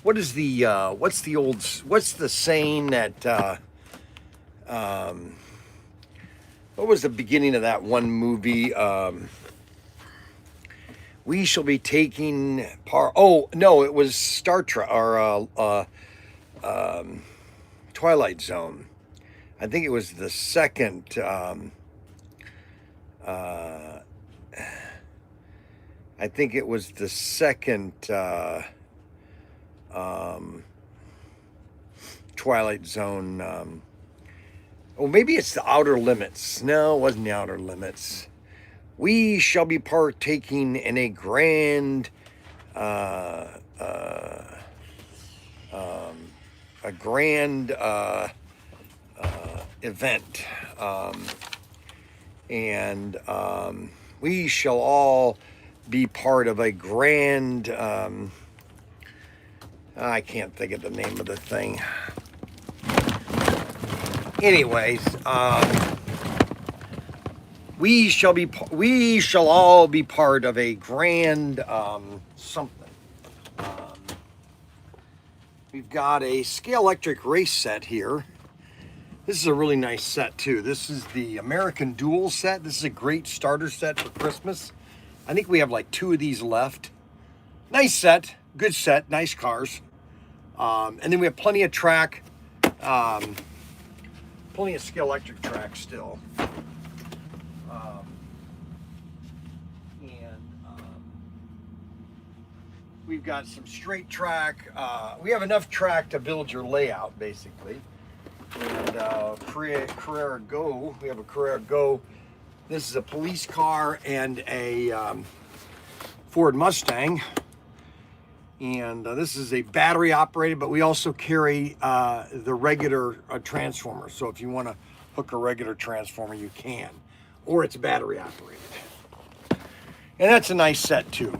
what's the saying that what was the beginning of that one movie? We shall be taking part. Oh no, it was Star Trek or Twilight Zone. I think it was the second. Uh, I think it was the second um, Twilight Zone. Oh, maybe it's the Outer Limits. No, it wasn't the Outer Limits. We shall be partaking in uh, uh, um, a grand event, and we shall all be part of a grand. I can't think of the name of the thing. Anyways, we shall all be part of a grand something. Um, we've got a scale electric race set here. This is a really nice set too. This is the American Dual set. This is a great starter set for Christmas. I think we have like 2 of these left. Nice set, good set, nice cars. And then we have plenty of track, plenty of scale electric track still. We've got some straight track. We have enough track to build your layout, basically. And Carrera Go. We have a Carrera Go. This is a police car and a Ford Mustang. And this is a battery operated, but we also carry the regular transformer. So if you want to hook a regular transformer, you can. Or it's battery operated. And that's a nice set too.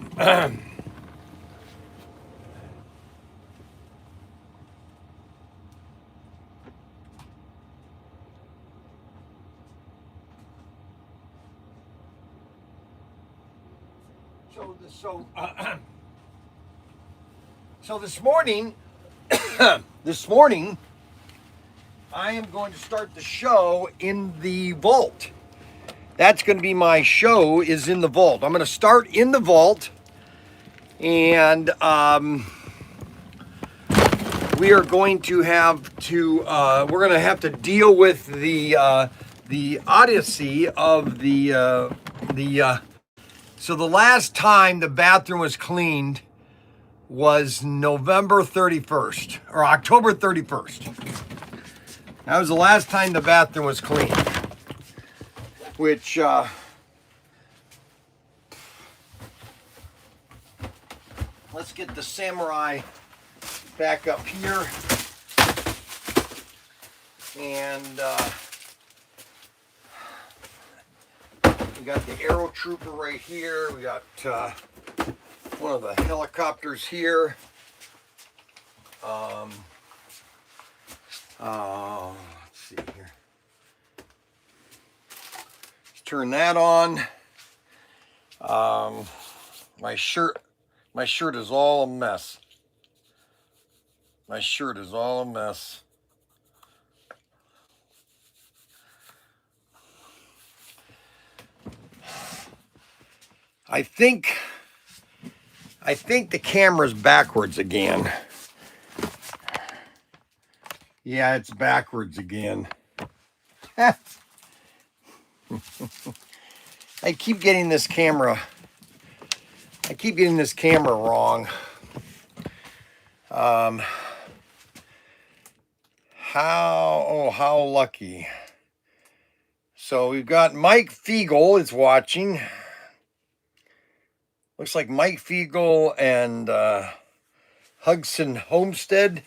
So this morning, I am going to start the show in the vault. That's going to be my show, is in the vault. I'm going to start in the vault, and we are going to have to deal with the odyssey of the. So the last time the bathroom was cleaned was November 31st or October 31st. That was the last time the bathroom was cleaned, which let's get the Samurai back up here, and we got the Aero Trooper right here. We got one of the helicopters here. Let's see here. Let's turn that on. My shirt is all a mess. My shirt is all a mess. I think the camera's backwards again. Yeah, it's backwards again. I keep getting this camera wrong. How lucky. So we've got Mike Fiegel is watching. Looks like Mike Fiegel and Hudson Homestead.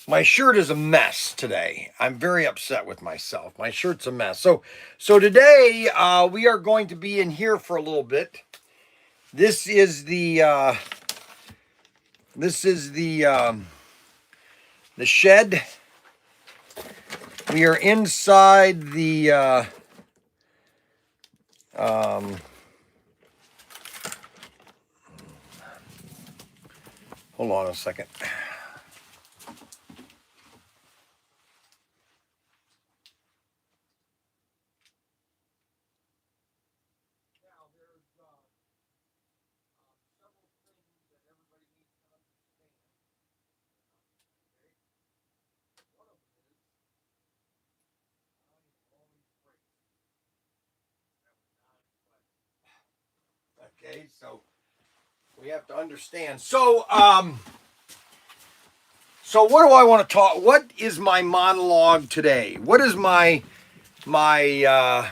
My shirt is a mess today. I'm very upset with myself. My shirt's a mess. So today we are going to be in here for a little bit. This is the shed. We are inside the Hold on a second. Okay, so we have to understand. So what do I want to talk? What is my monologue today? What is my what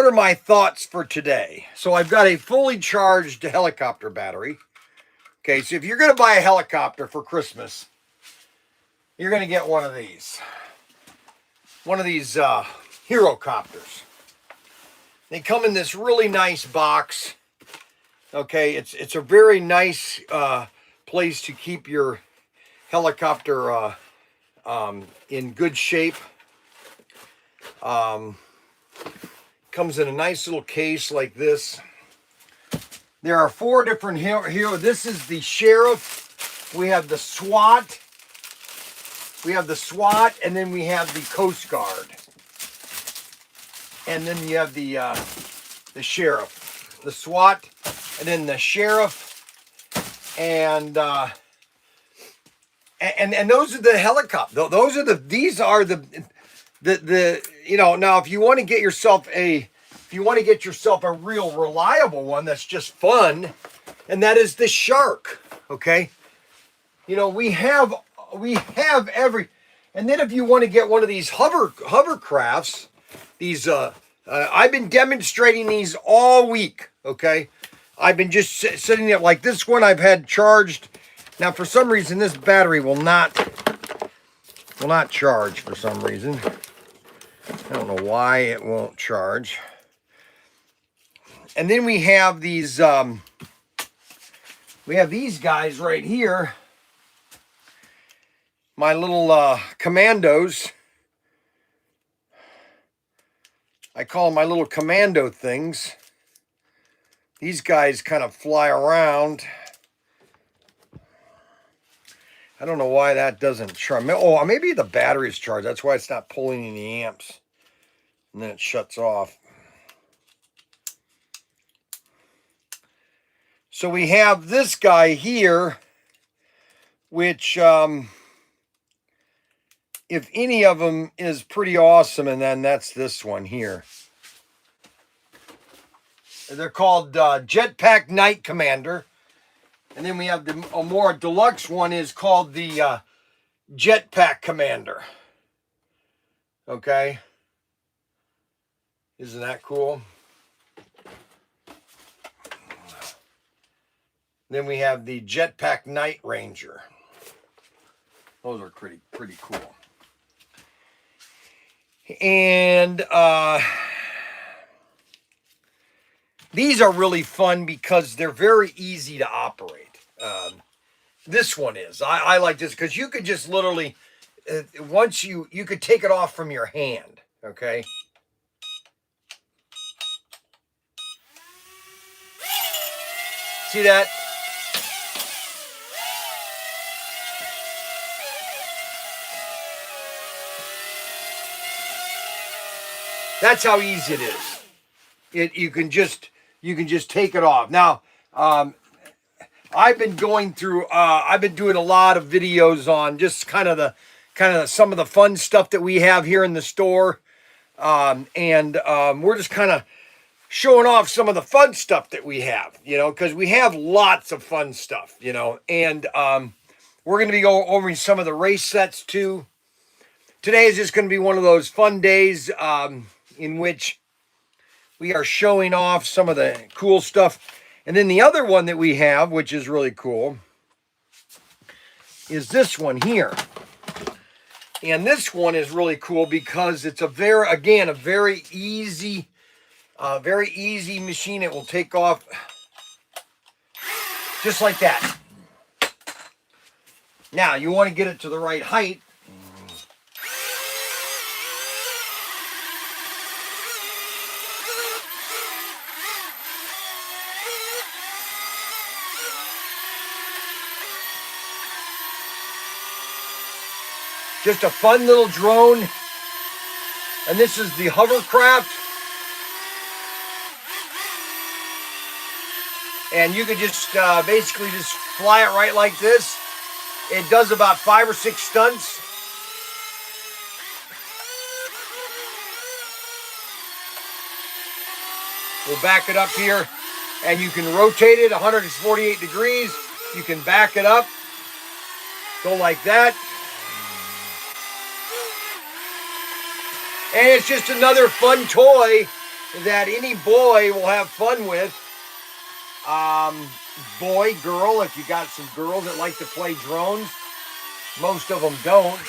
are my thoughts for today? So I've got a fully charged helicopter battery. Okay, so if you're going to buy a helicopter for Christmas, you're going to get one of these. One of these hero copters. They come in this really nice box. Okay, it's a very nice place to keep your helicopter in good shape. Comes in a nice little case like this. There are 4 different hero. This is the sheriff. We have the SWAT. We have the SWAT, and then we have the Coast Guard. And then you have the sheriff, the SWAT, and then the sheriff, and those are the helicopters. These are the you know. Now, if you want to get yourself a real reliable one that's just fun, and that is the Shark. Okay, you know we have every, and then if you want to get one of these hovercrafts. These, I've been demonstrating these all week, okay? I've been just sitting there, like this one I've had charged. Now, for some reason, this battery will not charge for some reason. I don't know why it won't charge. And then we have these guys right here. My little commandos. I call them my little commando things. These guys kind of fly around. I don't know why that doesn't charge. Oh, maybe the battery's charged. That's why it's not pulling any amps. And then it shuts off. So we have this guy here, which, if any of them is pretty awesome, and then that's this one here. They're called Jetpack Night Commander. And then we have a more deluxe one is called the Jetpack Commander. Okay. Isn't that cool? Then we have the Jetpack Night Ranger. Those are pretty cool. And these are really fun because they're very easy to operate. This one is. I like this because you could just literally, once you could take it off from your hand, okay? See that? That's how easy it is. You can just take it off. Now, I've been going through. I've been doing a lot of videos on just kind of some of the fun stuff that we have here in the store, and we're just kind of showing off some of the fun stuff that we have. You know, because we have lots of fun stuff. You know, and we're going to be going over some of the race sets too. Today is just going to be one of those fun days. In which we are showing off some of the cool stuff. And then the other one that we have, which is really cool, is this one here. And this one is really cool because it's a very easy machine. It will take off just like that. Now, you want to get it to the right height. Just a fun little drone. And this is the hovercraft. And you could just basically just fly it right like this. It does about 5 or 6 stunts. We'll back it up here, and you can rotate it 148 degrees. You can back it up, go like that. And it's just another fun toy that any boy will have fun with. Boy, girl, if you got some girls that like to play drones. Most of them don't.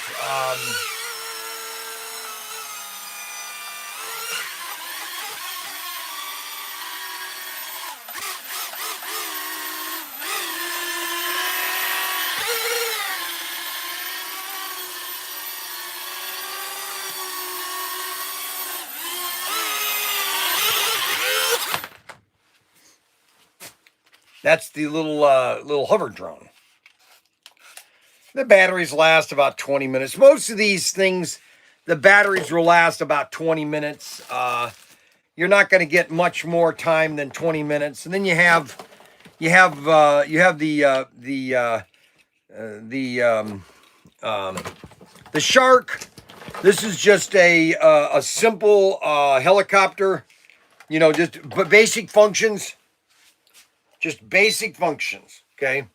That's the little hover drone. The batteries last about 20 minutes. Most of these things, the batteries will last about 20 minutes. You're not going to get much more time than 20 minutes. And then you have the Shark. This is just a simple helicopter. You know, just basic functions. Just basic functions, okay?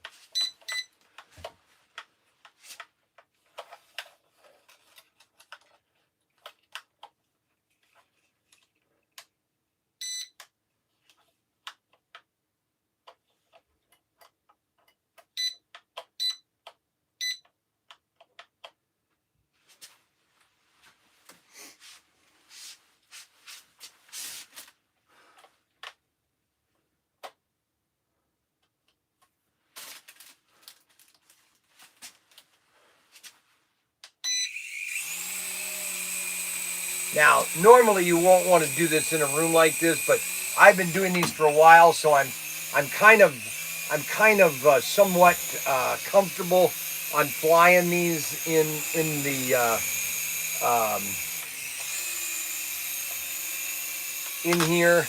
Now, normally you won't want to do this in a room like this, but I've been doing these for a while, so I'm kind of somewhat comfortable on flying these in here.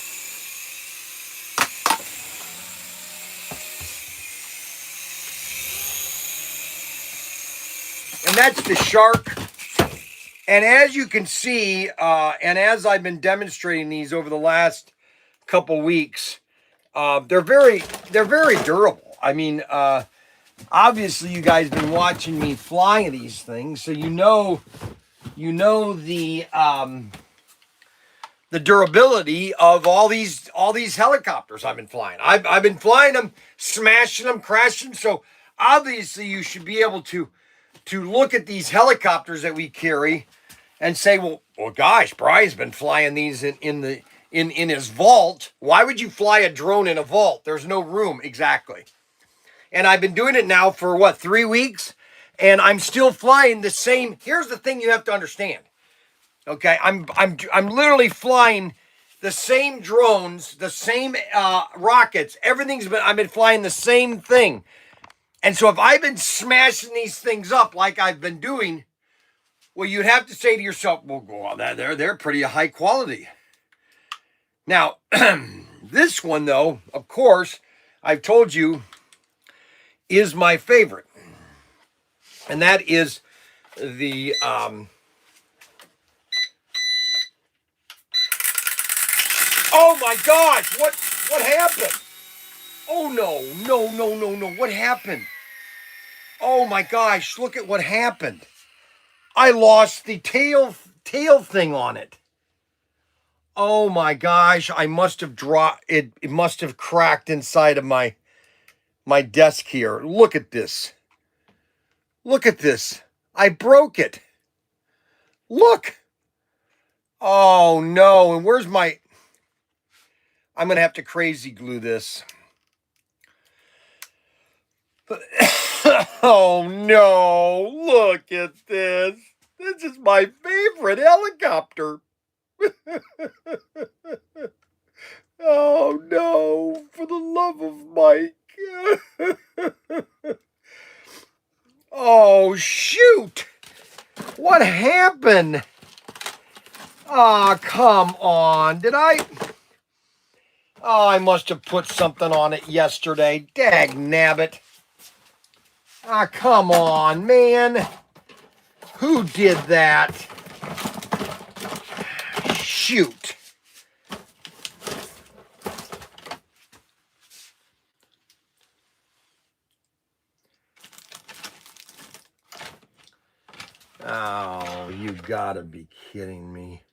And that's the Shark. And as you can see, and as I've been demonstrating these over the last couple weeks, they're very durable. I mean, obviously you guys been watching me flying these things, so you know the durability of all these helicopters I've been flying. I've been flying them, smashing them, crashing. So obviously you should be able to look at these helicopters that we carry and say, well, gosh, Bryan's been flying these in his vault. Why would you fly a drone in a vault? There's no room. Exactly. And I've been doing it now for what, 3 weeks, and I'm still flying the same. Here's the thing you have to understand. Okay, I'm literally flying the same drones, the same rockets. I've been flying the same thing. And so if I've been smashing these things up like I've been doing, well, you'd have to say to yourself, well, go on, they're pretty high quality. Now, this one, though, of course, I've told you, is my favorite. And that is the oh my gosh, what happened? Oh no, what happened? Oh my gosh, look at what happened. I lost the tail thing on it. Oh my gosh, I must have dropped it. It must have cracked inside of my desk here. Look at this. Look at this. I broke it. Look. Oh no, and where's my... I'm going to have to crazy glue this. Oh no, look at this. This is my favorite helicopter. Oh no, for the love of Mike. Oh shoot. What happened? Ah, come on. Did I? Oh, I must have put something on it yesterday. Dag nabbit. Ah, come on, man. Who did that? Shoot. Oh, you gotta be kidding me.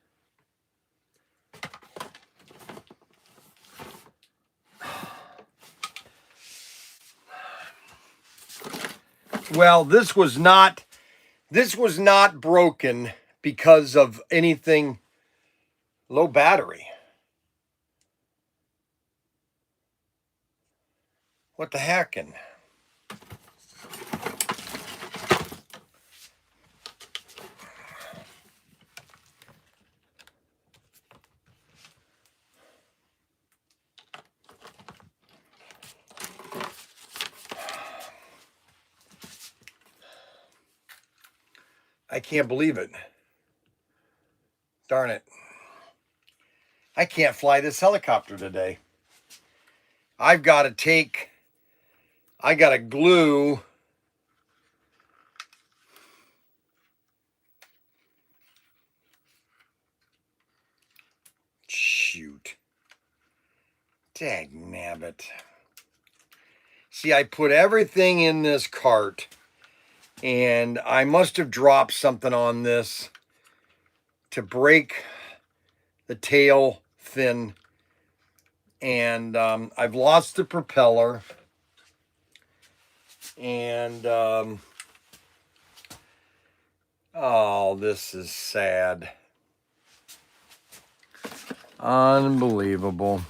Well, this was not broken because of anything low battery. What the heckin'? I can't believe it. Darn it. I can't fly this helicopter today. I gotta glue shoot. Dag nabbit. See, I put everything in this cart and I must have dropped something on this to break the tail fin, and I've lost the propeller, and oh, this is sad. Unbelievable.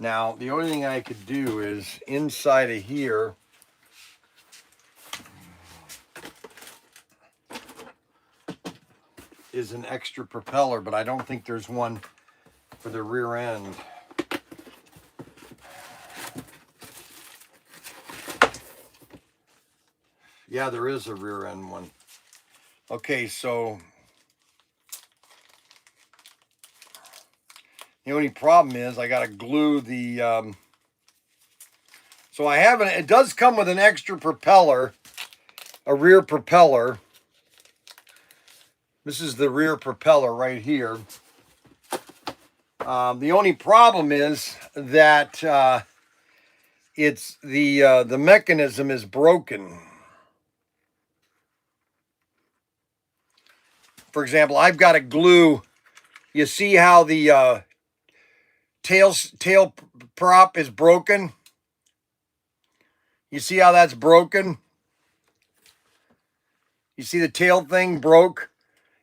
Now, the only thing I could do is inside of here, is an extra propeller, but I don't think there's one for the rear end. Yeah, there is a rear end one. Okay, so the only problem is I got to glue the, so I have it does come with an extra propeller, a rear propeller. This is the rear propeller right here. The only problem is that it's the mechanism is broken. For example, I've got to glue. You see how the tail prop is broken? You see how that's broken? You see the tail thing broke?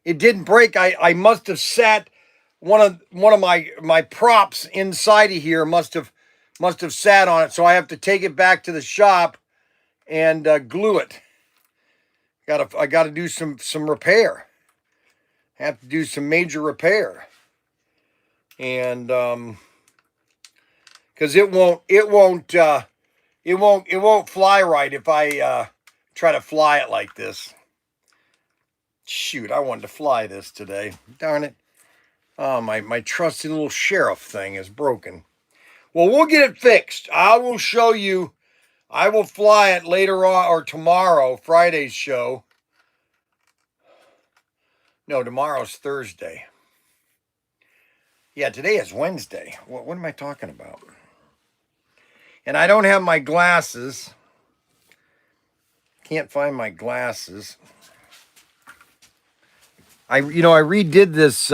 It didn't break. I must have sat one of my props inside of here must have sat on it. So I have to take it back to the shop and glue it. I gotta do some repair. I have to do some major repair, and because it won't fly right if I try to fly it like this. Shoot, I wanted to fly this today. Darn it. Oh, my trusty little sheriff thing is broken. Well, we'll get it fixed. I will show you. I will fly it later on, or tomorrow, Friday's show. No, tomorrow's Thursday. Yeah, today is Wednesday. What am I talking about? And I don't have my glasses. Can't find my glasses. I redid this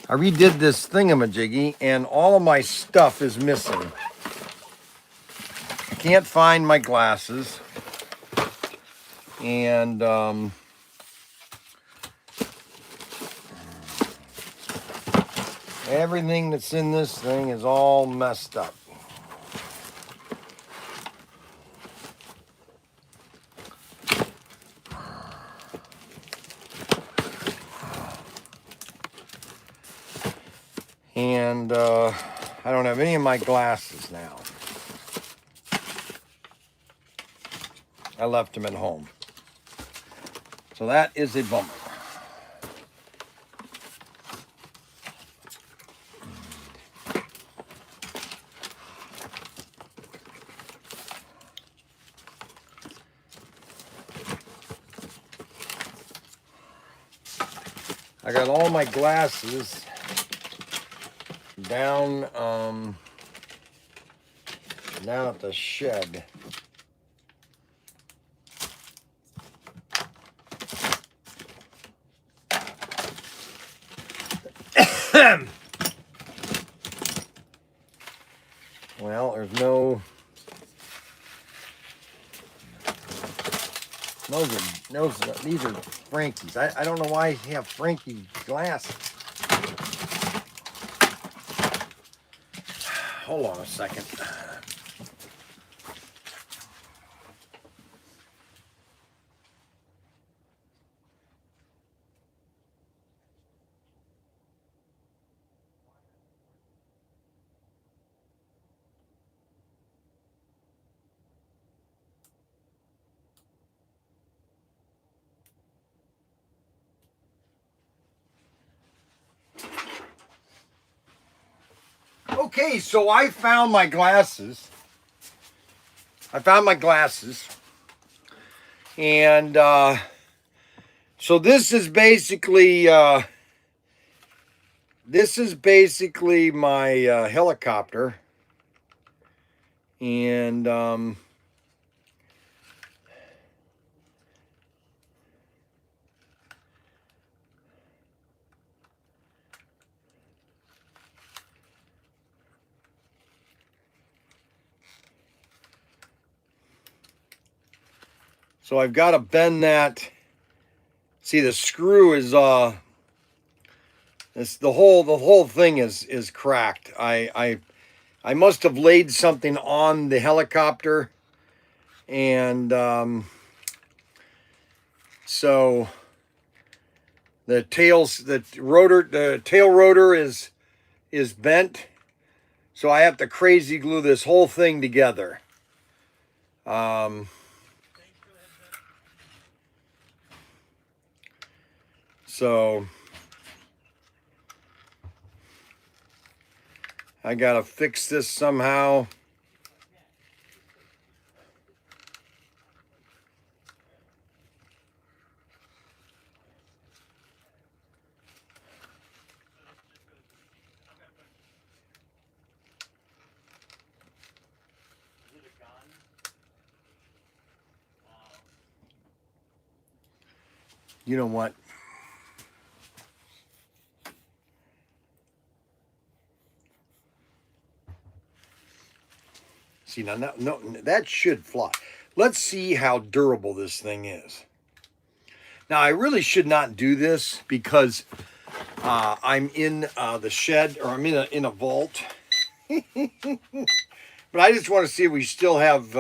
thingamajiggy, and all of my stuff is missing. I can't find my glasses, and everything that's in this thing is all messed up. And I don't have any of my glasses now. I left them at home. So that is a bummer. I got all my glasses down down at the shed. Well, there's no. These are Frankie's. I don't know why I have Frankie glasses. Hold on a second. Okay, so I found my glasses. And so this is basically my helicopter. And so I've got to bend that. See, the screw is the whole thing is cracked. I must have laid something on the helicopter, and so the tail rotor is bent. So I have to crazy glue this whole thing together. So I gotta fix this somehow. You know what? See, now, no, that should fly. Let's see how durable this thing is. Now, I really should not do this because I'm in the shed, or I'm in a vault. But I just want to see if we still have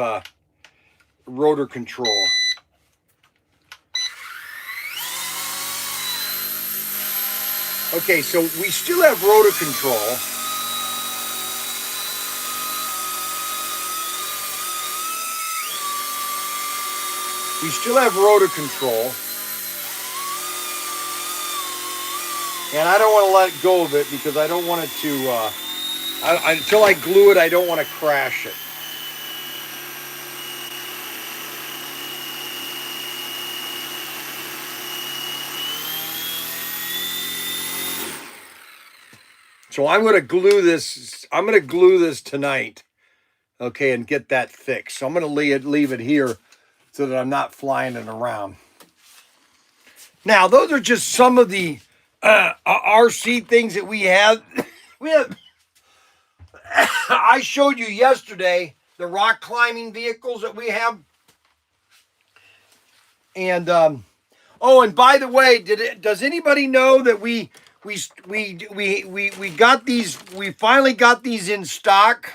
rotor control. Okay, so we still have rotor control. We still have rotor control. And I don't want to let go of it because I don't want it to, until I glue it, I don't want to crash it. So I'm going to glue this tonight, okay, and get that fixed. So I'm going to leave it here so that I'm not flying it around. Now, those are just some of the RC things that we have. I showed you yesterday the rock climbing vehicles that we have. And oh, and by the way, does anybody know that we got these? We finally got these in stock.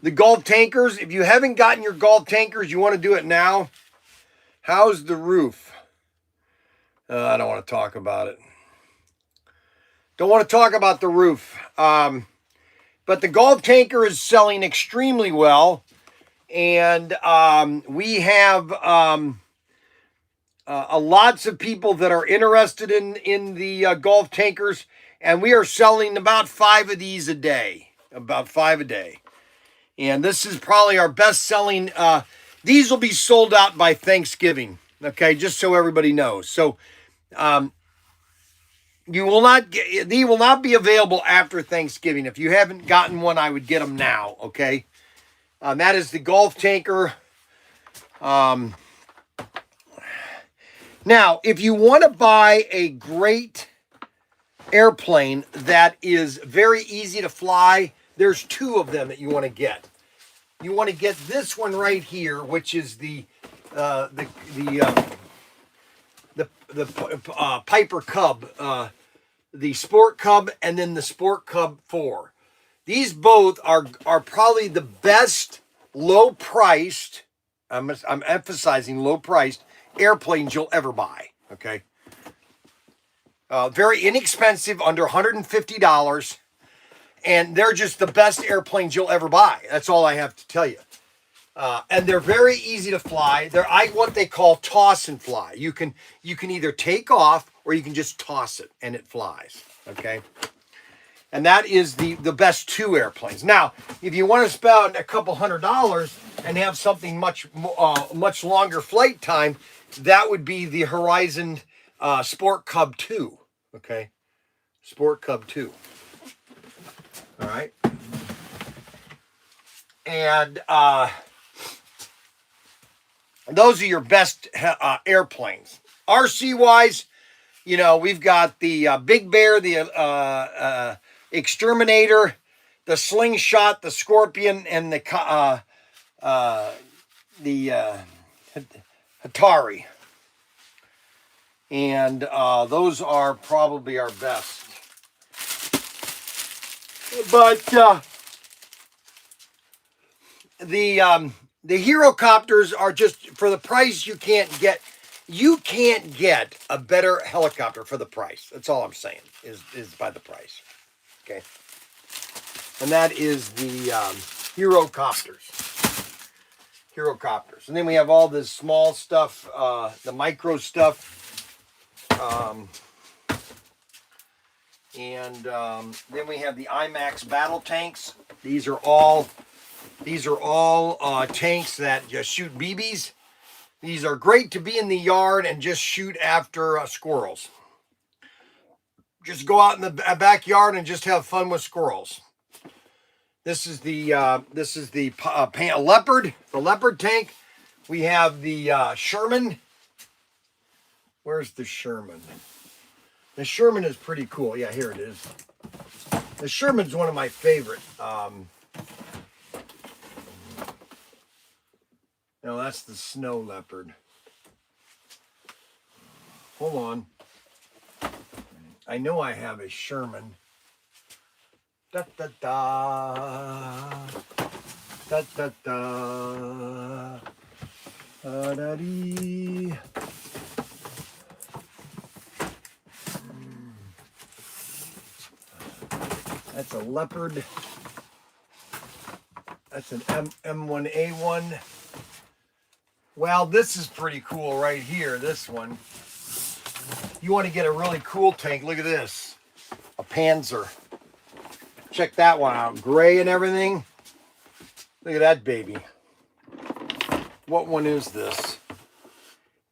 The Gulf tankers. If you haven't gotten your Gulf tankers, you want to do it now. How's the roof? I don't want to talk about it. Don't want to talk about the roof. But the golf tanker is selling extremely well. And we have lots of people that are interested in the golf tankers. And we are selling about 5 of these a day. About 5 a day. And this is probably our best selling. These will be sold out by Thanksgiving. Okay, just so everybody knows. So they will not be available after Thanksgiving. If you haven't gotten one, I would get them now. Okay, that is the golf tanker. Now, if you want to buy a great airplane that is very easy to fly, there's 2 of them that you want to get. You want to get this one right here, which is the Piper Cub, the Sport Cub, and then the Sport Cub 4. These both are probably the best low-priced, I'm emphasizing low-priced, airplanes you'll ever buy, okay? Very inexpensive, under $150, and they're just the best airplanes you'll ever buy. That's all I have to tell you. And they're very easy to fly. They're what they call toss and fly. You can either take off or you can just toss it and it flies. Okay. And that is the best 2 airplanes. Now, if you want to spend a couple $100 and have something much longer flight time, that would be the Horizon Sport Cub 2. Okay. Sport Cub 2. All right. And those are your best airplanes. RC-wise, we've got the Big Bear, the Exterminator, the Slingshot, the Scorpion, and the Hatari. And those are probably our best. But the Herocopters are just, for the price, you can't get a better helicopter for the price. That's all I'm saying, is by the price. Okay. And that is the Herocopters. And then we have all this small stuff, the micro stuff. And then we have the IMAX battle tanks. These are all tanks that just shoot BBs. These are great to be in the yard and just shoot after squirrels. Just go out in the backyard and just have fun with squirrels. This is the Leopard, the Leopard tank. We have the Sherman. Where's the Sherman? The Sherman is pretty cool. Yeah, here it is. The Sherman's one of my favorite. No, that's the Snow Leopard. Hold on. I know I have a Sherman. Da da da. Da da da. Da da dee. That's a Leopard. That's an M1A1. Well, this is pretty cool right here, this one. You want to get a really cool tank, look at this. A Panzer. Check that one out. Gray and everything. Look at that baby. What one is this?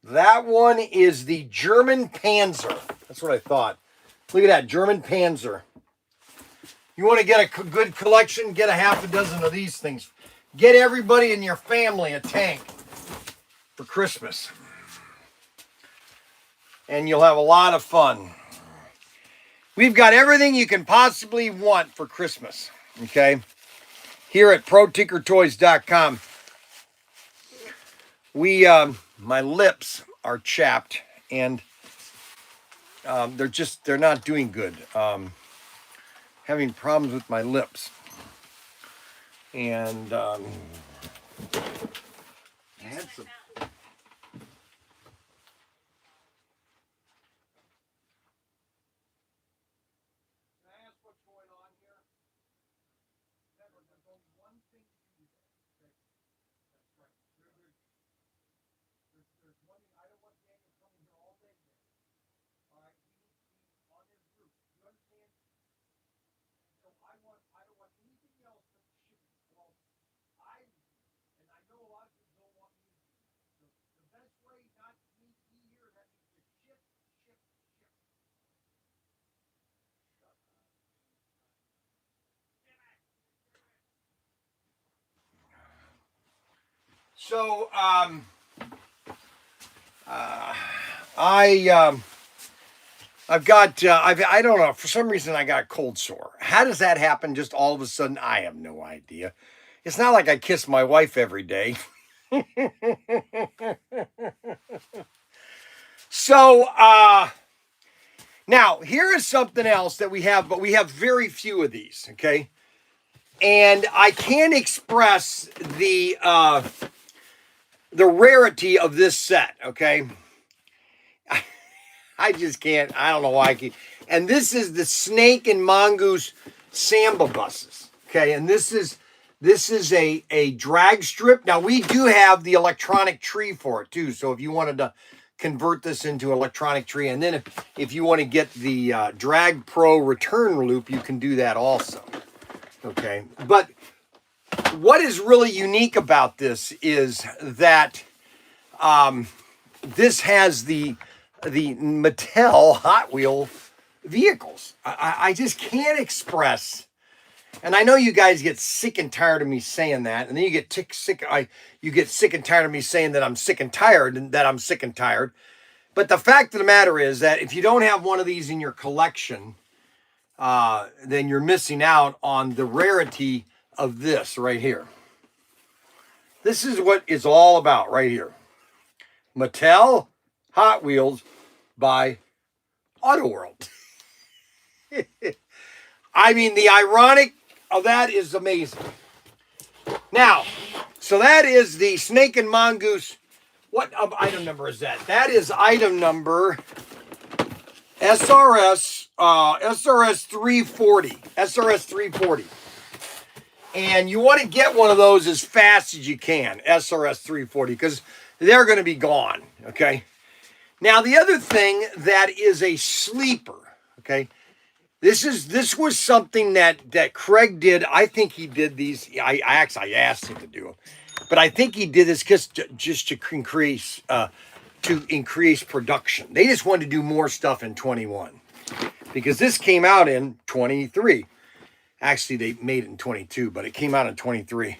That one is the German Panzer. That's what I thought. Look at that, German Panzer. You want to get a good collection, get a half a dozen of these things. Get everybody in your family a tank for Christmas. And you'll have a lot of fun. We've got everything you can possibly want for Christmas. Okay? Here at Protinkertoys.com. My lips are chapped and they're not doing good. Having problems with my lips. And I had some. I don't want anything else but shipping. Well, and I know a lot of people don't want me to. The best way not to be here, that means to ship. So, I've got, I don't know, for some reason I got a cold sore. How does that happen just all of a sudden? I have no idea. It's not like I kiss my wife every day. So, now here is something else that we have, but we have very few of these, okay? And I can't express the rarity of this set, okay? I just can't. I don't know why I keep. And this is the Snake and Mongoose Samba buses. Okay, and this is a drag strip. Now we do have the electronic tree for it too. So if you wanted to convert this into electronic tree, and then if you want to get the Drag Pro return loop, you can do that also. Okay, but what is really unique about this is that this has the Mattel Hot Wheel vehicles. I just can't express, and I know you guys get sick and tired of me saying that, and then you get sick and tired of me saying that I'm sick and tired, and that I'm sick and tired. But the fact of the matter is that if you don't have one of these in your collection, then you're missing out on the rarity of this right here. This is what it's all about right here. Mattel Hot Wheels by Auto World. I mean, the ironic of that is amazing. Now, so that is the Snake and Mongoose. What item number is that? That is item number SRS 340. SRS 340. And you want to get one of those as fast as you can, SRS 340, because they're going to be gone, okay? Now, the other thing that is a sleeper, okay? This was something that Craig did. I think he did these. I asked him to do them, but I think he did this just to increase production. They just wanted to do more stuff in 21 because this came out in 23. Actually, they made it in 22, but it came out in 23.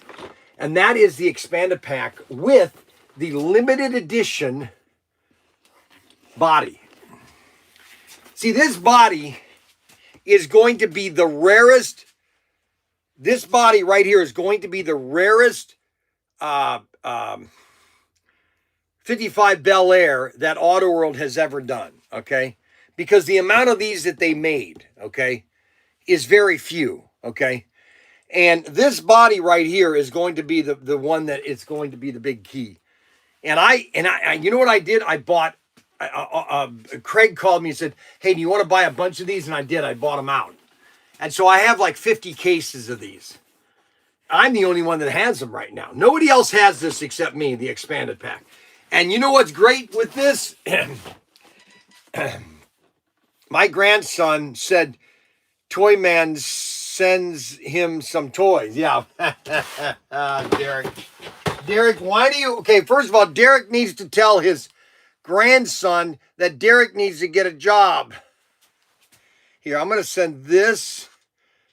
And that is the expanded pack with the limited edition body. See, this body is going to be the rarest. This body right here is going to be the rarest 55 Bel Air that Auto World has ever done, okay? Because the amount of these that they made, okay, is very few, okay? And this body right here is going to be the one that is going to be the big key. And I you know what I did? I bought, Craig called me and said, hey, do you want to buy a bunch of these? And I did. I bought them out. And so I have like 50 cases of these. I'm the only one that has them right now. Nobody else has this except me, the expanded pack. And you know what's great with this? My grandson said, Toy Man sends him some toys. Yeah. Derek. Derek, why do you... Okay, first of all, Derek needs to tell his grandson that Derek needs to get a job. Here, I'm going to send this.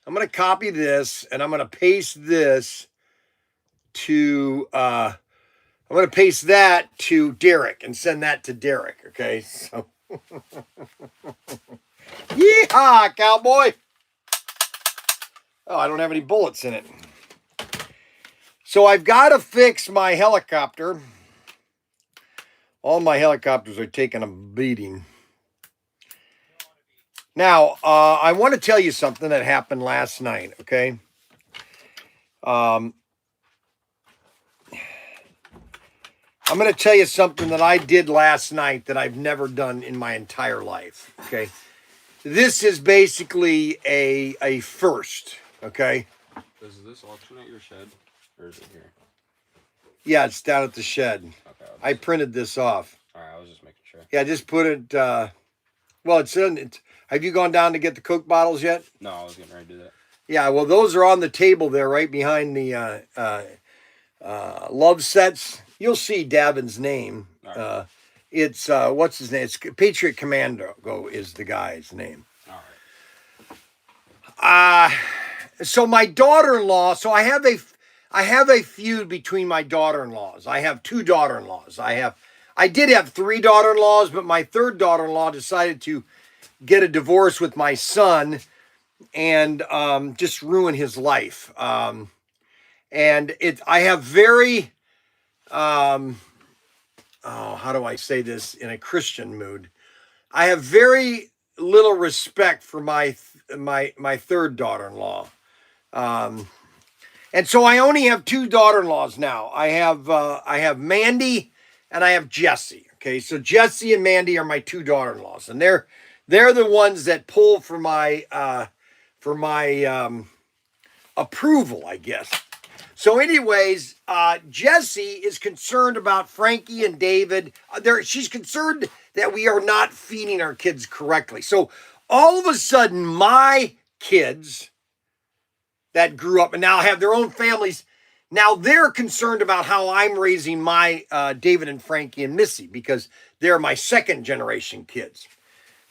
I'm going to copy this, and I'm going to paste this to... I'm going to paste that to Derek and send that to Derek, okay? So... Yeehaw, cowboy! Oh, I don't have any bullets in it. So I've got to fix my helicopter. All my helicopters are taking a beating. Now, I want to tell you something that happened last night, okay? I'm going to tell you something that I did last night that I've never done in my entire life, okay? This is basically a first, okay? Does this auction at your shed, or is it here? Yeah, it's down at the shed. Okay. I printed this off. All right, I was just making sure. Yeah, just put it, well, it's in, have you gone down to get the Coke bottles yet? No, I was getting ready to do that. Yeah, well, those are on the table there, right behind the love sets. You'll see Davin's name. All right. It's what's his name? It's Patriot Commando. Go is the guy's name. All right. So my daughter-in-law. So I have a feud between my daughter-in-laws. I have two daughter-in-laws. I did have three daughter-in-laws, but my third daughter-in-law decided to get a divorce with my son and just ruin his life. And I have very how do I say this in a Christian mood? I have very little respect for my third daughter-in-law. And so I only have two daughter-in-laws now. I have Mandy and I have Jessie. Okay, so Jessie and Mandy are my two daughter-in-laws, and they're the ones that pull for my approval, I guess. So, anyways, Jessie is concerned about Frankie and David. She's concerned that we are not feeding our kids correctly. So, all of a sudden, my kids that grew up and now have their own families, now they're concerned about how I'm raising my David and Frankie and Missy because they're my second generation kids.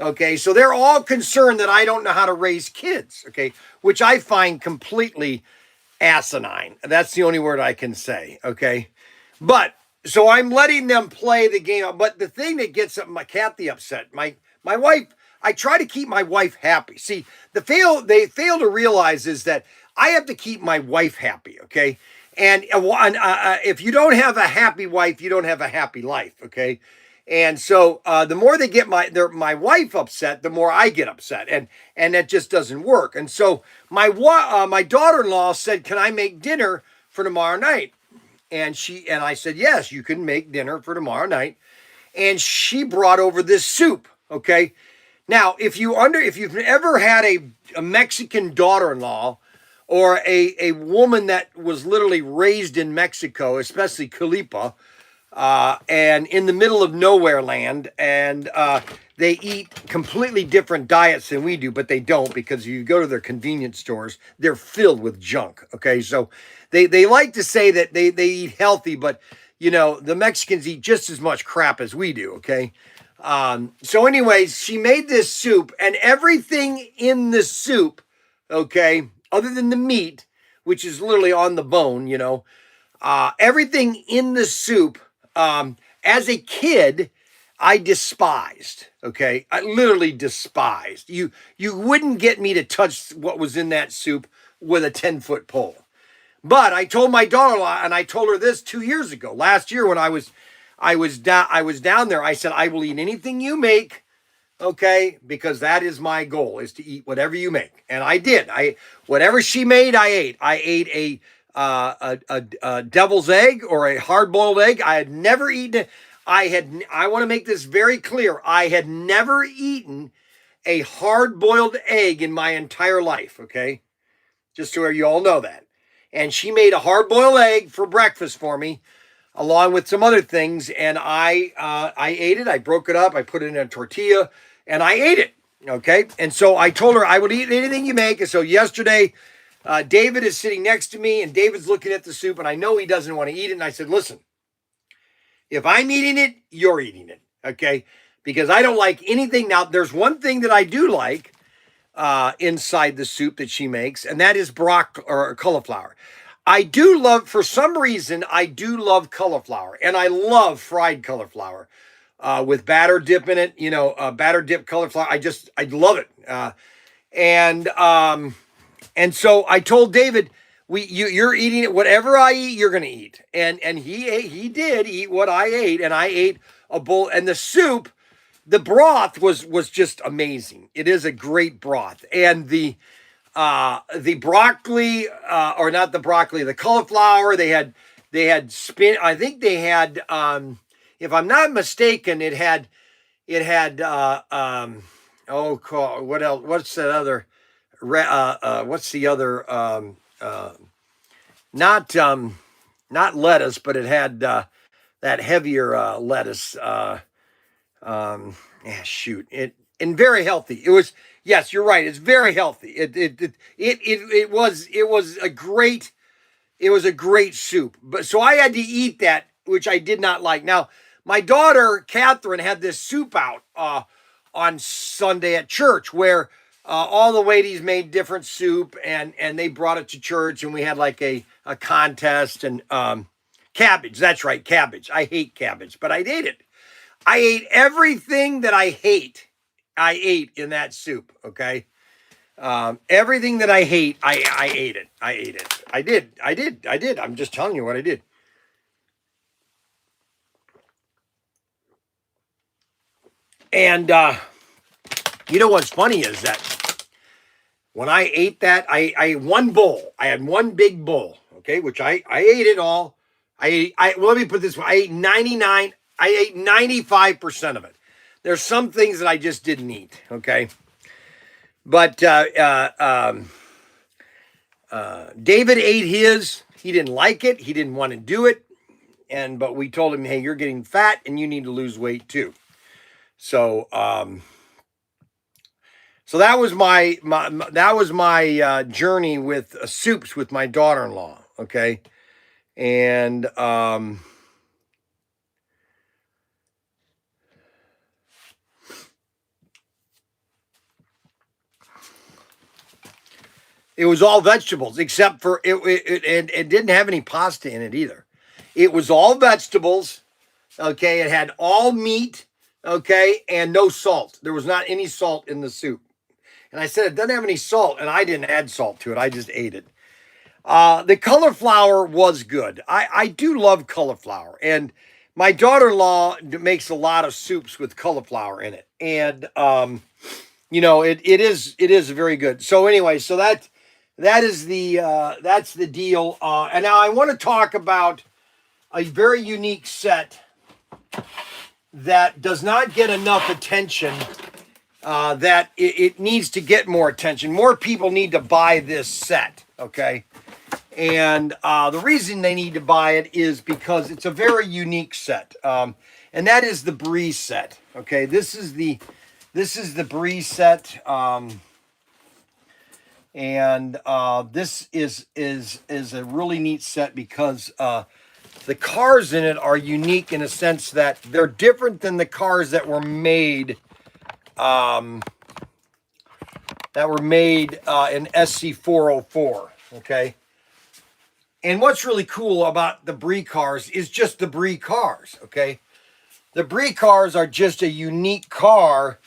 Okay, so they're all concerned that I don't know how to raise kids. Okay, which I find completely asinine. That's the only word I can say. Okay. But so I'm letting them play the game. But the thing that gets Kathy upset, my wife, I try to keep my wife happy. See, they fail to realize is that I have to keep my wife happy. Okay. And if you don't have a happy wife, you don't have a happy life. Okay. And so the more they get my wife upset, the more I get upset, and that just doesn't work. And so my daughter-in-law said, "Can I make dinner for tomorrow night?" And I said, "Yes, you can make dinner for tomorrow night." And she brought over this soup. Okay, now if you've ever had a Mexican daughter-in-law or a woman that was literally raised in Mexico, especially Calipa, and in the middle of nowhere land, and they eat completely different diets than we do, but they don't, because you go to their convenience stores, they're filled with junk. Okay, so they like to say that they eat healthy, but the Mexicans eat just as much crap as we do. Okay, so anyways, she made this soup, and everything in the soup, okay, other than the meat, which is literally on the bone, everything in the soup, as a kid, I despised. Okay, I literally despised. You wouldn't get me to touch what was in that soup with a 10-foot pole. But I told my daughter-in-law, and I told her this 2 years ago, last year when I was down there. I said, I will eat anything you make. Okay, because that is my goal, is to eat whatever you make, and I did. Whatever she made, I ate. I ate a devil's egg or a hard-boiled egg. I had never eaten it. I want to make this very clear. I had never eaten a hard-boiled egg in my entire life, okay? Just so you all know that. And she made a hard-boiled egg for breakfast for me, along with some other things, and I ate it. I broke it up. I put it in a tortilla, and I ate it, okay? And so I told her I would eat anything you make. And so yesterday, David is sitting next to me, and David's looking at the soup, and I know he doesn't want to eat it. And I said, listen, if I'm eating it, you're eating it, okay? Because I don't like anything. Now, there's one thing that I do like inside the soup that she makes, and that is broccoli or cauliflower. I do love, for some reason, I do love cauliflower, and I love fried cauliflower with batter dip in it, batter dip cauliflower. I love it. And so I told David, you're eating it. Whatever I eat, you're going to eat. And he did eat what I ate, and I ate a bowl. And the soup, the broth was just amazing. It is a great broth. And the broccoli, or not the broccoli, the cauliflower, they had spin. I think they had, if I'm not mistaken, it had what else? What's that other? What's the other? Not lettuce, but it had that heavier lettuce. Yeah, shoot. and very healthy. It was, yes, you're right. It's very healthy. It was a great, it was a great soup. But so I had to eat that, which I did not like. Now, my daughter Catherine had this soup out on Sunday at church where all the ladies made different soup and they brought it to church and we had like a contest and cabbage. That's right, cabbage. I hate cabbage, but I ate it. I ate everything that I hate. I ate in that soup. Okay. Everything that I hate, I ate it. I ate it. I did. I'm just telling you what I did. And you know what's funny is that when I ate that, I one bowl. I had one big bowl, okay, which I ate it all. Well, let me put this way. I ate 95% of it. There's some things that I just didn't eat, okay? But David ate his. He didn't like it. He didn't want to do it. But we told him, hey, you're getting fat and you need to lose weight too. So so that was my journey with soups with my daughter-in-law, okay? And it was all vegetables except for it didn't have any pasta in it either. It was all vegetables, okay? It had all meat, okay, and no salt. There was not any salt in the soup. And I said it doesn't have any salt, and I didn't add salt to it. I just ate it. The cauliflower was good. I do love cauliflower, and my daughter-in-law makes a lot of soups with cauliflower in it, and you know it is very good. So anyway, so that's the deal. And now I want to talk about a very unique set that does not get enough attention. That it needs to get more attention. More people need to buy this set, okay? And the reason they need to buy it is because it's a very unique set, and that is the Brie set. Okay, this is the Brie set, and this is a really neat set because the cars in it are unique in a sense that they're different than the cars that were made. In SC404, okay? And what's really cool about the Brie cars is just the Brie cars, okay? The Brie cars are just a unique car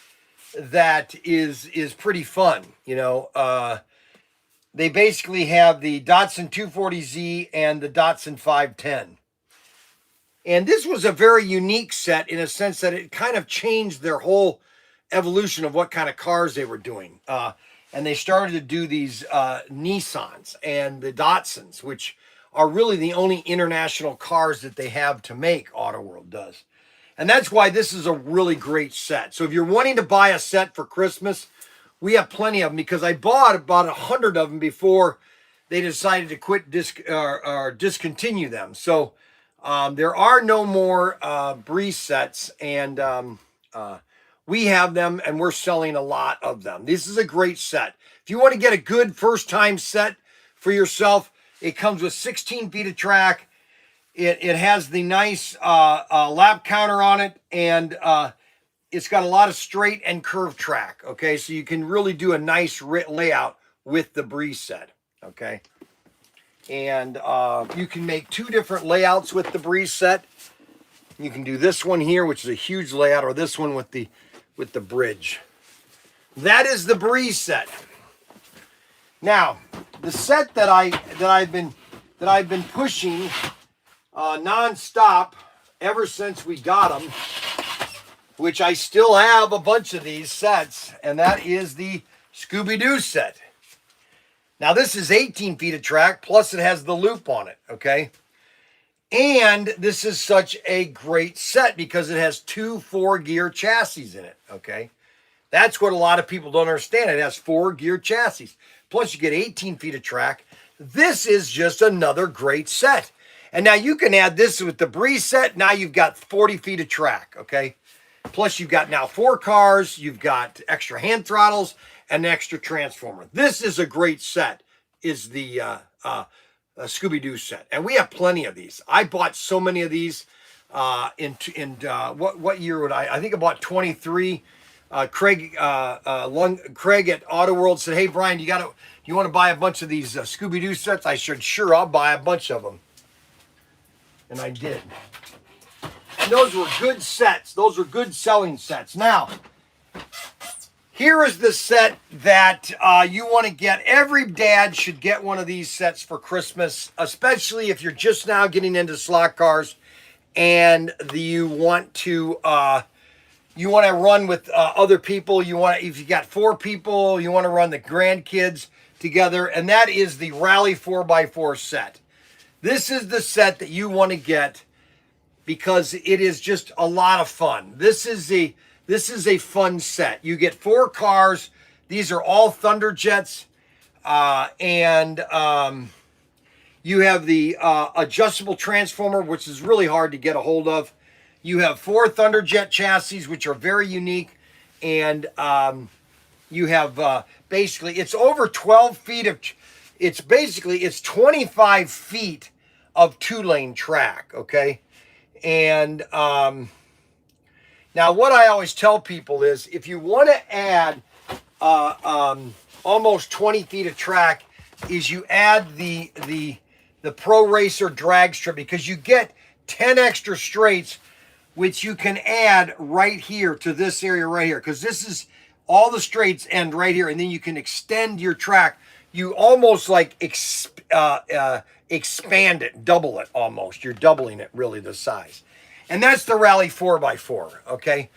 that is pretty fun, you know? They basically have the Datsun 240Z and the Datsun 510. And this was a very unique set in a sense that it kind of changed their whole evolution of what kind of cars they were doing. And they started to do these Nissans and the Datsuns, which are really the only international cars that they have to make, Autoworld does. And that's why this is a really great set. So if you're wanting to buy a set for Christmas, we have plenty of them because I bought about 100 of them before they decided to quit discontinue them. So there are no more Brie sets, and we have them, and we're selling a lot of them. This is a great set. If you want to get a good first-time set for yourself, it comes with 16 feet of track. It has the nice lap counter on it, and it's got a lot of straight and curved track, okay? So you can really do a nice layout with the Brie set, okay? And you can make two different layouts with the Brie set. You can do this one here, which is a huge layout, or this one with the bridge. That is the Brie set. Now, the set that I've been pushing non-stop ever since we got them, which I still have a bunch of these sets, and that is the Scooby-Doo set. Now, this is 18 feet of track, plus it has the loop on it, okay? And this is such a great set because it has two 4-gear chassis in it, okay? That's what a lot of people don't understand. It has 4-gear chassis. Plus, you get 18 feet of track. This is just another great set. And now you can add this with the Brie set. Now you've got 40 feet of track, okay? Plus, you've got now 4 cars, you've got extra hand throttles, and an extra transformer. This is a great set, is the Scooby-Doo set. And we have plenty of these. I bought so many of these what year would I think I bought 23. Craig at Auto World said, "Hey Bryan, you want to buy a bunch of these Scooby-Doo sets?" I said, "Sure, I'll buy a bunch of them." And I did. And those were good sets. Those were good selling sets. Now, here is the set that you want to get. Every dad should get one of these sets for Christmas, especially if you're just now getting into slot cars and you want to run with other people. If you got 4 people, you want to run the grandkids together, and that is the Rally 4x4 set. This is the set that you want to get because it is just a lot of fun. This is a fun set. You get 4 cars. These are all Thunderjets, and you have the adjustable transformer, which is really hard to get a hold of. You have 4 Thunderjet chassis, which are very unique, and you have basically it's over 12 feet of. It's 25 feet of 2-lane track. Okay. And now what I always tell people is if you want to add almost 20 feet of track, is you add the Pro Racer drag strip, because you get 10 extra straights, which you can add right here to this area right here, because this is all the straights end right here, and then you can extend your track. You almost like expand it, double it almost. You're doubling it really, the size. And that's the Rally 4x4, okay?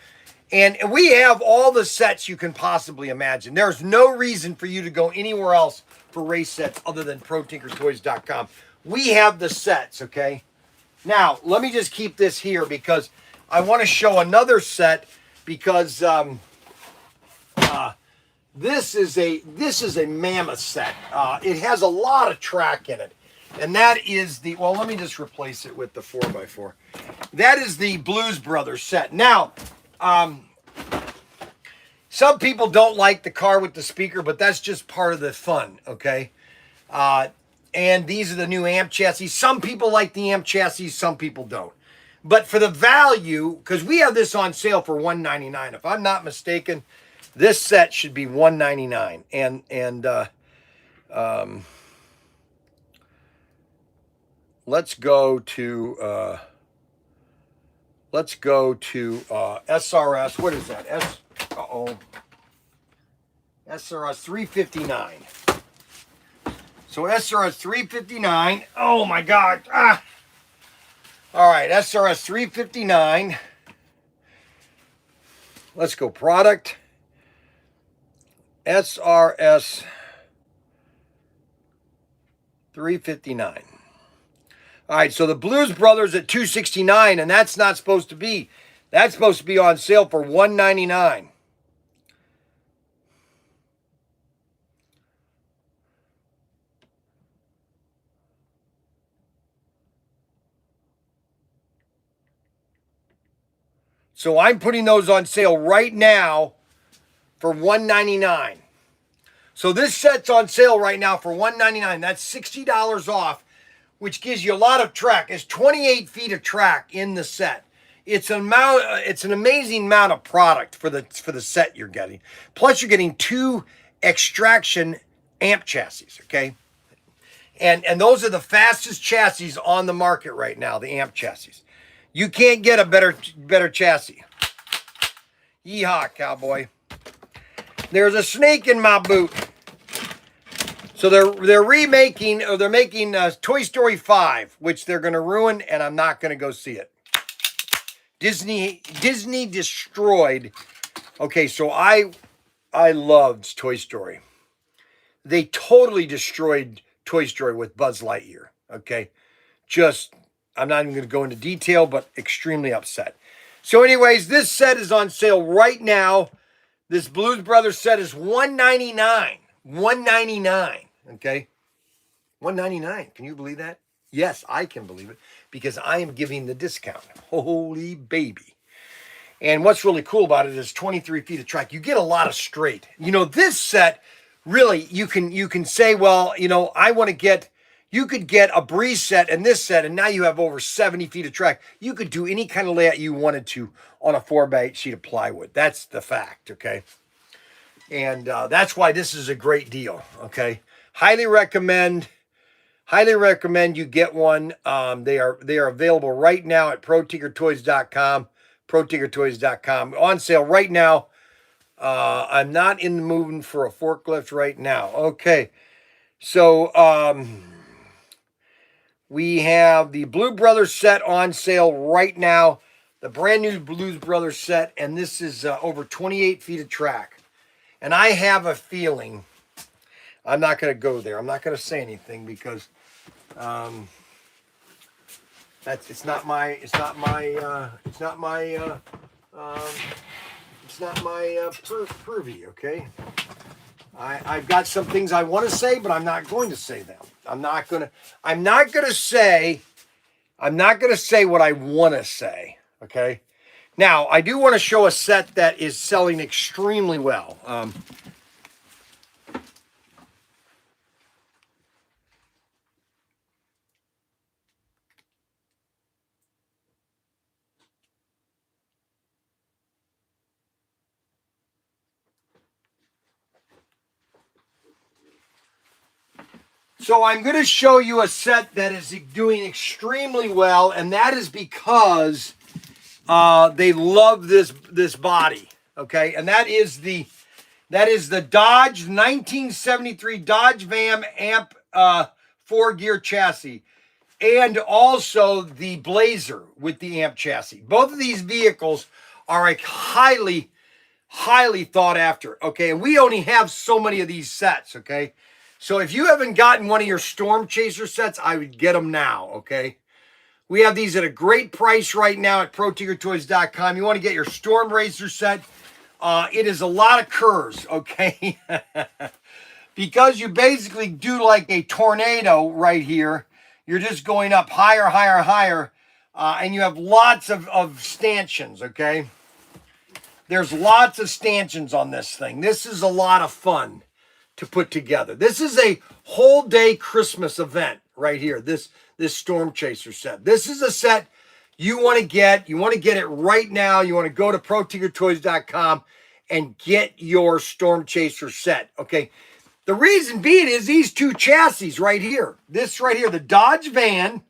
And we have all the sets you can possibly imagine. There's no reason for you to go anywhere else for race sets other than Protinkertoys.com. We have the sets, okay? Now, let me just keep this here because I want to show another set, because this is a mammoth set. It has a lot of track in it. And that is well, let me just replace it with the 4x4. That is the Blues Brothers set. Now, some people don't like the car with the speaker, but that's just part of the fun, okay? And these are the new amp chassis. Some people like the amp chassis, some people don't. But for the value, because we have this on sale for $199. If I'm not mistaken, this set should be $199. And let's go to SRS. What is that? SRS 359. So SRS 359. Oh my God. All right, SRS 359. Let's go product. SRS 359. All right, so the Blues Brothers at $269, and that's not supposed to be. That's supposed to be on sale for $199. So I'm putting those on sale right now for $199. So this set's on sale right now for $199. That's $60 off, which gives you a lot of track. It's 28 feet of track in the set. It's an amazing amount of product for the set you're getting. Plus you're getting 2 extraction amp chassis, okay? And those are the fastest chassis on the market right now, the amp chassis. You can't get a better chassis. Yeehaw, cowboy. There's a snake in my boot. So they're remaking, or they're making Toy Story 5, which they're going to ruin, and I'm not going to go see it. Disney destroyed. Okay, so I loved Toy Story. They totally destroyed Toy Story with Buzz Lightyear. Okay, I'm not even going to go into detail, but extremely upset. So anyways, this set is on sale right now. This Blues Brothers set is $199. $199. Okay? $199. Can you believe that? Yes, I can believe it, because I am giving the discount. Holy baby. And what's really cool about it is 23 feet of track. You get a lot of straight. You know, this set really, you can say, well, you know, I want to get, you could get a breeze set and this set, and now you have over 70 feet of track. You could do any kind of layout you wanted to on a 4x8 sheet of plywood. That's the fact, okay? And that's why this is a great deal, okay? Highly recommend you get one. They are available right now at Protinkertoys.com. Protinkertoys.com. On sale right now. I'm not in the moving for a forklift right now. Okay. So we have the Blue Brothers set on sale right now. The brand new Blues Brothers set. And this is over 28 feet of track. And I have a feeling, I'm not going to go there. I'm not going to say anything because it's not my purview, okay? I've got some things I want to say, but I'm not going to say them. I'm not gonna say what I want to say, okay? Now, I do want to show a set that is selling extremely well. So I'm going to show you a set that is doing extremely well, and that is because they love this body, okay? And that is the Dodge 1973 Dodge Vam Amp 4-gear chassis, and also the Blazer with the Amp chassis. Both of these vehicles are like highly thought after, okay? And we only have so many of these sets, okay? So if you haven't gotten one of your Storm Chaser sets, I would get them now, okay? We have these at a great price right now at Protinkertoys.com. You want to get your Storm Racer set. It is a lot of curves, okay? Because you basically do like a tornado right here. You're just going up higher, higher, higher. And you have lots of stanchions, okay? There's lots of stanchions on this thing. This is a lot of fun to put together. This is a whole day Christmas event right here. This Storm Chaser set. This is a set you want to get. You want to get it right now. You want to go to Protinkertoys.com and get your Storm Chaser set. Okay. The reason being is these two chassis right here. This right here, the Dodge Van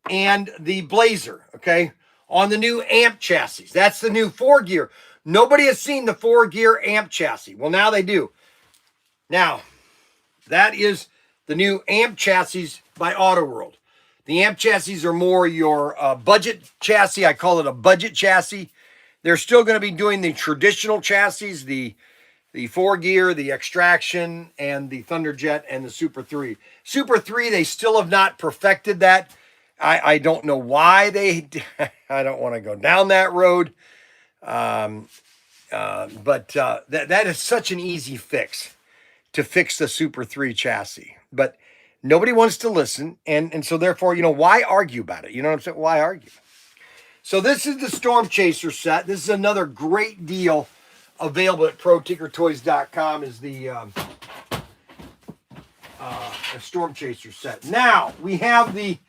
and the Blazer. Okay. On the new Amp chassis. That's the new 4-gear. Nobody has seen the 4-gear Amp chassis. Well, now they do. Now, that is the new Amp chassis by Auto World. The Amp chassis are more your budget chassis. I call it a budget chassis. They're still going to be doing the traditional chassis, the 4-gear, the Extraction, and the Thunderjet, and the Super 3. Super 3, they still have not perfected that. I don't know why I don't want to go down that road. But that is such an easy fix. To fix the Super 3 chassis. But nobody wants to listen. And so therefore, you know, why argue about it? You know what I'm saying? Why argue? So this is the Storm Chaser set. This is another great deal available at Protinkertoys.com is the Storm Chaser set. Now we have the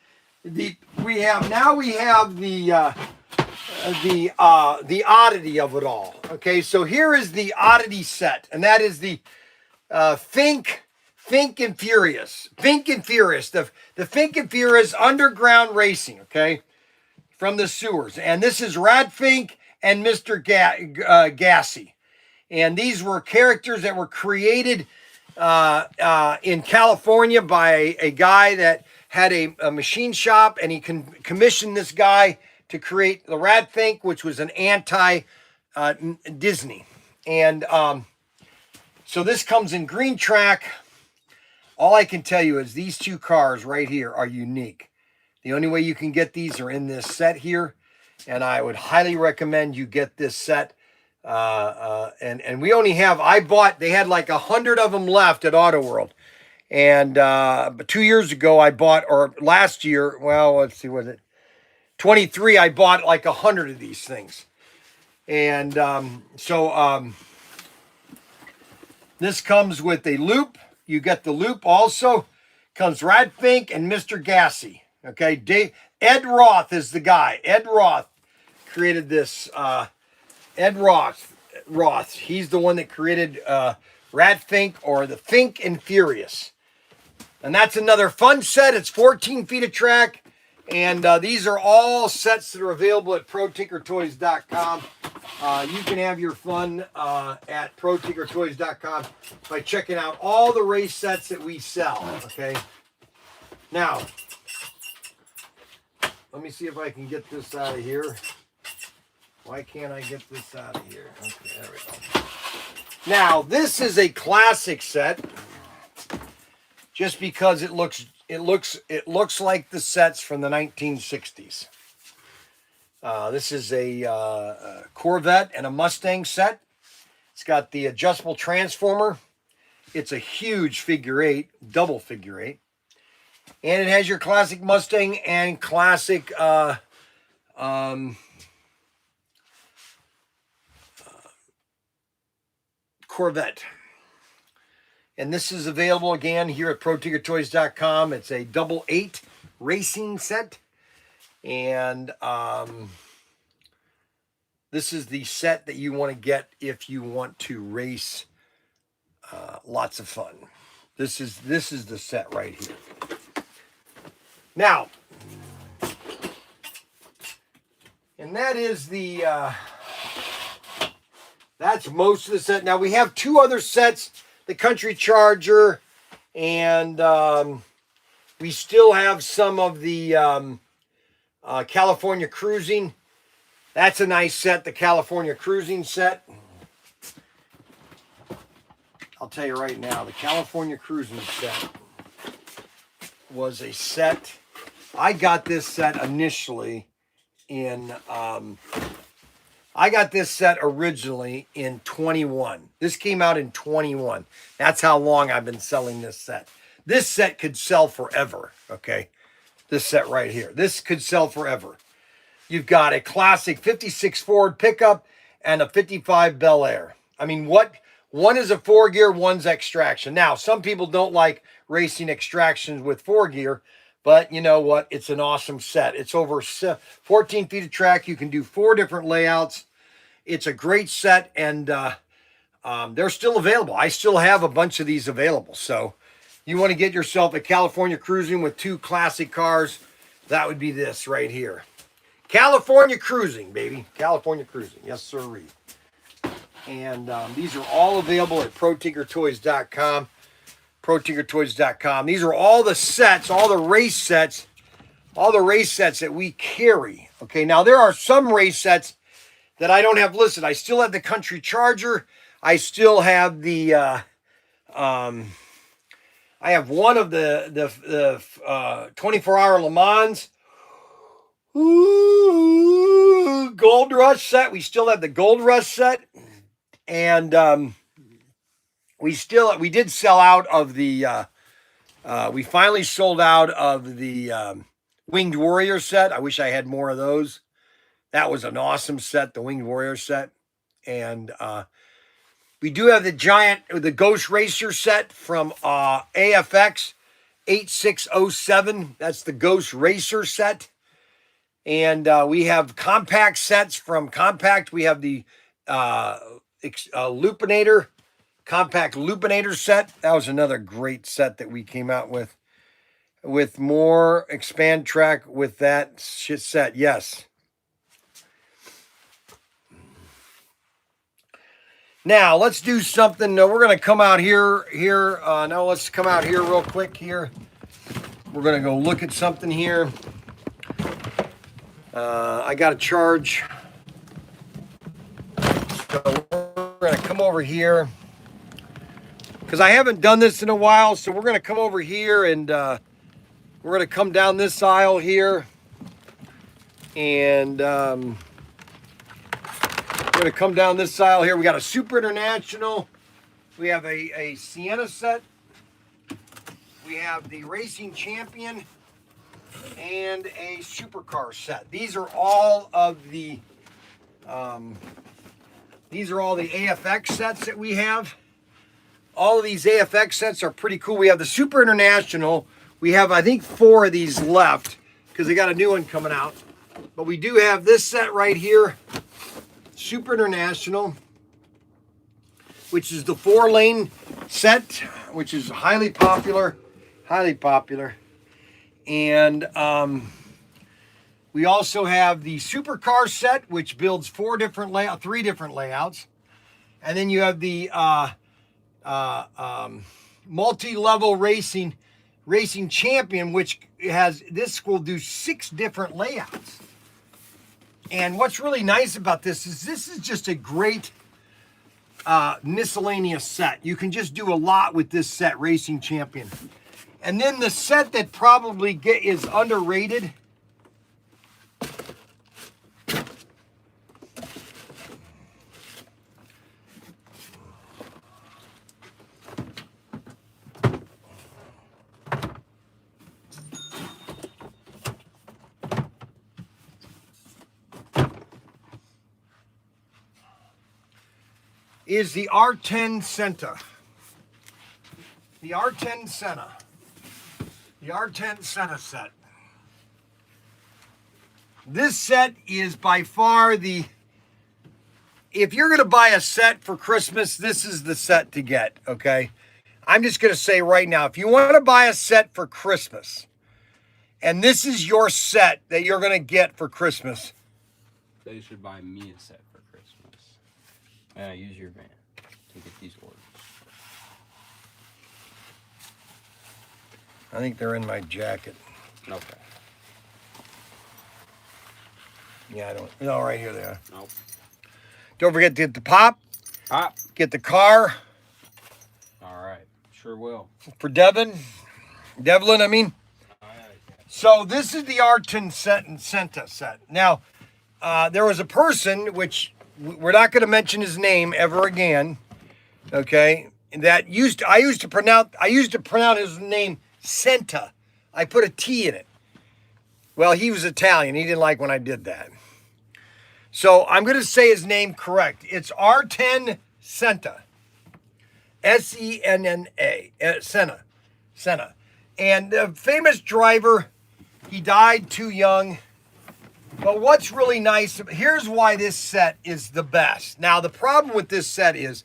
oddity of it all. Okay, so here is the oddity set, and that is the Fink and Furious. Fink and Furious. The Fink and Furious Underground Racing, okay? From the sewers. And this is Rad Fink and Mr. Gassy. And these were characters that were created in California by a guy that had a machine shop, and he commissioned this guy to create the Rad Fink, which was an anti-Disney. And so this comes in green track. All I can tell you is these two cars right here are unique. The only way you can get these are in this set here. And I would highly recommend you get this set. And we only have, they had like 100 of them left at Auto World. And but 2 years ago I bought, or last year, well, let's see, was it 23? I bought like 100 of these things. And this comes with a loop. You get the loop also. Comes Rat Fink and Mr. Gassy. Okay, Ed Roth is the guy. Ed Roth created this. Ed Roth. He's the one that created Rat Fink, or the Fink and Furious. And that's another fun set. It's 14 feet of track. And these are all sets that are available at Protinkertoys.com. You can have your fun at Protinkertoys.com by checking out all the race sets that we sell. Okay. Now, let me see if I can get this out of here. Why can't I get this out of here? Okay, there we go. Now, this is a classic set, just because it looks like the sets from the 1960s. This is a Corvette and a Mustang set. It's got the adjustable transformer. It's a huge figure eight, double figure eight. And it has your classic Mustang and classic Corvette. And this is available again here at Protinkertoys.com. It's a 8 racing set. And this is the set that you want to get if you want to race lots of fun. This is the set right here. Now, and that is the that's most of the set. Now we have two other sets, the Country Charger, and we still have some of the California Cruising. That's a nice set, the California Cruising set. I'll tell you right now, the California Cruising set was a set. I got this set initially in I got this set originally in 21. This came out in 21. That's how long I've been selling this set. This set could sell forever, okay? This set right here. This could sell forever. You've got a classic 56 Ford pickup and a 55 Bel Air. I mean, one is a 4-gear, one's extraction. Now, some people don't like racing extractions with 4-gear, but you know what? It's an awesome set. It's over 14 feet of track. You can do 4 different layouts. It's a great set, and they're still available. I still have a bunch of these available. So you want to get yourself a California Cruising with 2 classic cars, that would be this right here. California Cruising, baby. California Cruising. Yes, sirree. And these are all available at Protinkertoys.com. Protinkertoys.com. These are all the sets, all the race sets that we carry. Okay, now there are some race sets that I don't have listed. I still have the Country Charger. I still have the I have one of the 24-hour Le Mans. Ooh, Gold Rush set. We still have the Gold Rush set. And we did sell out of the we finally sold out of the Winged Warrior set. I wish I had more of those. That was an awesome set, the Winged Warrior set. And we do have the Ghost Racer set from AFX 8607. That's the Ghost Racer set. And we have compact sets from Compact. We have the Lupinator, Compact Lupinator set. That was another great set that we came out with more expand track with that shit set. Yes. Now let's do something. We're gonna come out here. Now let's come out here real quick. Here, we're gonna go look at something here. I got a charge. So we're gonna come over here because I haven't done this in a while. So we're gonna come over here and we're gonna come down this aisle here, and we're gonna come down this aisle here. We got a Super International. We have a Sienna set. We have the Racing Champion and a Supercar set. These are all of the These are all the AFX sets that we have. All of these AFX sets are pretty cool. We have the Super International. We have, I think, 4 of these left because they got a new one coming out. But we do have this set right here, Super International, which is the 4-lane set, which is highly popular, And we also have the Supercar set, which builds 3 different layouts. And then you have the multi-level racing champion, which will do 6 different layouts. And what's really nice about this is just a great miscellaneous set. You can just do a lot with this set, Racing Champion. And then the set that probably is underrated is the R10 Senna. The R10 Senna. The R10 Senna set. This set is by far if you're going to buy a set for Christmas, this is the set to get, okay? I'm just going to say right now, if you want to buy a set for Christmas, and this is your set that you're going to get for Christmas. They should buy me a set for Christmas. And I use your van to get these orders. I think they're in my jacket. Okay. Yeah, I don't. No, right here they are. Nope. Don't forget to get the pop. Pop. Get the car. All right. Sure will. For Devlin, I mean. So this is the R10 Senta set. Now, there was a person, which we're not going to mention his name ever again, okay? That I used to pronounce his name Senta. I put a T in it. Well, he was Italian. He didn't like when I did that. So I'm going to say his name correct. It's R10 Senta. S-E-N-N-A. Senna. And a famous driver. He died too young. But what's really nice, here's why this set is the best. Now, the problem with this set is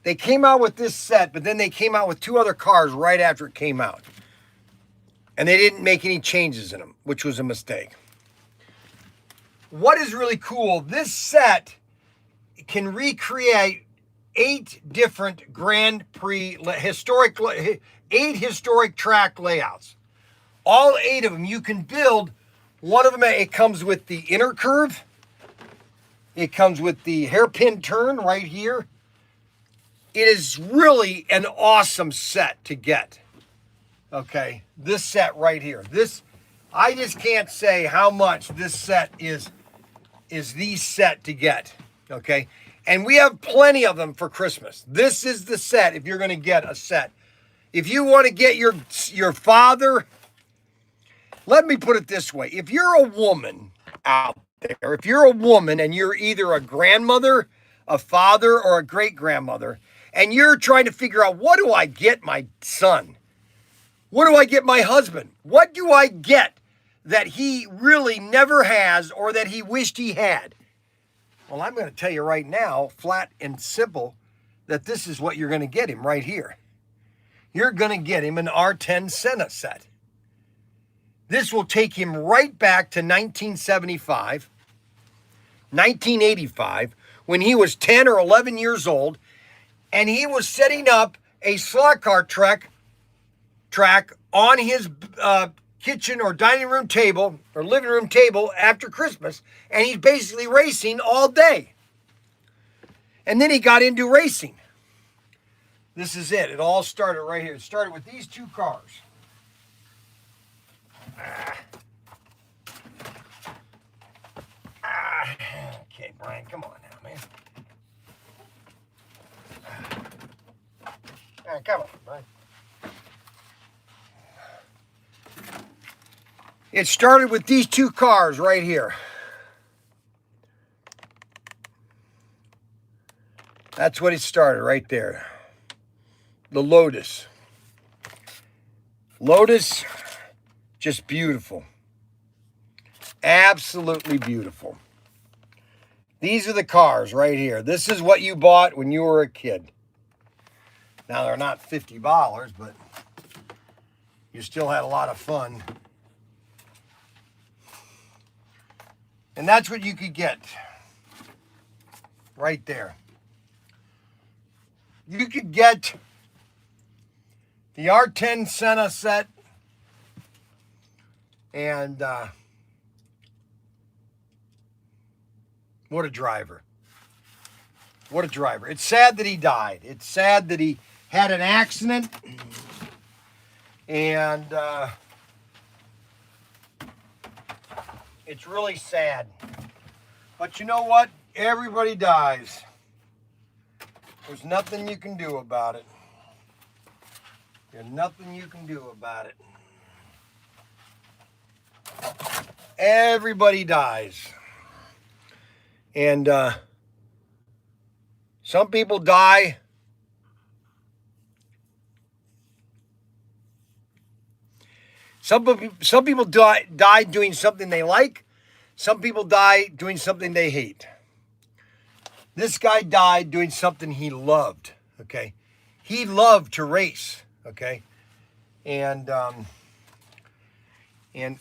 they came out with this set, but then they came out with 2 other cars right after it came out. And they didn't make any changes in them, which was a mistake. What is really cool, this set can recreate 8 different Grand Prix, 8 historic track layouts. All 8 of them, you can build. One of them, it comes with the inner curve. It comes with the hairpin turn right here. It is really an awesome set to get. Okay, this set right here. I just can't say how much this set is the set to get. Okay, and we have plenty of them for Christmas. This is the set if you're going to get a set. If you want to get your father. Let me put it this way. If you're a woman out there, if you're a woman and you're either a grandmother, a father, or a great-grandmother, and you're trying to figure out, what do I get my son? What do I get my husband? What do I get that he really never has or that he wished he had? Well, I'm going to tell you right now, flat and simple, that this is what you're going to get him right here. You're going to get him an R10 Senna set. This will take him right back to 1975, 1985, when he was 10 or 11 years old, and he was setting up a slot car track on his kitchen or dining room table or living room table after Christmas, and he's basically racing all day. And then he got into racing. This is it. It all started right here. It started with these 2 cars. Okay, Bryan, come on now, man. Come on, Bryan. It started with these 2 cars right here. That's what it started right there. The Lotus. Lotus, just beautiful. Absolutely beautiful. These are the cars right here. This is what you bought when you were a kid. Now, they're not $50, but you still had a lot of fun. And that's what you could get right there. You could get the R10 Senna set and what a driver. What a driver. It's sad that he died. It's sad that he had an accident and it's really sad. But you know what? Everybody dies. There's nothing you can do about it. There's nothing you can do about it. Everybody dies. And some people die Some people die doing something they like. Some people die doing something they hate. This guy died doing something he loved, okay? He loved to race, okay? And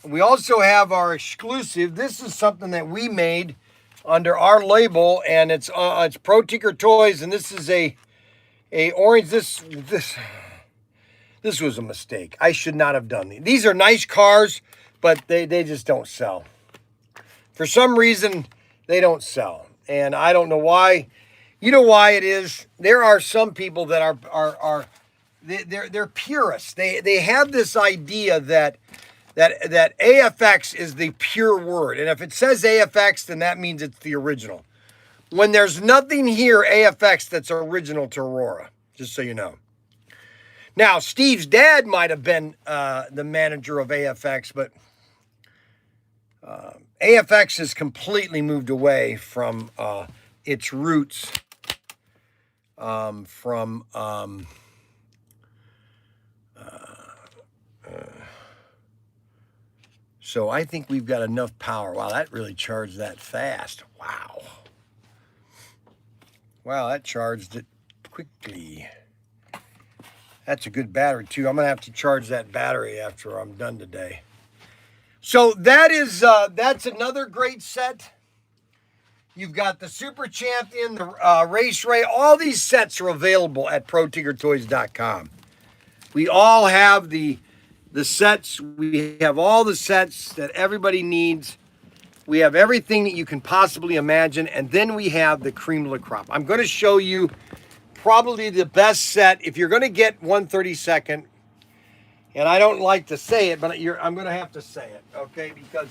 we also have our exclusive. This is something that we made under our label, and it's Protinkertoys, and this is a orange. This was a mistake. I should not have done these. These are nice cars, but they just don't sell. For some reason, they don't sell. And I don't know why. You know why it is? There are some people that they're purists. They have this idea that AFX is the pure word. And if it says AFX, then that means it's the original. When there's nothing here AFX that's original to Aurora, just so you know. Now, Steve's dad might have been the manager of AFX, but AFX has completely moved away from its roots so I think we've got enough power. Wow, that really charged that fast. Wow. Wow, that charged it quickly. That's a good battery, too. I'm going to have to charge that battery after I'm done today. So that's another great set. You've got the Super Champion, the Race Ray. All these sets are available at Protinkertoys.com. We all have the sets. We have all the sets that everybody needs. We have everything that you can possibly imagine. And then we have the cream de la crop. I'm going to show you probably the best set. If you're going to get 132nd, and I don't like to say it, but I'm going to have to say it, okay? Because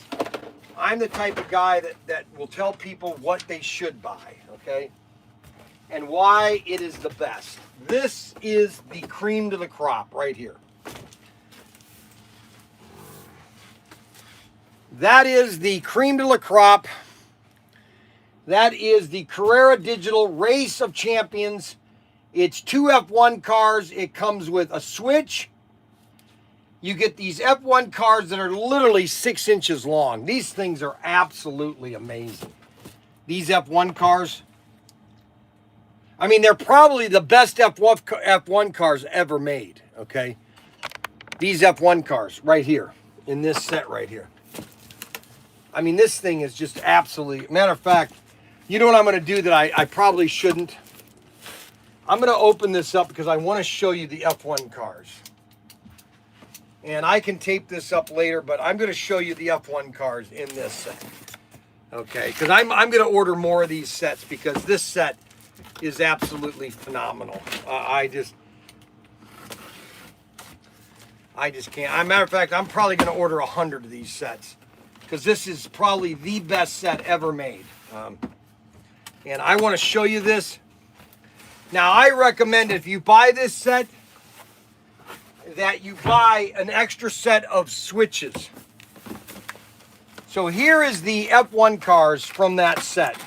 I'm the type of guy that will tell people what they should buy, okay? And why it is the best. This is the cream de la crop right here. That is the cream de la crop. That is the Carrera Digital Race of Champions. It's 2 F1 cars. It comes with a switch. You get these F1 cars that are literally 6 inches long. These things are absolutely amazing. These F1 cars. I mean, they're probably the best F1 cars ever made, okay? These F1 cars right here in this set right here. I mean, this thing is just absolutely... Matter of fact, you know what I'm going to do that I probably shouldn't? I'm going to open this up because I want to show you the F1 cars. And I can tape this up later, but I'm going to show you the F1 cars in this set. Okay, because I'm going to order more of these sets because this set is absolutely phenomenal. I just can't. As a matter of fact, I'm probably going to order 100 of these sets because this is probably the best set ever made. And I want to show you this. Now, I recommend if you buy this set, that you buy an extra set of switches. So here is the F1 cars from that set.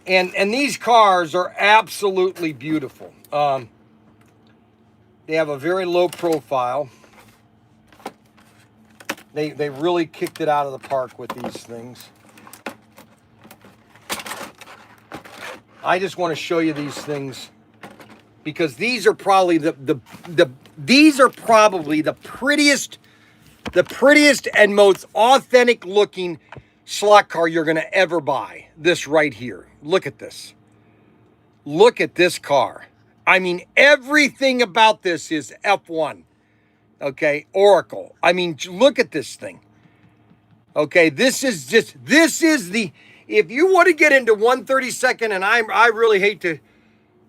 And these cars are absolutely beautiful. They have a very low profile. They really kicked it out of the park with these things. I just want to show you these things because these are probably these are probably the prettiest and most authentic looking slot car you're going to ever buy. This right here. Look at this. Look at this car. I mean, everything about this is F1. Okay, Oracle. I mean, look at this thing. Okay, this is the, if you want to get into 132nd, and I really hate to,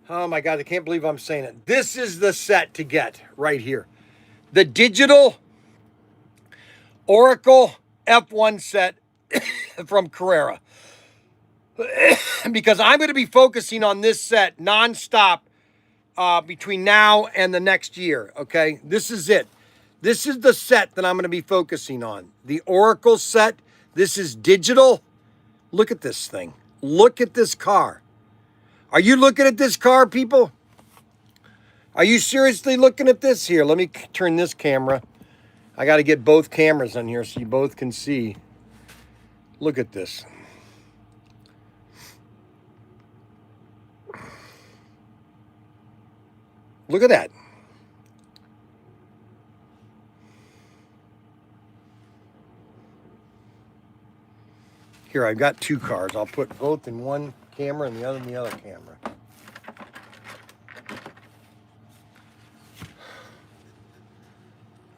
oh my God, I can't believe I'm saying it. This is the set to get right here. The digital Oracle F1 set from Carrera. Because I'm going to be focusing on this set nonstop between now and the next year, okay? This is it. This is the set that I'm going to be focusing on. The Oracle set. This is digital. Look at this thing. Look at this car. Are you looking at this car, people? Are you seriously looking at this? Here, let me turn this camera. I got to get both cameras on here so you both can see. Look at this. Look at that. Here, I've got two cars. I'll put both in one camera and the other in the other camera.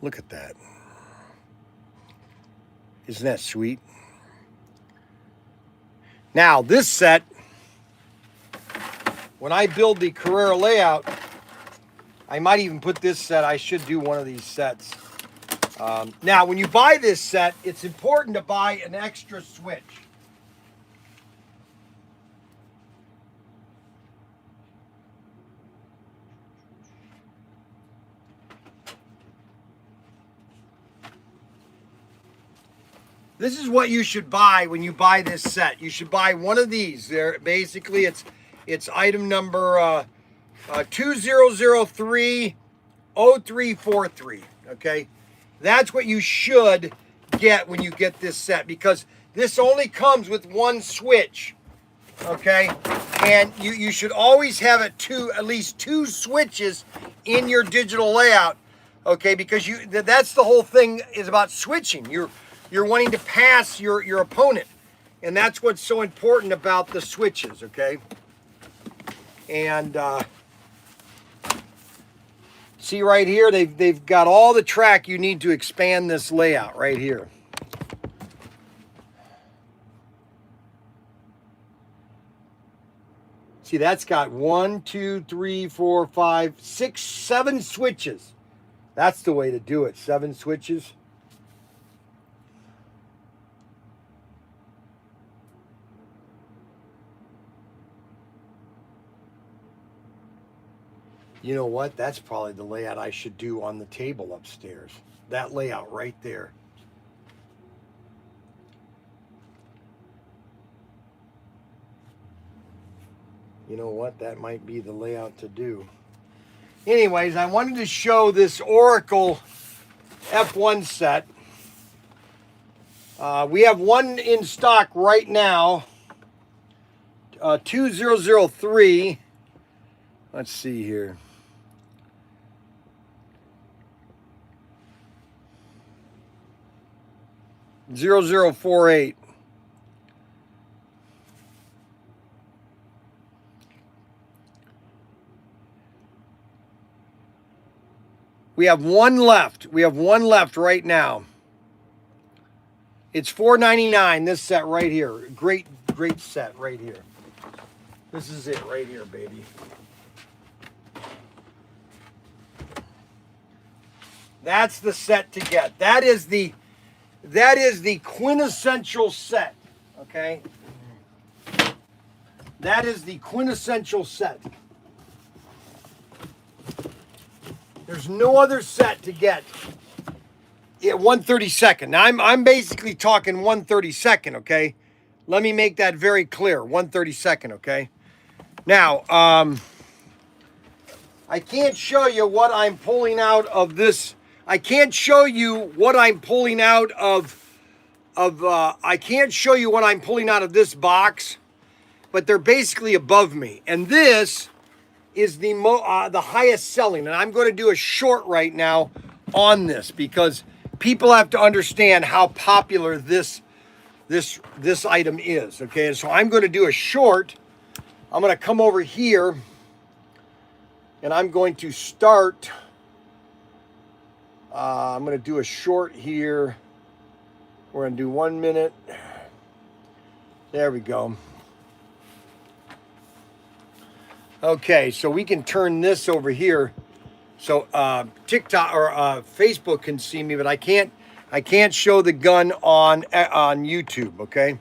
Look at that. Isn't that sweet? Now, this set, when I build the Carrera layout, I might even put this set. I should do one of these sets. Now, when you buy this set, it's important to buy an extra switch. This is what you should buy when you buy this set. You should buy one of these. There, basically, it's item number 2003-0343. Okay, that's what you should get when you get this set because this only comes with one switch. Okay, and you should always have at least two switches in your digital layout. Okay, because that's the whole thing is about switching. You're wanting to pass your opponent. And that's what's so important about the switches, okay? And see right here, they've got all the track you need to expand this layout right here. See, that's got 1, 2, 3, 4, 5, 6, 7 switches. That's the way to do it, 7 switches. You know what? That's probably the layout I should do on the table upstairs. That layout right there. You know what? That might be the layout to do. Anyways, I wanted to show this Oracle F1 set. We have one in stock right now. 2003. Let's see here. 0048. We have one left. We have one left right now. It's $4.99. This set right here. Great set right here. This is it right here, baby. That's the set to get. That is the quintessential set, okay? That is the quintessential set. There's no other set to get at 132nd. Now I'm basically talking 132nd, okay? Let me make that very clear. 1/32, okay? Now, I can't show you what I'm pulling out of this. I can't show you what I'm pulling out of I can't show you what I'm pulling out of this box, but they're basically above me. And this is the highest selling, and I'm going to do a short right now on this because people have to understand how popular this item is. Okay, and so I'm going to do a short. I'm going to come over here, and I'm going to start. I'm going to do a short here. We're going to do 1 minute. There we go. Okay, so we can turn this over here, so TikTok or Facebook can see me, but I can't show the gun on YouTube. Okay.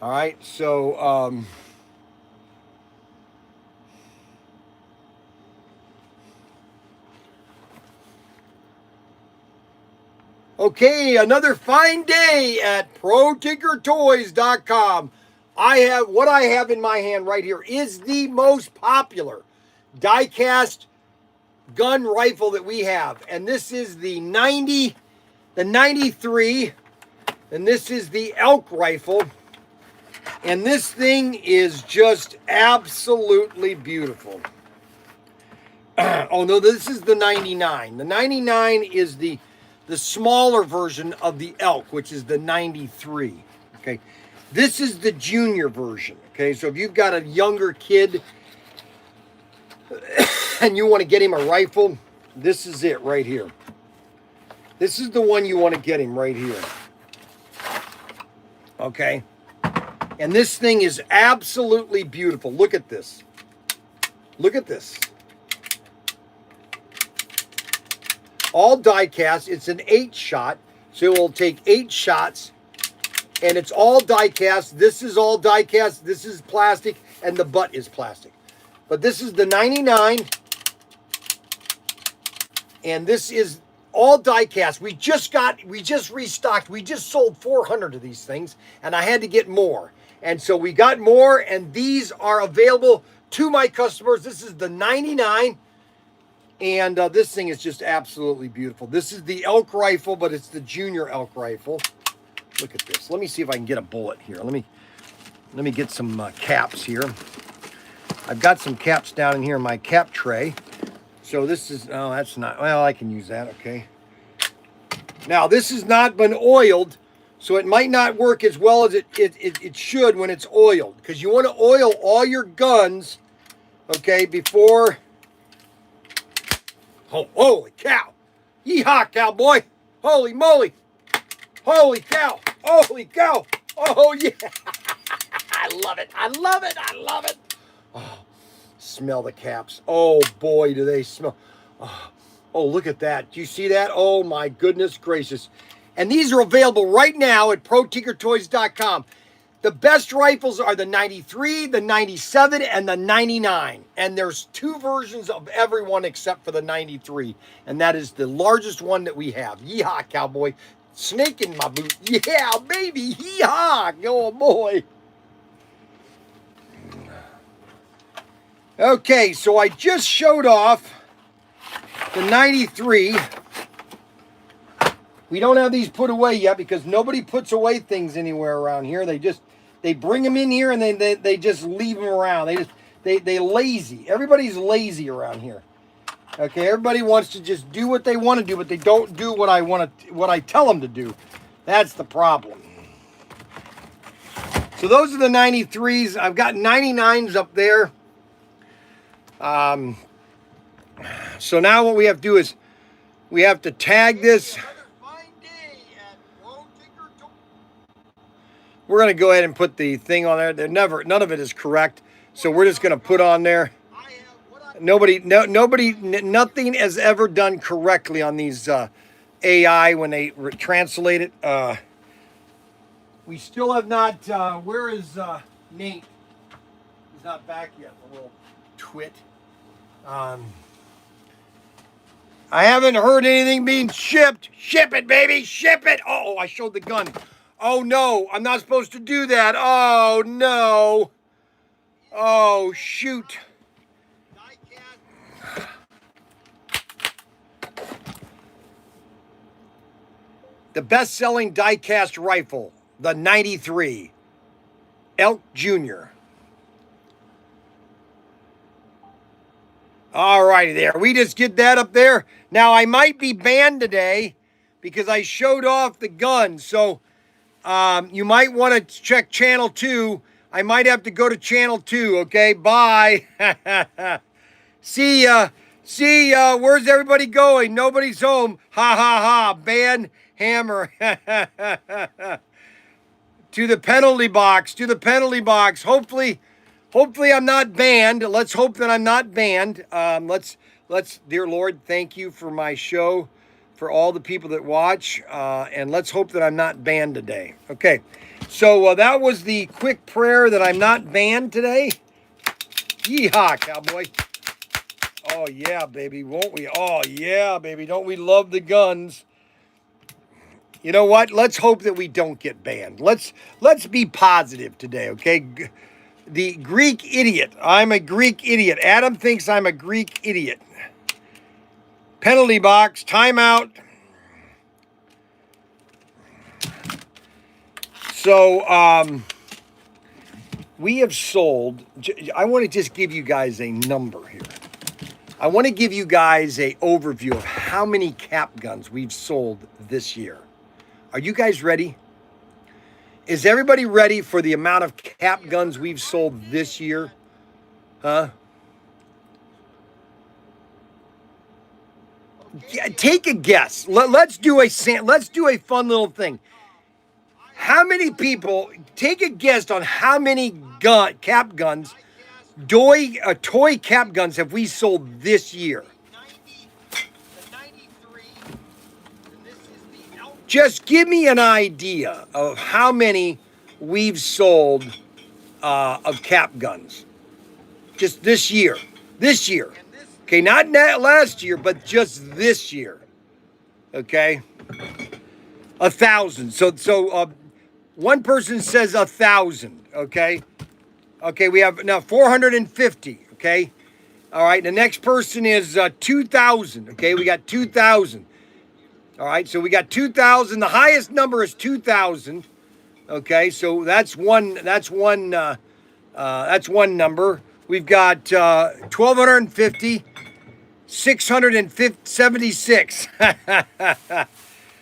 All right. So okay, another fine day at Protinkertoys.com. What I have in my hand right here is the most popular die-cast gun rifle that we have. And this is the 93, and this is the elk rifle. And this thing is just absolutely beautiful. Oh no, this is the 99. The 99 is the smaller version of the elk, which is the 93. Okay. This is the junior version. Okay. So if you've got a younger kid and you want to get him a rifle, this is it right here. This is the one you want to get him right here. Okay. And this thing is absolutely beautiful. Look at this. Look at this. All die cast. It's an 8-shot, so it will take 8 shots, and it's all die cast. This is all die cast. This is plastic, and the butt is plastic. But this is the 99, and this is all die cast. We just restocked. We just sold 400 of these things, and I had to get more, and so we got more, and these are available to my customers. This is the 99. And this thing is just absolutely beautiful. This is the elk rifle, but it's the junior elk rifle. Look at this. Let me see if I can get a bullet here. Let me get some caps here. I've got some caps down in here in my cap tray. So this is, oh, that's not, well, I can use that, okay. Now, this has not been oiled, so it might not work as well as it should when it's oiled. Because you want to oil all your guns, okay, before... Oh, holy cow. Yeehaw, cowboy. Holy moly. Holy cow. Holy cow. Oh, yeah. I love it. I love it. I love it. Oh, smell the caps. Oh, boy, do they smell. Oh, look at that. Do you see that? Oh, my goodness gracious. And these are available right now at Protinkertoys.com. The best rifles are the 93, the 97, and the 99. And there's 2 versions of every one except for the 93. And that is the largest one that we have. Yeehaw, cowboy. Snake in my boot. Yeah, baby. Yeehaw. Oh, boy. Okay, so I just showed off the 93. We don't have these put away yet because nobody puts away things anywhere around here. They bring them in here and they just leave them around. They lazy. Everybody's lazy around here. Okay, everybody wants to just do what they want to do, but they don't do what I tell them to do. That's the problem. So those are the 93s. I've got 99s up there. So now what we have to do is we have to tag this. We're going to go ahead and put the thing on there. None of it is correct. So we're just going to put on there. Nothing is ever done correctly on these AI when they translate it. We still have not, where is Nate? He's not back yet, the little twit. I haven't heard anything being shipped. Ship it, baby, ship it. Oh, I showed the gun. Oh no, I'm not supposed to do that. Oh no. Oh shoot. The best-selling die-cast rifle, the 93 Elk Jr. All righty there. We just get that up there. Now, I might be banned today because I showed off the gun. So you might want to check channel 2. I might have to go to channel 2, okay? Bye. See ya. See ya. Where's everybody going? Nobody's home. Ha ha ha. Ban hammer. To the penalty box. To the penalty box. Hopefully I'm not banned. Let's hope that I'm not banned. Let's, dear Lord, thank you for my show, for all the people that watch, and let's hope that I'm not banned today. Okay, so that was the quick prayer that I'm not banned today. Yeehaw, cowboy. Oh, yeah, baby, won't we? Oh, yeah, baby, don't we love the guns? You know what? Let's hope that we don't get banned. Let's be positive today, okay? The Greek idiot. I'm a Greek idiot. Adam thinks I'm a Greek idiot. Penalty box, timeout. So, we have sold, I want to just give you guys a number here. I want to give you guys an overview of how many cap guns we've sold this year. Are you guys ready? Is everybody ready for the amount of cap guns we've sold this year? Huh? Yeah, take a guess. Let's do a fun little thing. How many people, take a guess on how many cap guns, toy cap guns have we sold this year? Just give me an idea of how many we've sold of cap guns. Just this year. This year. Okay, not last year, but just this year. Okay? 1,000. So one person says 1,000. Okay? Okay, we have now 450. Okay? All right, the next person is 2,000. Okay, we got 2,000. All right, so we got 2,000. The highest number is 2,000. Okay, so that's one number. We've got 1,250, 676.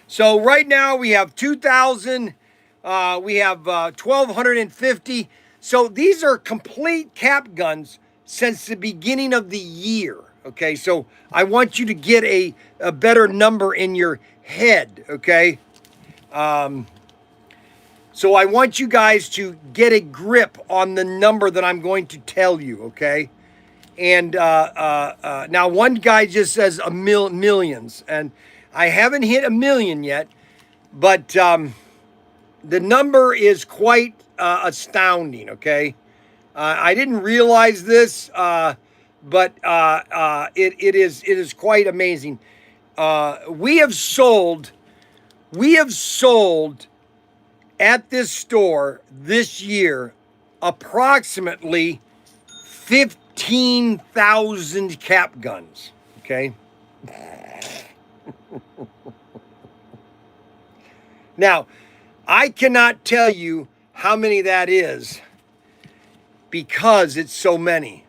So right now we have 2,000. We have 1,250. So these are complete cap guns since the beginning of the year. Okay, so I want you to get a better number in your head, okay? So I want you guys to get a grip on the number that I'm going to tell you, okay? And now one guy just says millions, and I haven't hit 1 million yet, but the number is quite astounding, okay? I didn't realize this, but it is quite amazing. We have sold at this store this year approximately 15,000 cap guns. Okay. Now, I cannot tell you how many that is because it's so many.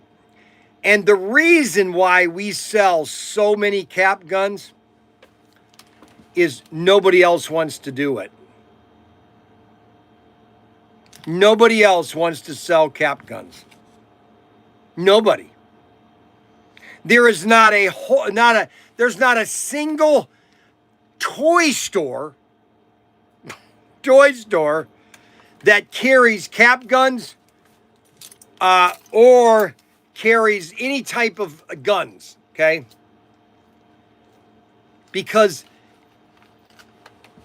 And the reason why we sell so many cap guns is nobody else wants to do it. Nobody else wants to sell cap guns. Nobody. There is there's not a single toy store that carries cap guns or carries any type of guns, okay? Because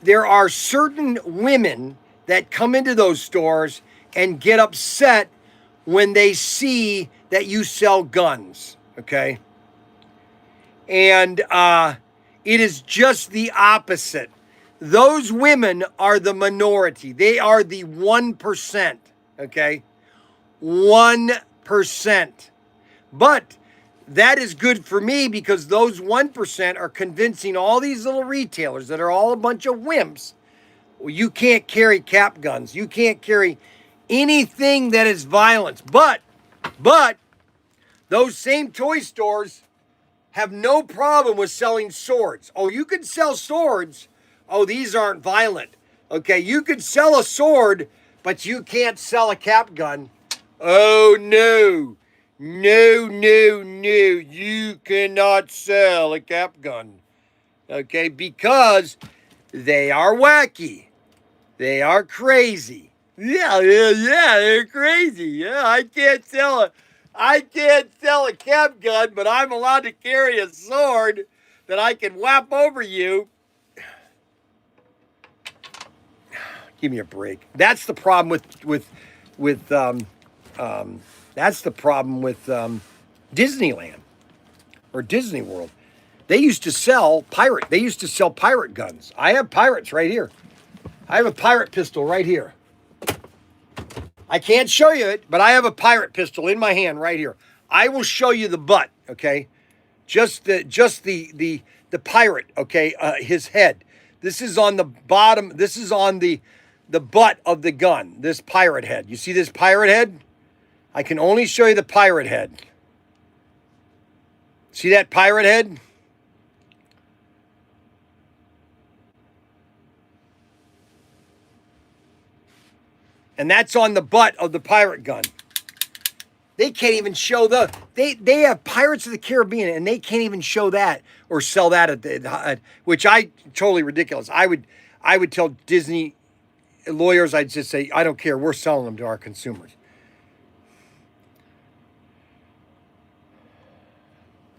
there are certain women that come into those stores and get upset when they see that you sell guns, okay? And it is just the opposite. Those women are the minority. They are the 1%, okay? 1%. But that is good for me because those 1% are convincing all these little retailers that are all a bunch of wimps. Well, you can't carry cap guns. You can't carry anything that is violence. But those same toy stores have no problem with selling swords. Oh, you can sell swords. Oh, these aren't violent. Okay, you could sell a sword, but you can't sell a cap gun. Oh, no. No, no, no. You cannot sell a cap gun. Okay, because they are wacky. They are crazy. Yeah, they're crazy. Yeah, I can't sell a cap gun, but I'm allowed to carry a sword that I can whap over you. Give me a break. That's the problem with that's the problem with Disneyland or Disney World. They used to sell pirate guns. I have pirates right here. I have a pirate pistol right here. I can't show you it, but I have a pirate pistol in my hand right here. I will show you the butt, okay? Just the pirate, okay? His head. This is on the bottom. This is on the butt of the gun. This pirate head. You see this pirate head? I can only show you the pirate head. See that pirate head? And that's on the butt of the pirate gun. They can't even show they have Pirates of the Caribbean and they can't even show that or sell that at which I totally ridiculous. I would tell Disney lawyers, I'd just say, I don't care, we're selling them to our consumers.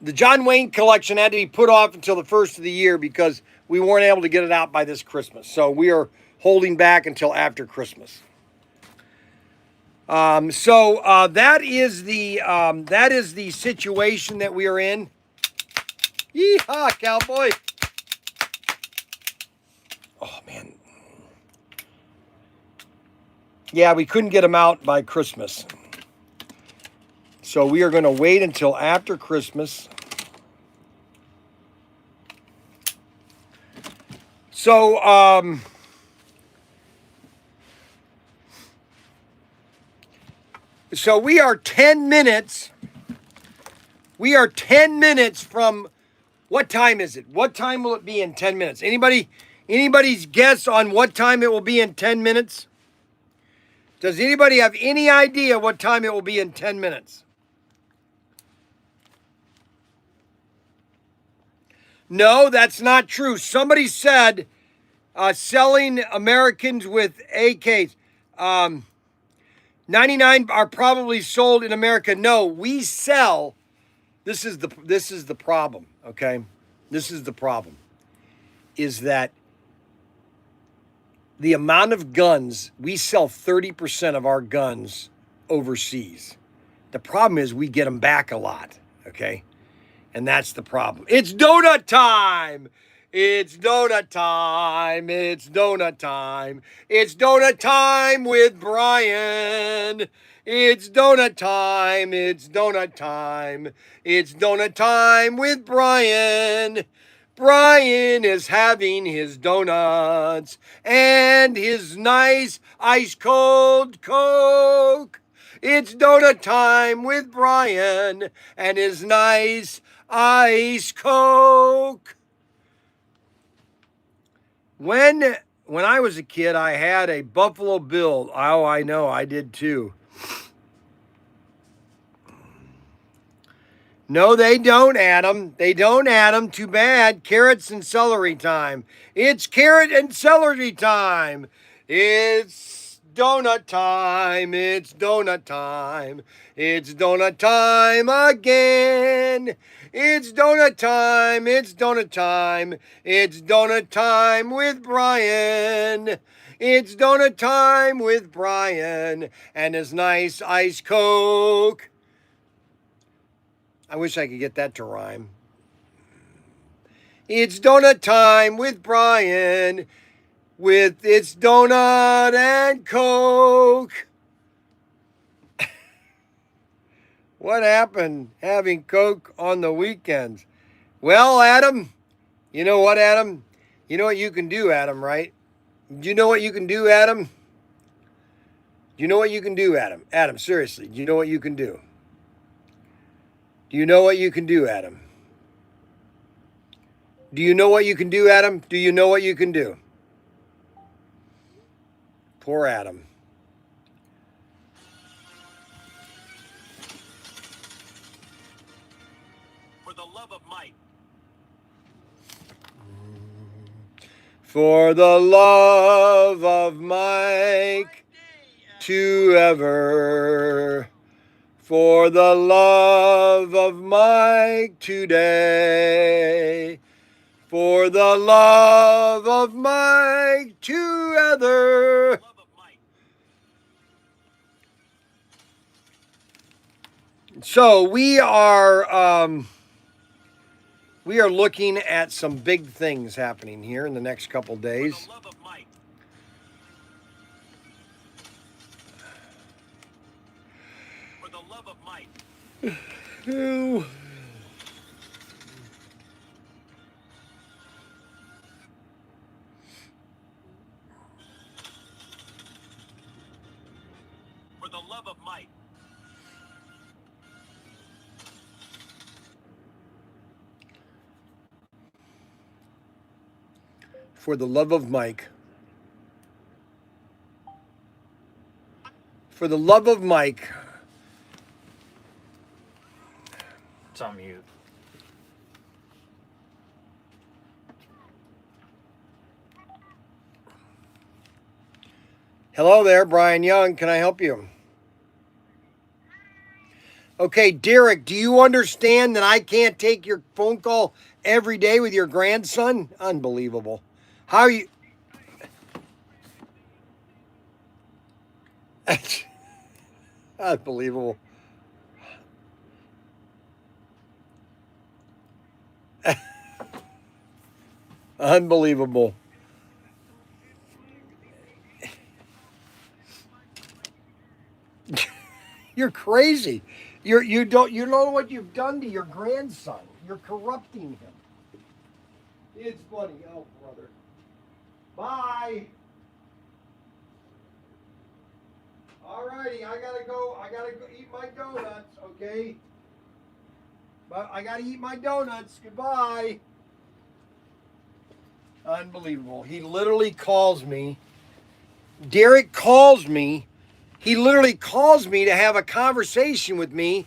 The John Wayne collection had to be put off until the first of the year because we weren't able to get it out by this Christmas. So we are holding back until after Christmas. That is the situation that we are in. Yeehaw, cowboy! Oh man, yeah, we couldn't get them out by Christmas, so we are going to wait until after Christmas. So we are 10 minutes. We are 10 minutes from, what time is it? What time will it be in 10 minutes? Anybody's guess on what time it will be in 10 minutes? Does anybody have any idea what time it will be in 10 minutes? No, that's not true. Somebody said selling Americans with AKs. 99 are probably sold in America. No, we sell. This is the problem, okay? This is the problem. Is that the amount of guns, we sell 30% of our guns overseas. The problem is we get them back a lot, okay? And that's the problem. It's donut time. It's donut time. It's donut time. It's donut time with Bryan. It's donut time. It's donut time. It's donut time with Bryan. Bryan is having his donuts and his nice ice cold Coke. It's donut time with Bryan and his nice ice Coke. When I was a kid, I had a Buffalo Bill. Oh, I know, I did too. No, they don't, Adam. They don't, Adam. Too bad. Carrots and celery time. It's carrot and celery time. It's donut time. It's donut time. It's donut time again. It's donut time. It's donut time. It's donut time with Bryan. It's donut time with Bryan and his nice ice Coke. I wish I could get that to rhyme. It's donut time with Bryan. with its donut and Coke. What happened having Coke on the weekends? Well, Adam, you know what, Adam? You know what you can do, Adam, right? Do you know what you can do, Adam? Do you know what you can do, Adam? Adam, seriously, do you know what you can do? Do you know what you can do, Adam? Do you know what you can do, Adam? Do you know what you can do? Poor Adam. For the love of Mike. For the love of Mike to ever. For the love of Mike today. For the love of Mike together. So we are looking at some big things happening here in the next couple days. For the love of Mike. For the love of Mike. For the love of Mike. For the love of Mike. It's on mute. Hello there, Bryan Young. Can I help you? Okay, Derek, do you understand that I can't take your phone call every day with your grandson? Unbelievable. How are you? Unbelievable. Unbelievable. You're crazy. You don't know what you've done to your grandson. You're corrupting him. It's funny. Oh, brother. Bye. All righty, I gotta go eat my donuts, okay? But I gotta eat my donuts. Goodbye. Unbelievable. He literally calls me. Derek calls me. He literally calls me to have a conversation with me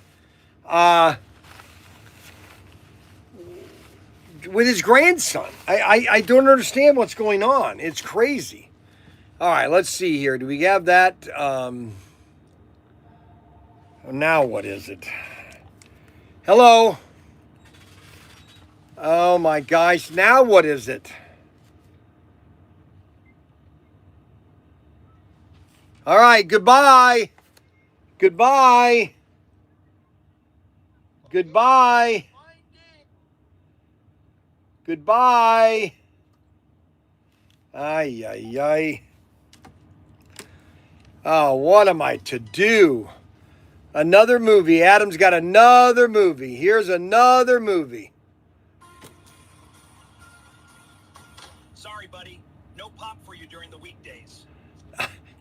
with his grandson. I don't understand what's going on. It's crazy. All right, let's see here. Do we have that? Now what is it? Hello? Oh my gosh, now what is it? All right, goodbye. Goodbye. Goodbye. Goodbye. Ay, ay, ay. Oh, what am I to do? Another movie. Adam's got another movie. Here's another movie. Sorry, buddy. No pop for you during the weekdays.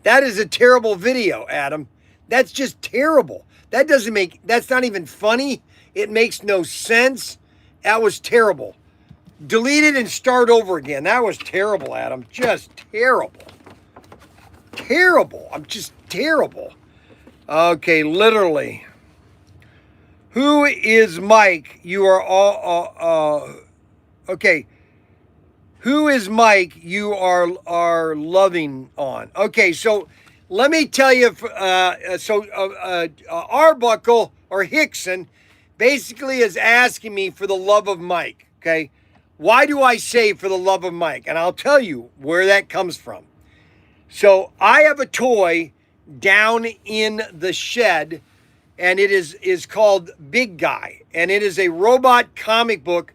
That is a terrible video, Adam. That's just terrible. That's not even funny. It makes no sense. That was terrible. Delete it and start over again. That was terrible, Adam. Just terrible. Terrible. I'm just terrible. Okay, literally. Who is Mike? You are all, okay. Who is Mike you are loving on? Okay, so let me tell you, Arbuckle or Hickson basically is asking me for the love of Mike, okay? Why do I say for the love of Mike? And I'll tell you where that comes from. So I have a toy down in the shed, and it is called Big Guy, and it is a robot comic book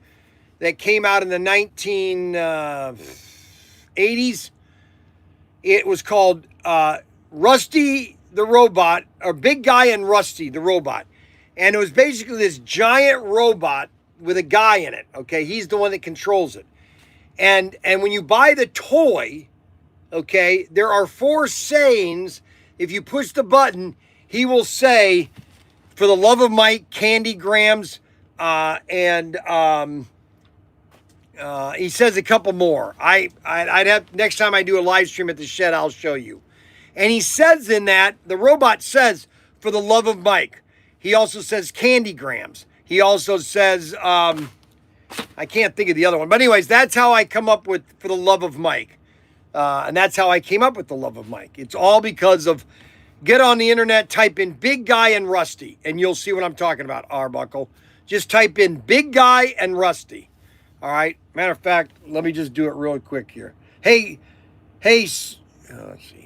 that came out in the 1980s. It was called Rusty the Robot, or Big Guy and Rusty the Robot. And it was basically this giant robot with a guy in it. Okay, he's the one that controls it. And when you buy the toy, okay, there are 4 sayings. If you push the button, he will say, "For the love of Mike," Candy Grams, and he says a couple more. I'd have, next time I do a live stream at the shed, I'll show you. And he says in that, the robot says, "For the love of Mike." He also says Candy Grams. He also says, I can't think of the other one. But anyways, that's how I come up with "For the love of Mike." And that's how I came up with "The Love of Mike." It's all because of, get on the internet, type in Big Guy and Rusty, and you'll see what I'm talking about, Arbuckle. Just type in Big Guy and Rusty. All right. Matter of fact, let me just do it real quick here. Hey, let's see here.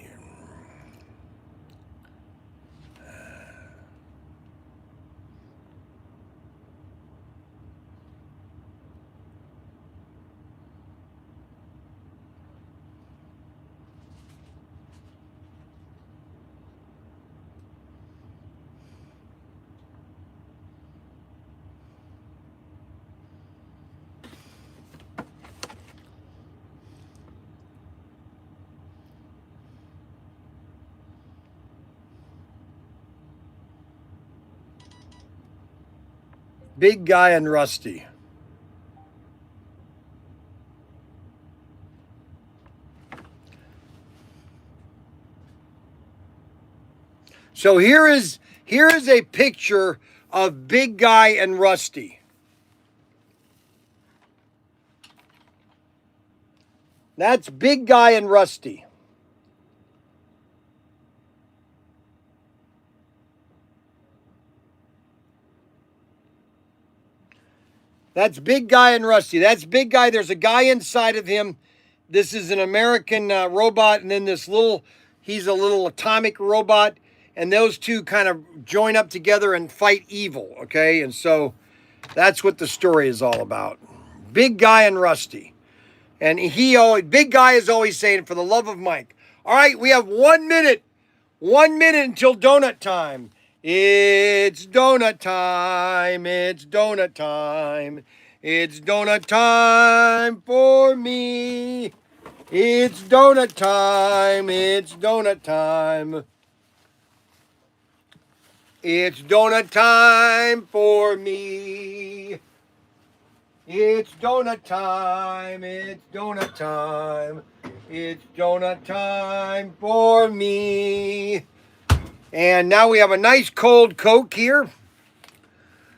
Big Guy and Rusty. So here is a picture of Big Guy and Rusty. That's Big Guy and Rusty. That's Big Guy and Rusty. That's Big Guy. There's a guy inside of him. This is an American robot, and then he's a little atomic robot, and those two kind of join up together and fight evil, okay? And so that's what the story is all about. Big Guy and Rusty. And Big Guy is always saying, "For the love of Mike." All right, we have 1 minute. 1 minute until donut time. It's donut time. It's donut time. It's donut time for me. It's donut time. It's donut time. It's donut time for me. It's donut time. It's donut time. It's donut time for me. And now we have a nice cold Coke here.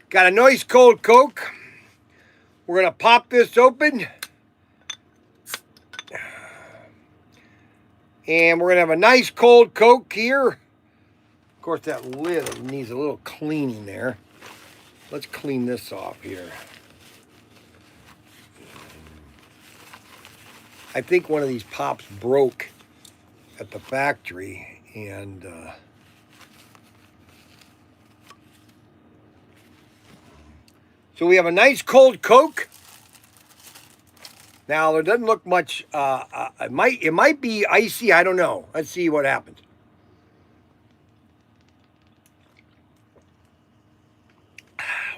Got a nice cold Coke. We're going to pop this open. And we're going to have a nice cold Coke here. Of course, that lid needs a little cleaning there. Let's clean this off here. I think one of these pops broke at the factory, and so we have a nice cold Coke. Now there doesn't look much. It might be icy. I don't know. Let's see what happens.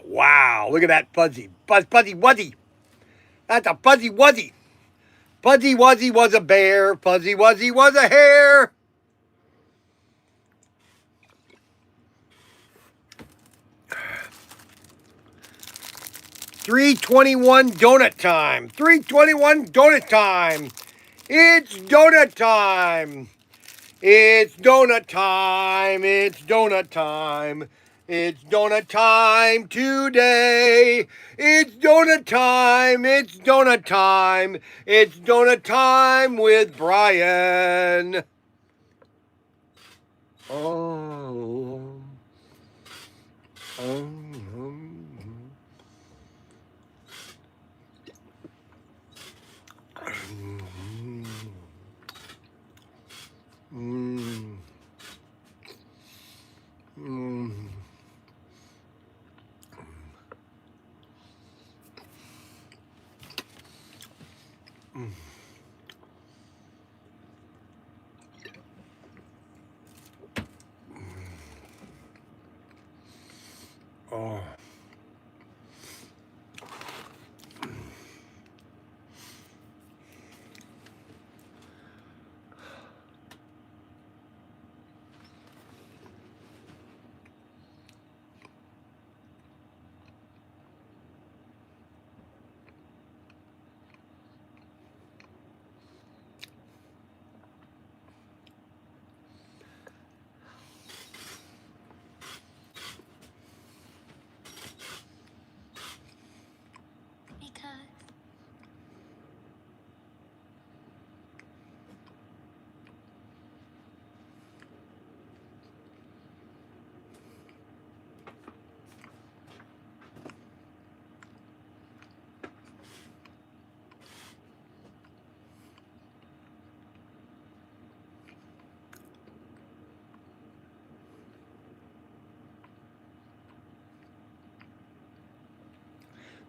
Wow! Look at that fuzzy, fuzzy wuzzy. That's a fuzzy wuzzy. Fuzzy Wuzzy was a bear. Fuzzy Wuzzy was a hare. $3.21 donut time. $3.21 donut time. It's donut time. It's donut time. It's donut time. It's donut time today. It's donut time. It's donut time. It's donut time with Bryan. Oh. Oh. Because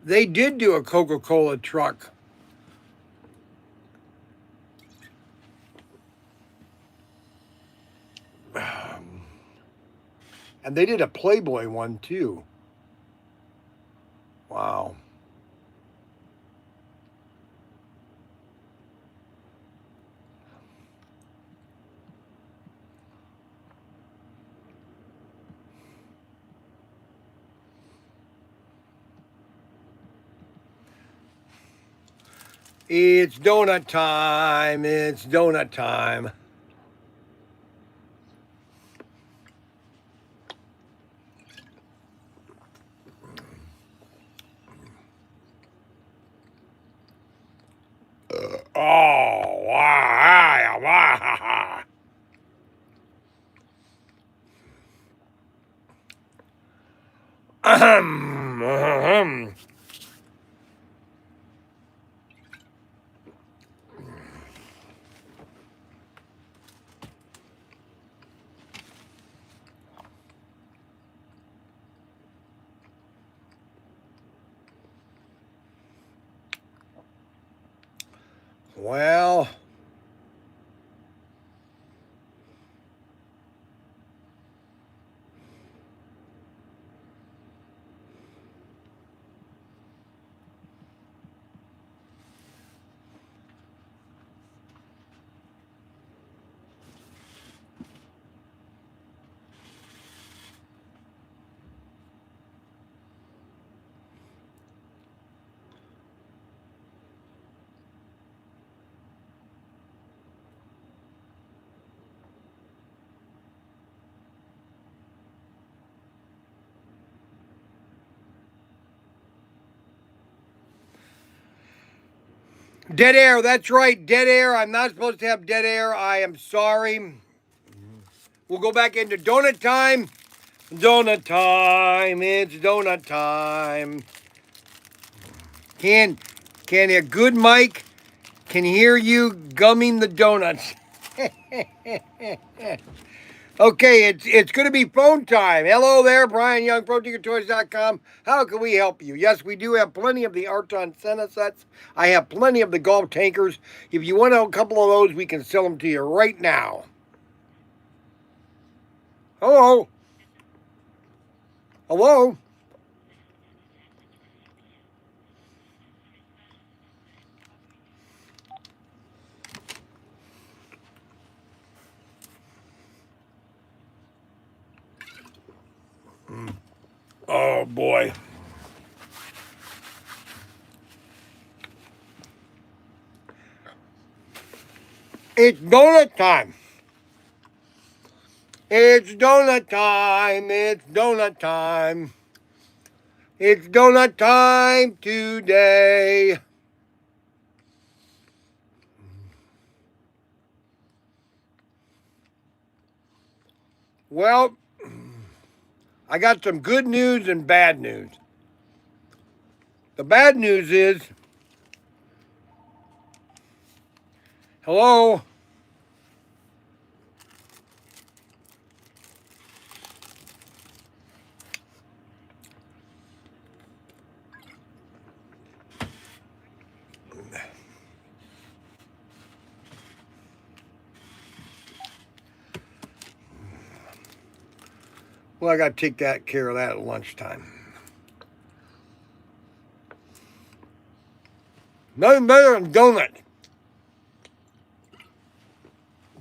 They did do a Coca-Cola truck. And they did a Playboy one too. Wow. It's donut time. It's donut time. Oh, wow, wow. Ahem, ahem. Well, dead air. That's right, dead air. I'm not supposed to have dead air. I am sorry. We'll go back into donut time. Donut time. It's donut time. Can a good mic can hear you gumming the donuts. Okay, it's going to be phone time. Hello there, Bryan Young, Protinkertoys.com. How can we help you? Yes, we do have plenty of the Arton Senna sets. I have plenty of the golf tankers. If you want a couple of those, we can sell them to you right now. Hello? Hello? Oh, boy. It's donut time. It's donut time. It's donut time. It's donut time today. Well, I got some good news and bad news. The bad news is, hello? Well, I got to take that care of that at lunchtime. Nothing better than donut.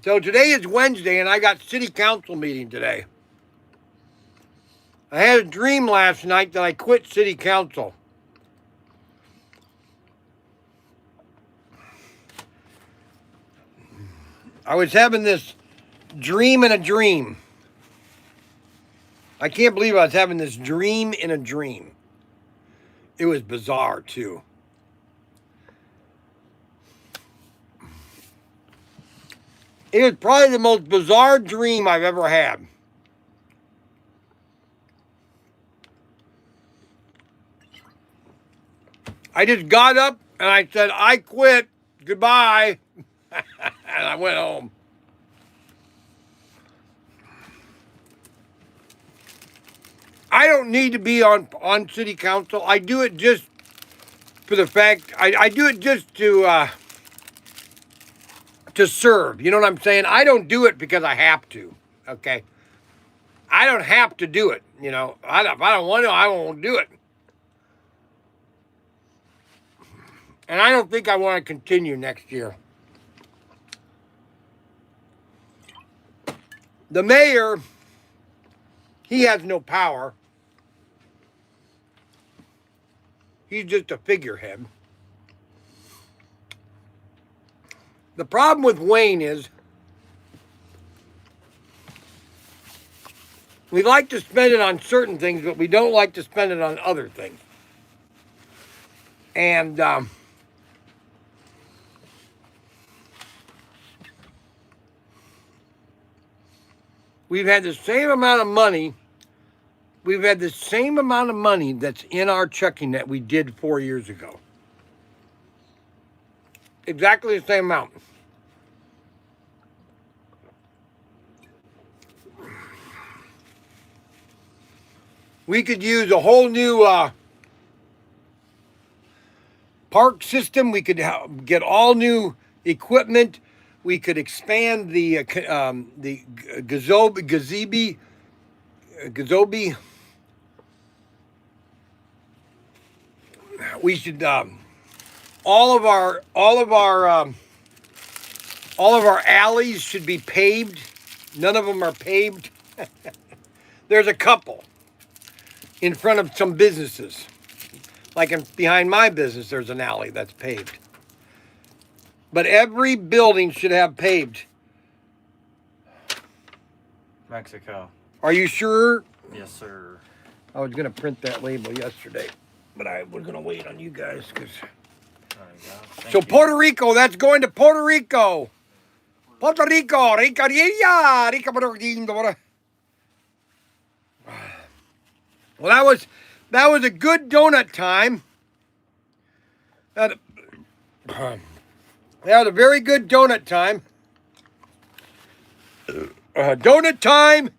So today is Wednesday, and I got city council meeting today. I had a dream last night that I quit city council. I was having this dream in a dream. I can't believe I was having this dream in a dream. It was bizarre, too. It was probably the most bizarre dream I've ever had. I just got up and I said, I quit. Goodbye. And I went home. I don't need to be on city council. I do it just for the fact, I do it just to serve. You know what I'm saying? I don't do it because I have to. Okay? I don't have to do it. You know, if I don't want to, I won't do it. And I don't think I want to continue next year. The mayor, he has no power. He's just a figurehead. The problem with Wayne is we like to spend it on certain things, but we don't like to spend it on other things. And we've had the same amount of money. We've had the same amount of money that's in our checking that we did 4 years ago. Exactly the same amount. We could use a whole new park system. We could get all new equipment. We could expand the gazebo. We should all of our alleys should be paved. None of them are paved. There's a couple in front of some businesses. Like behind my business, there's an alley that's paved. But every building should have paved. Mexico. Are you sure? Yes, sir. I was going to print that label yesterday, but I was going to wait on you guys. There you go. Thank So you. Puerto Rico, that's going to Puerto Rico. Puerto Rico, Rica. Well, that was a good donut time. That was a very good donut time. Donut time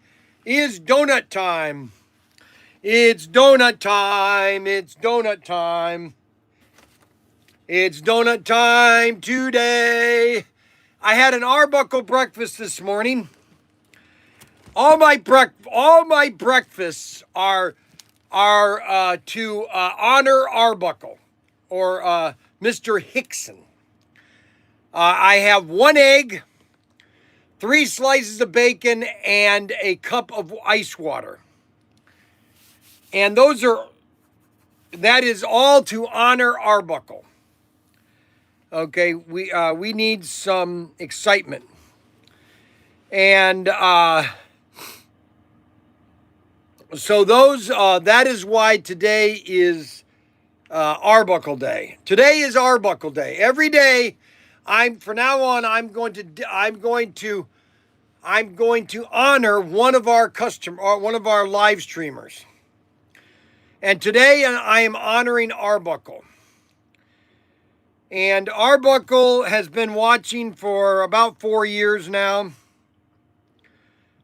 is donut time. It's donut time. It's donut time. It's donut time today. I had an Arbuckle breakfast this morning. All my breakfasts are to honor Arbuckle or Mr. Hickson. I have 1 egg, 3 slices of bacon, and a cup of ice water. And that is all to honor Arbuckle. Okay, we need some excitement. And so that is why today is Arbuckle Day. Today is Arbuckle Day. Every day, from now on, I'm going to honor one of our one of our live streamers. And today I am honoring Arbuckle. And Arbuckle has been watching for about 4 years now.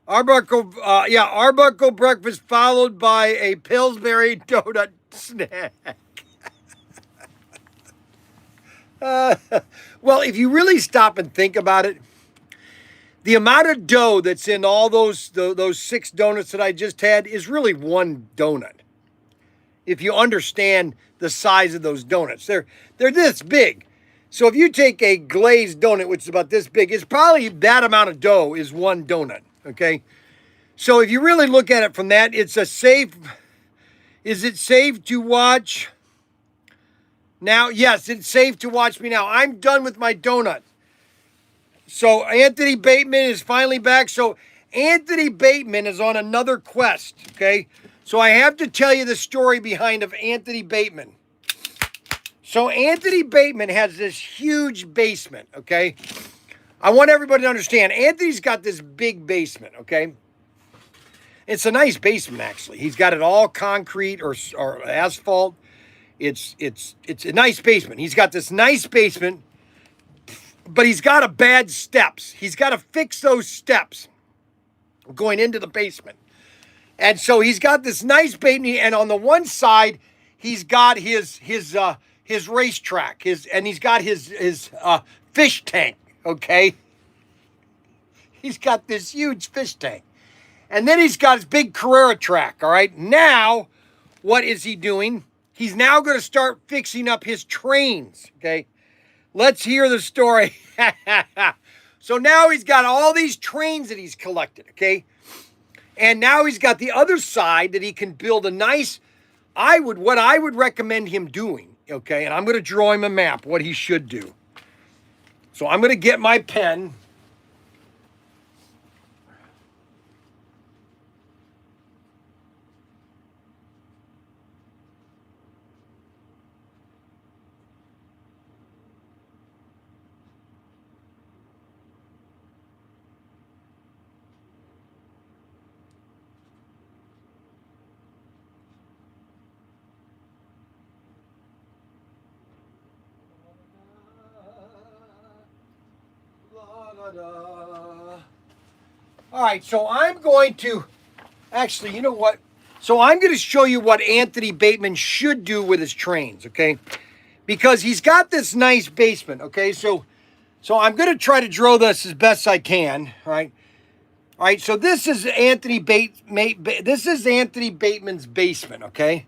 Arbuckle breakfast followed by a Pillsbury donut snack. Well, if you really stop and think about it, The amount of dough that's in all those 6 donuts that I just had is really one donut. If you understand the size of those donuts, they're this big. So if you take a glazed donut, which is about this big, it's probably that amount of dough is one donut. Okay. So if you really look at it from that, it's a safe. Is it safe to watch now? Yes, it's safe to watch me now. I'm done with my donut. So Anthony Bateman is finally back. So Anthony Bateman is on another quest, okay? So I have to tell you the story behind of Anthony Bateman. So Anthony Bateman has this huge basement, okay? I want everybody to understand, Anthony's got this big basement, okay? It's a nice basement, actually. He's got it all concrete or asphalt. It's a nice basement. He's got this nice basement, but he's got a bad steps. He's got to fix those steps going into the basement. And so he's got this nice basement, and on the one side, he's got his racetrack, and he's got his fish tank, okay? He's got this huge fish tank. And then he's got his big Carrera track, all right? Now, what is he doing? He's now going to start fixing up his trains, okay? Let's hear the story. So now he's got all these trains that he's collected, okay? And now he's got the other side that he can build a nice, what I would recommend him doing, okay? And I'm going to draw him a map, what he should do. So I'm going to get my pen. All right, so I'm going to, actually, you know what? So I'm going to show you what Anthony Bateman should do with his trains, okay? Because he's got this nice basement, okay? So I'm going to try to draw this as best I can, all right? All right, so this is Anthony Bateman's basement, okay?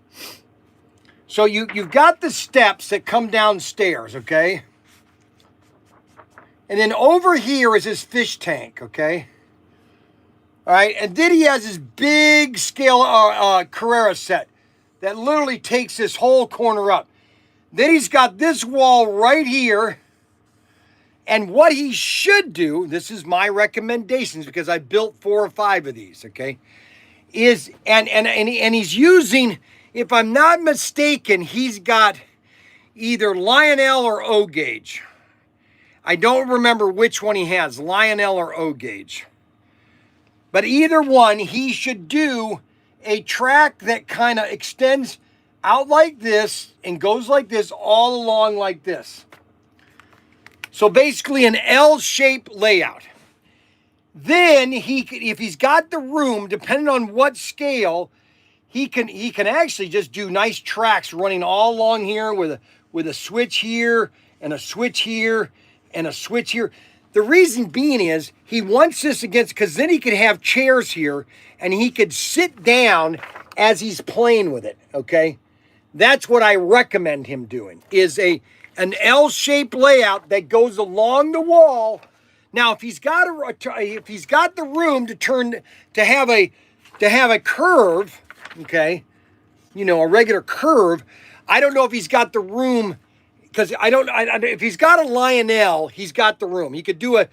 So you've got the steps that come downstairs, okay? And then over here is his fish tank, okay? All right, and then he has his big scale Carrera set that literally takes this whole corner up. Then he's got this wall right here. And what he should do, this is my recommendations because I built 4 or 5 of these, okay? And he's using, if I'm not mistaken, he's got either Lionel or O gauge. I don't remember which one he has, Lionel or O gauge. But either one, he should do a track that kind of extends out like this and goes like this all along like this. So basically an L-shaped layout. Then he could, if he's got the room, depending on what scale, he can actually just do nice tracks running all along here with a switch here and a switch here and a switch here. The reason being is he wants this against, because then he could have chairs here and he could sit down as he's playing with it, okay? That's what I recommend him doing, is an L-shaped layout that goes along the wall. Now, if he's got the room to have a curve, okay, you know, a regular curve, I don't know if he's got the room. Because if he's got a Lionel, he's got the room. He could do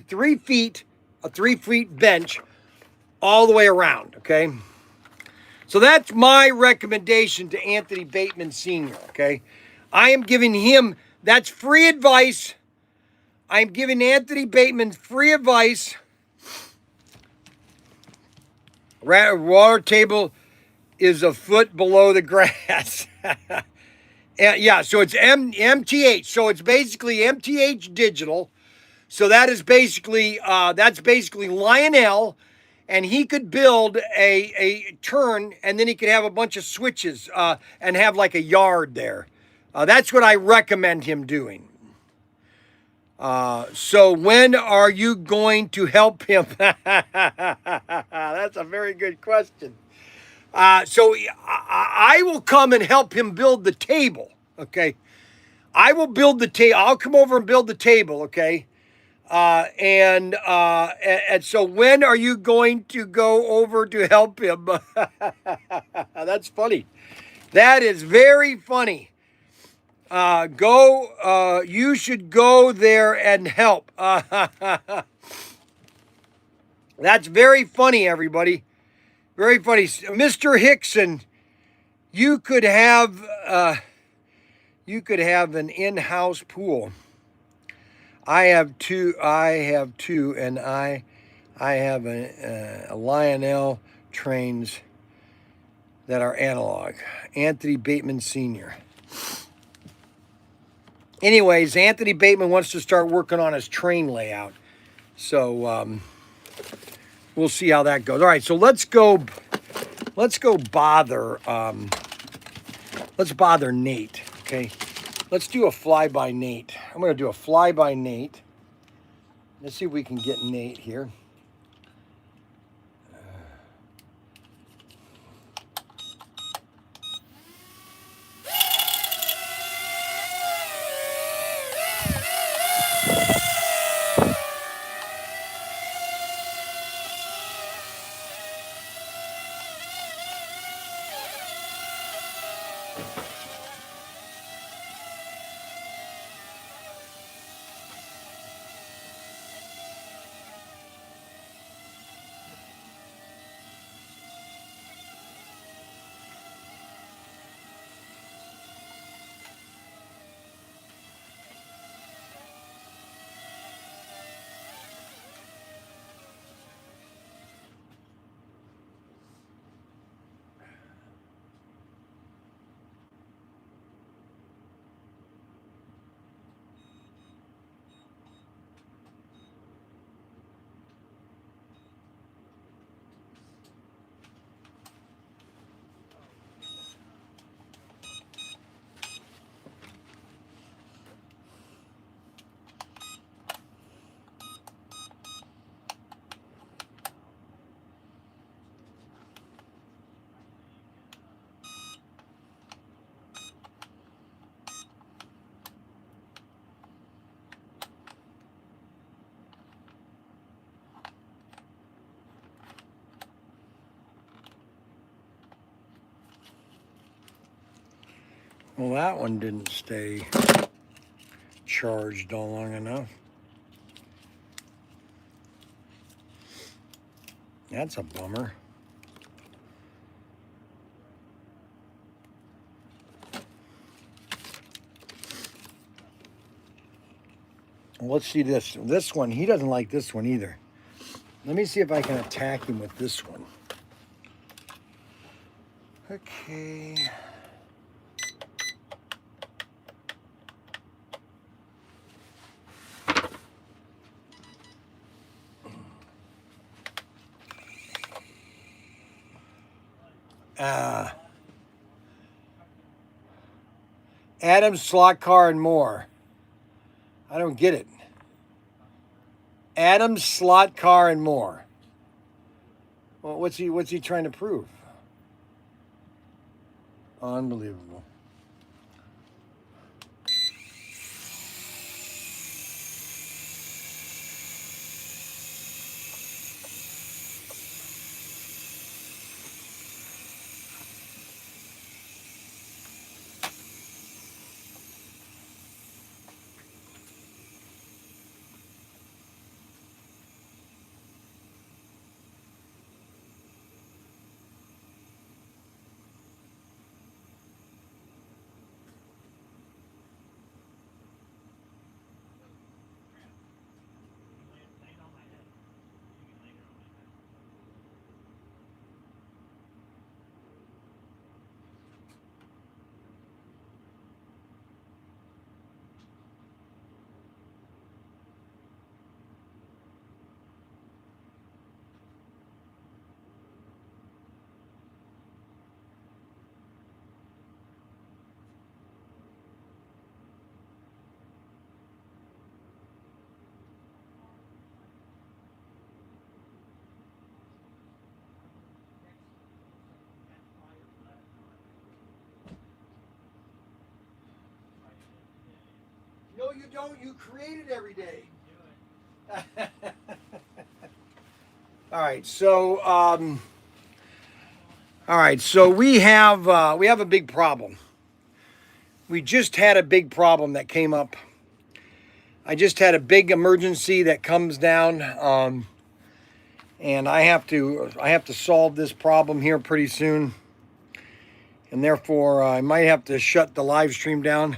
3 feet, a 3 feet bench all the way around, okay? So that's my recommendation to Anthony Bateman Sr., okay? I am giving him, that's free advice. I'm giving Anthony Bateman free advice. Water table is a foot below the grass. Yeah, so it's MTH. So it's basically MTH digital. So that is basically Lionel, and he could build a turn, and then he could have a bunch of switches and have like a yard there. That's what I recommend him doing. So when are you going to help him? That's a very good question. So I will come and help him build the table. Okay. I will build the table. I'll come over and build the table. Okay. And so when are you going to go over to help him? That's funny. That is very funny. You should go there and help. That's very funny, everybody. Very funny. Mr. Hickson, you could have an in-house pool. I have two, and I have a Lionel trains that are analog. Anthony Bateman Sr. Anyways, Anthony Bateman wants to start working on his train layout. So we'll see how that goes. All right, so let's go bother Nate, okay? Let's do a fly-by Nate. I'm going to do a fly-by Nate. Let's see if we can get Nate here. Well, that one didn't stay charged all long enough. That's a bummer. Well, let's see this. This one, he doesn't like this one either. Let me see if I can attack him with this one. Okay. Adam's Slot Car and More. I don't get it. Adam's Slot Car and More. Well, what's he trying to prove? Unbelievable. don't. You create it every day. All right, so we have a big problem. We just had a big problem that came up. I just had a big emergency that comes down, and I have to solve this problem here pretty soon, and therefore I might have to shut the live stream down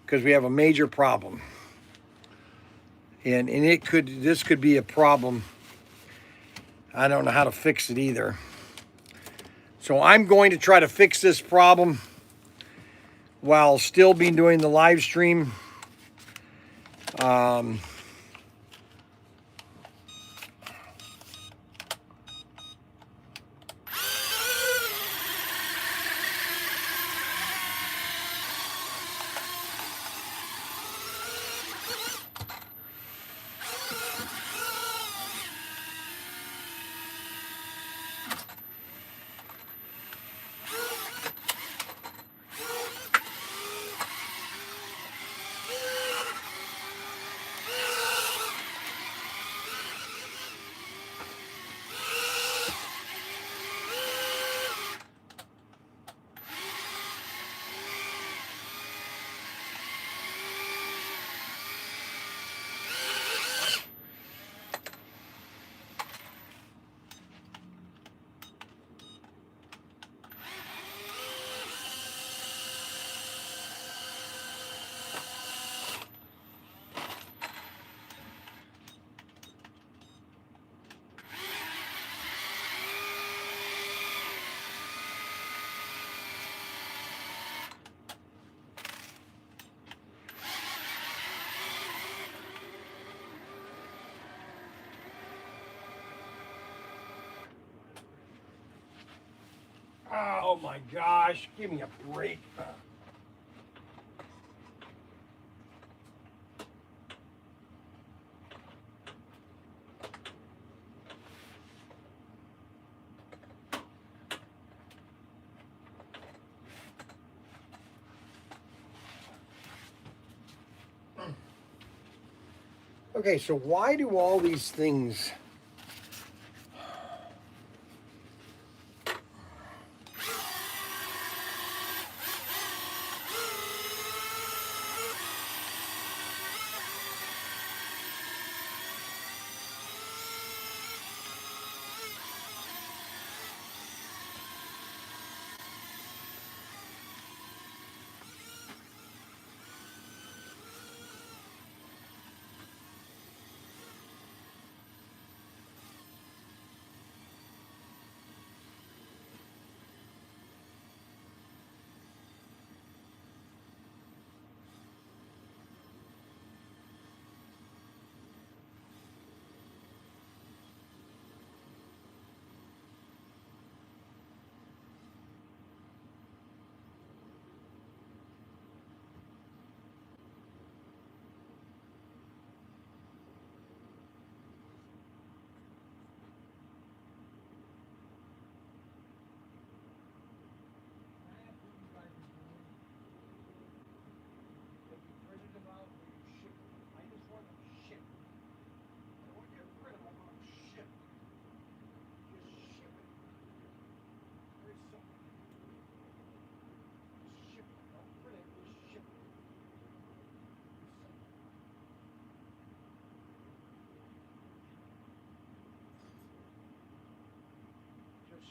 because we have a major problem, and this could be a problem. I don't know how to fix it either. So I'm going to try to fix this problem while still be doing the live stream. Oh my gosh, give me a break. Okay, so why do all these things...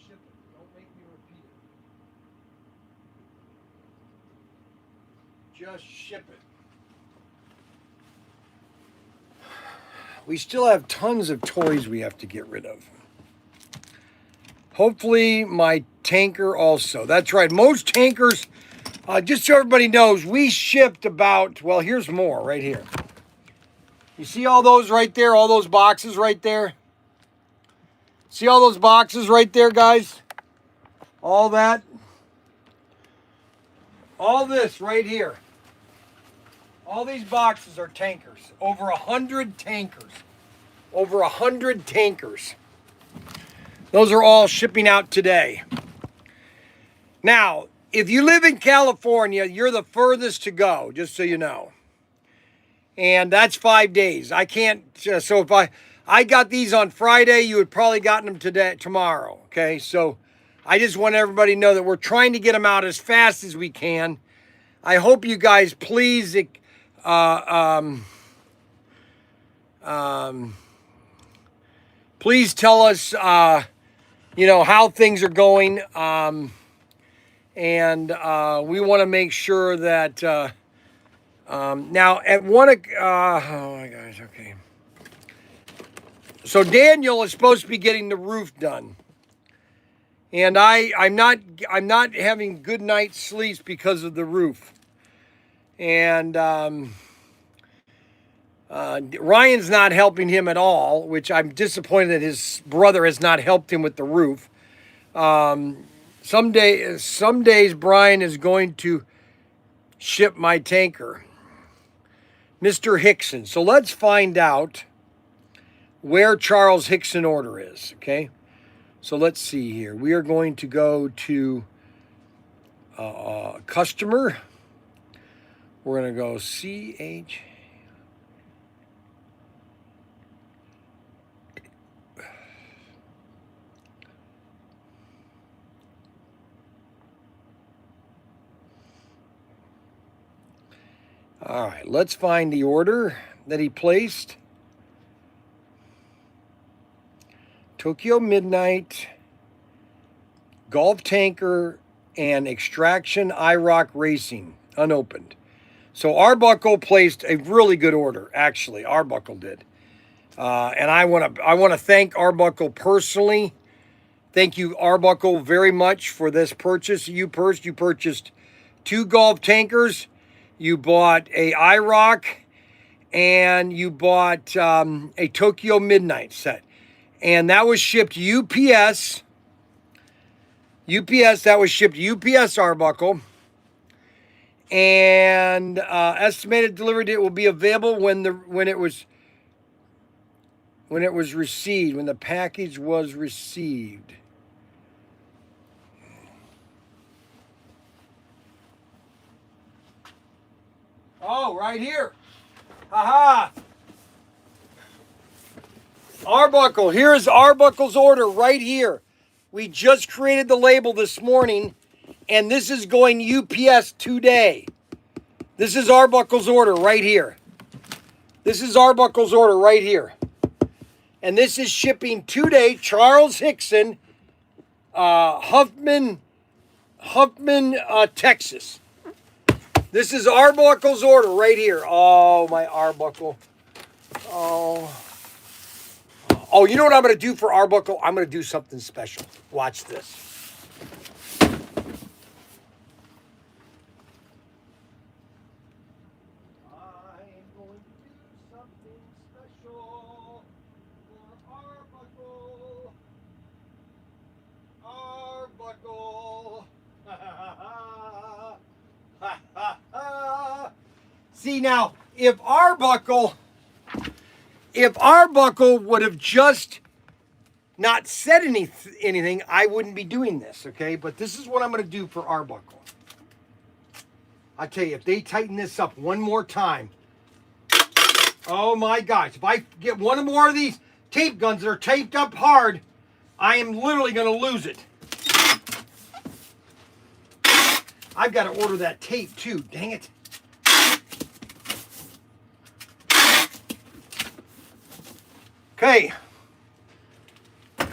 Ship it. Don't make me repeat it. Just ship it. We still have tons of toys we have to get rid of. Hopefully my tanker also. That's right. Most tankers, just so everybody knows, we shipped about, well, here's more right here. You see all those right there? All those boxes right there? See all those boxes right there, guys? All that. All this right here. All these boxes are tankers. Over 100 tankers. Over 100 tankers. Those are all shipping out today. Now, if you live in California, you're the furthest to go, just so you know. and that's 5 days. I can't. So if I got these on Friday, you would probably gotten them tomorrow. Okay, so I just want everybody to know that we're trying to get them out as fast as we can. I hope you guys please please tell us how things are going, and we want to make sure that now at oh my gosh, okay. So Daniel is supposed to be getting the roof done, and I'm not having good night's sleeps because of the roof, and Ryan's not helping him at all, which I'm disappointed that his brother has not helped him with the roof. Some days Bryan is going to ship my tanker, Mr. Hickson. So let's find out where Charles Hickson order is, okay? So let's see here. We are going to go to customer. We're going to go CH. All right, let's find the order that he placed. Tokyo Midnight, Golf Tanker, and Extraction IROC Racing, unopened. So Arbuckle placed a really good order, actually. Arbuckle did. And I want to thank Arbuckle personally. Thank you, Arbuckle, very much for this purchase. You purchased 2 Golf Tankers. You bought a IROC, and you bought a Tokyo Midnight set. And that was shipped UPS. That was shipped UPS Arbuckle. And estimated delivery date will be available when it was received, when the package was received. Oh, right here. Haha. Arbuckle. Here's Arbuckle's order right here. We just created the label this morning, and this is going UPS today. This is Arbuckle's order right here. This is Arbuckle's order right here. And this is shipping today. Charles Hickson, Huffman, Texas. This is Arbuckle's order right here. Oh, my Arbuckle. Oh, you know what I'm going to do for Arbuckle? I'm going to do something special. Watch this. I'm going to do something special for Arbuckle. Arbuckle. See, now, if Arbuckle would have just not said anything, I wouldn't be doing this, okay? But this is what I'm going to do for Arbuckle. I tell you, if they tighten this up one more time, oh my gosh, if I get one more of these tape guns that are taped up hard, I am literally going to lose it. I've got to order that tape too, dang it. Okay.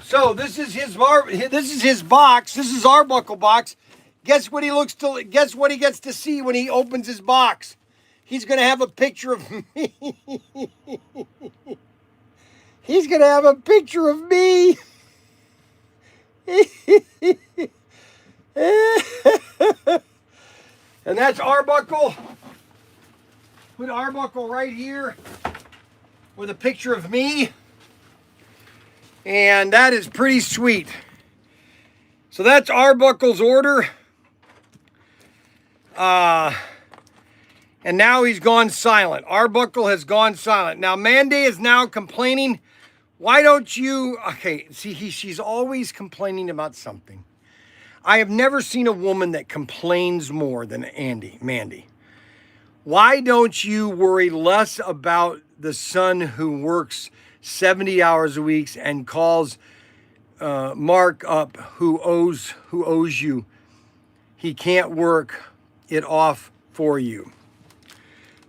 So this is his box. This is Arbuckle box. Guess what he gets to see when he opens his box? He's going to have a picture of me. He's going to have a picture of me. And that's Arbuckle. Put Arbuckle right here with a picture of me. And that is pretty sweet. So that's Arbuckle's order. And now he's gone silent. Arbuckle has gone silent. Now Mandy is now complaining. Why don't you... Okay, see, she's always complaining about something. I have never seen a woman that complains more than Mandy. Why don't you worry less about the son who works 70 hours a week and calls Mark up who owes you? He can't work it off for you.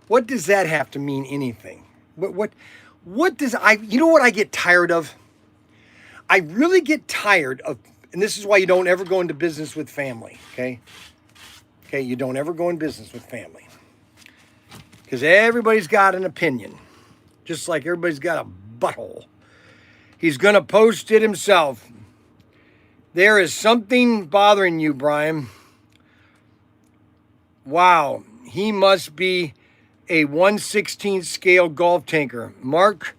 What does that have to mean anything? What does you know what I get tired of? I really get tired of, and this is why you don't ever go into business with family, okay? Okay, you don't ever go in business with family. Because everybody's got an opinion. Just like everybody's got a butthole. He's going to post it himself. There is something bothering you, Bryan. Wow, he must be a 1/16 scale golf tanker. Mark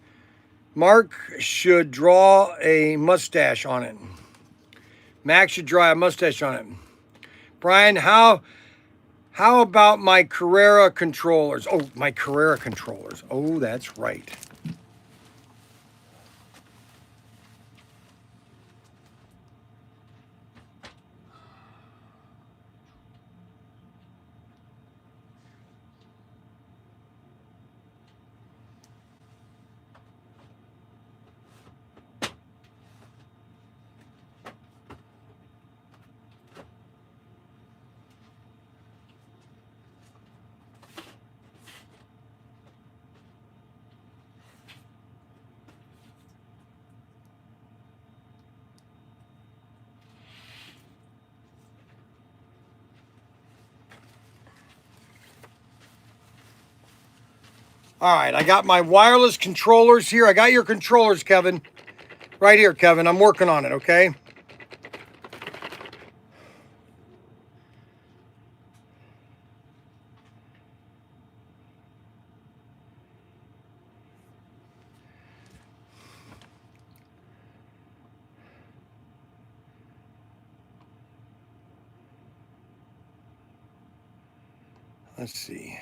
should draw a mustache on it. Max should draw a mustache on it. Bryan, how about my Carrera controllers? Oh, my Carrera controllers. Oh, that's right. All right, I got my wireless controllers here. I got your controllers, Kevin. Right here, Kevin. I'm working on it, okay? Let's see.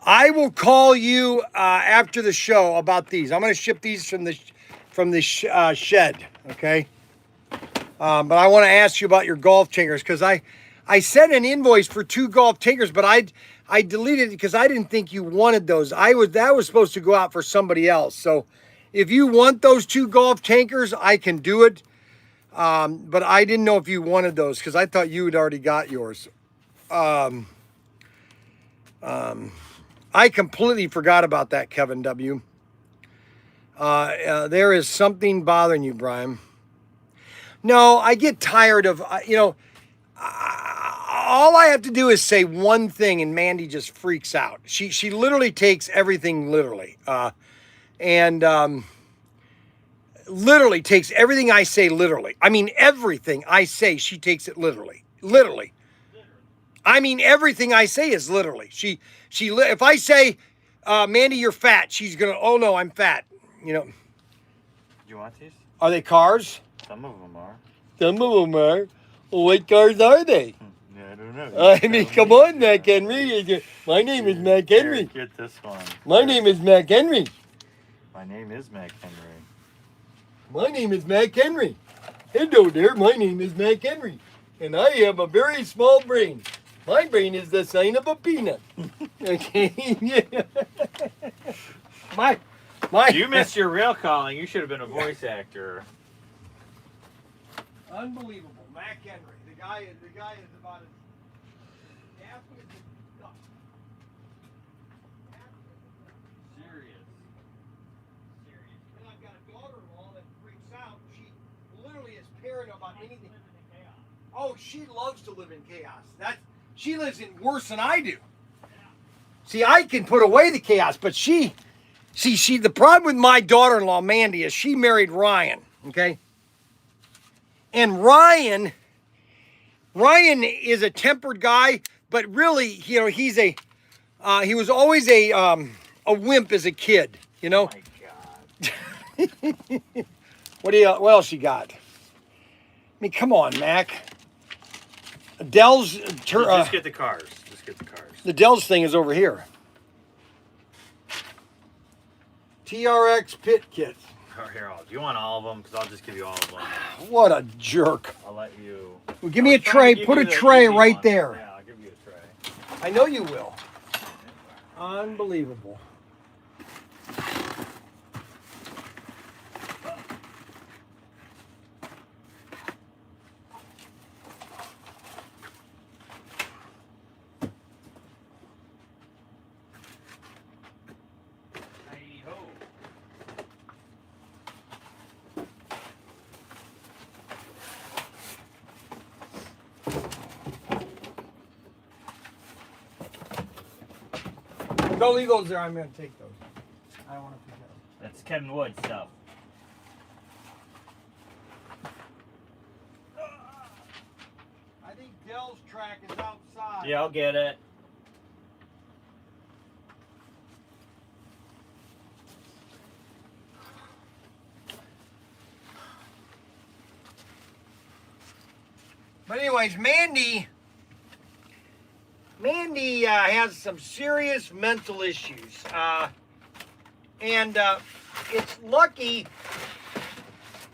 I will call you after the show about these. I'm going to ship these from the shed, okay? But I want to ask you about your golf tankers because I sent an invoice for 2 golf tankers, but I deleted it because I didn't think you wanted those. That was supposed to go out for somebody else. So if you want those 2 golf tankers, I can do it. But I didn't know if you wanted those because I thought you had already got yours. I completely forgot about that, Kevin W. There is something bothering you, Bryan. No, I get tired of, all I have to do is say one thing and Mandy just freaks out. She literally takes everything literally. And literally takes everything I say literally. I mean, everything I say, she takes it literally. Literally. I mean, everything I say is literally. If I say, Mandy, you're fat, she's gonna, oh no, I'm fat. You know. Do you want these? Are they cars? Some of them are. Some of them are. Well, what cars are they? Yeah, I don't know. I mean, come on, Mac Henry. My name is Mac Henry. Here, get this one. My name is Mac Henry. My name is Mac Henry. My name is Mac Henry. Hello there, my name is Mac Henry. And I have a very small brain. My brain is the size of a peanut. Okay. Yeah. My. You missed your real calling. You should have been a voice actor. Unbelievable, Mac Henry. The guy is about as halfway as duck. Serious. And I've got a daughter-in-law that freaks out. She literally is paranoid about anything. Oh, she loves to live in chaos. She lives in worse than I do. See, I can put away the chaos, but the problem with my daughter-in-law, Mandy, is she married Ryan, okay? And Ryan is a tempered guy, but really, he's he was always a wimp as a kid, you know? Oh my God. What else you got? I mean, come on, Mac. Dell's Just get the cars. Just get the cars. the Dell's thing is over here. TRX pit kit. Here, do you want all of them? Because I'll just give you all of them. What a jerk. I'll let you. Well, give me I a was trying to tray. give Put you a the tray easy right one. there. Yeah, I'll give you a tray. I know you will. Unbelievable. Hey-ho. Don't leave those there. I'm going to take those. I don't want to forget them. That's Kevin Wood stuff. I think Dell's track is outside. Yeah, I'll get it. But anyways, Mandy has some serious mental issues. And it's lucky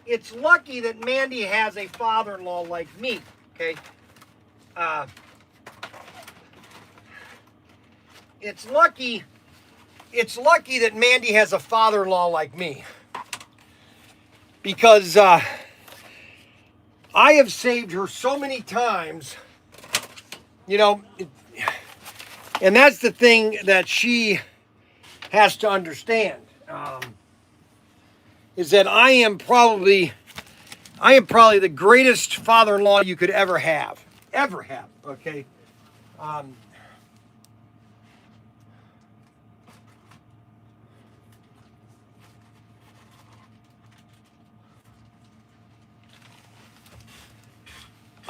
that Mandy has a father-in-law like me, okay? It's lucky that Mandy has a father-in-law like me. Because I have saved her so many times, you know, and that's the thing that she has to understand, is that I am probably the greatest father-in-law you could ever have, okay?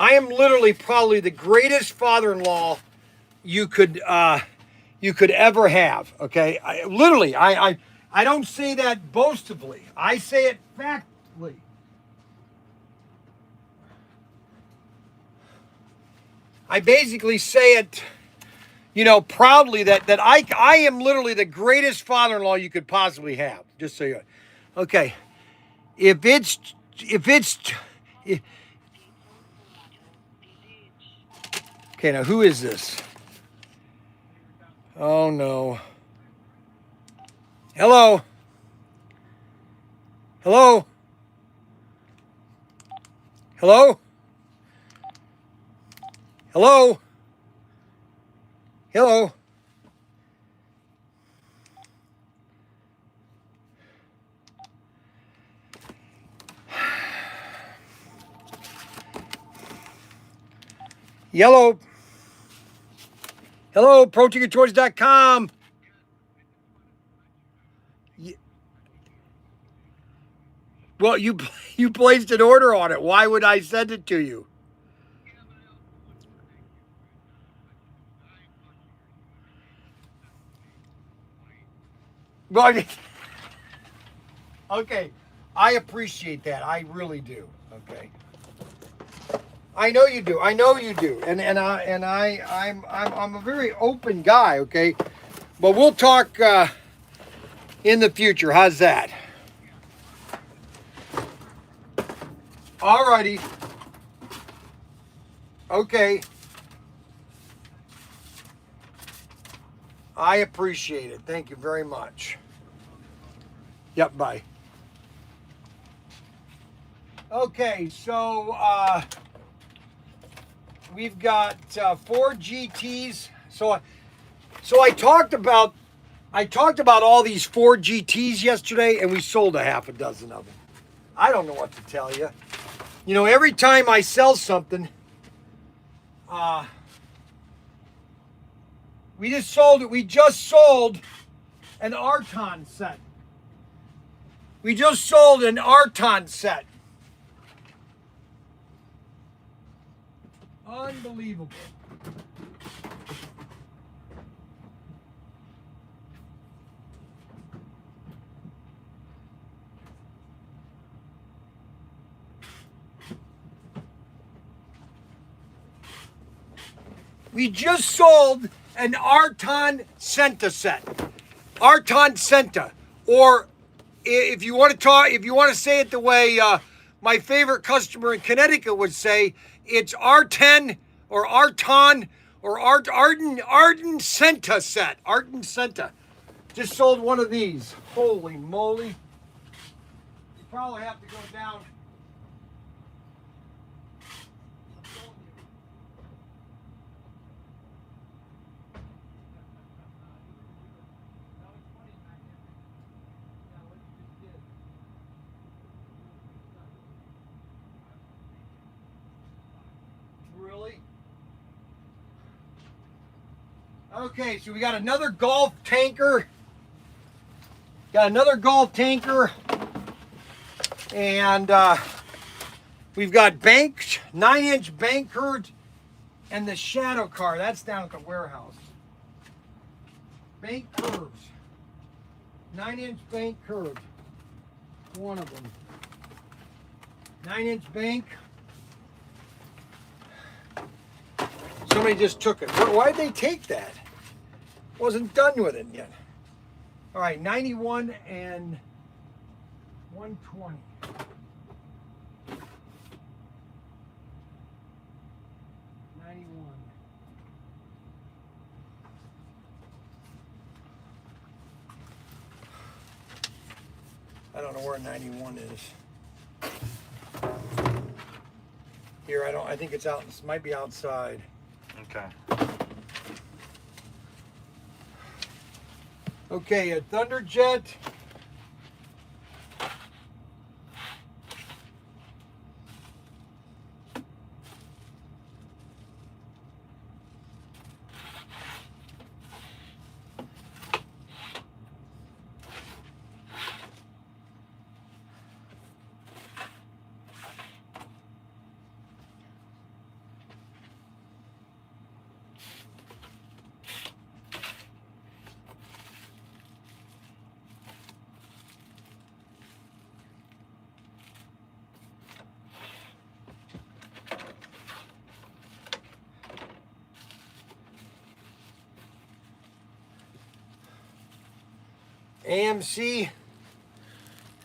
I am literally probably the greatest father-in-law you could ever have. Okay, I don't say that boastably. I say it factly. I basically say it, you know, proudly that I am literally the greatest father-in-law you could possibly have. Just so you, okay. Okay, now who is this? Oh no. Hello? Hello? Hello? Hello? Hello? Yellow. Hello, Protinkertoys.com. Well, you placed an order on it. Why would I send it to you? Well, okay, I appreciate that. I really do. Okay, I know you do. I know you do. I'm a very open guy. Okay, but we'll talk in the future. How's that? Alrighty. Okay. I appreciate it. Thank you very much. Yep, bye. Okay, so we've got 4 GTs. So I talked about all these 4 GTs yesterday, and we sold a half a dozen of them. I don't know what to tell you. You know, every time I sell something, we just sold it. We just sold an Arton set. We just sold an Arton set. Unbelievable. We just sold an Arton Senta set. Arton Senta, or if you want to talk, if you want to say it the way my favorite customer in Connecticut would say, it's R10 or Arton or Arden Senta set. Arden Senta. Just sold one of these. Holy moly. You probably have to go down. Really? Okay, so we got another golf tanker. Got another golf tanker. And we've got banks, 9-inch bank curves, and the shadow car. That's down at the warehouse. Bank curves. 9-inch bank curves. One of them. 9-inch bank. Somebody just took it. Why'd they take that? Wasn't done with it yet. All right, 91 and 120. 91. I don't know where 91 is. Here, I think it's out. This might be outside. Okay. Okay, a Thunderjet.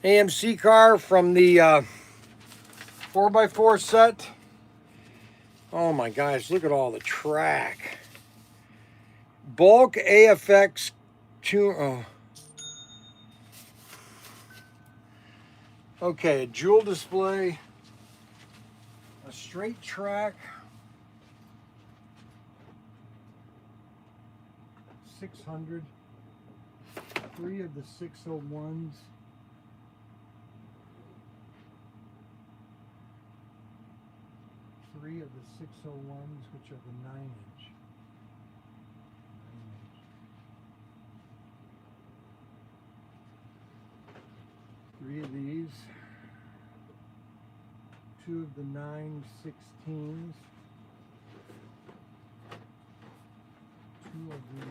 AMC car from the 4x4 set. Oh my gosh, look at all the track. Bulk AFX 2. Oh. Okay, a jewel display. A straight track. 600. 3 of the 601s. Three of the 601s, which are the 9-inch. 3 of these. 2 of the 9/16s. 2 of the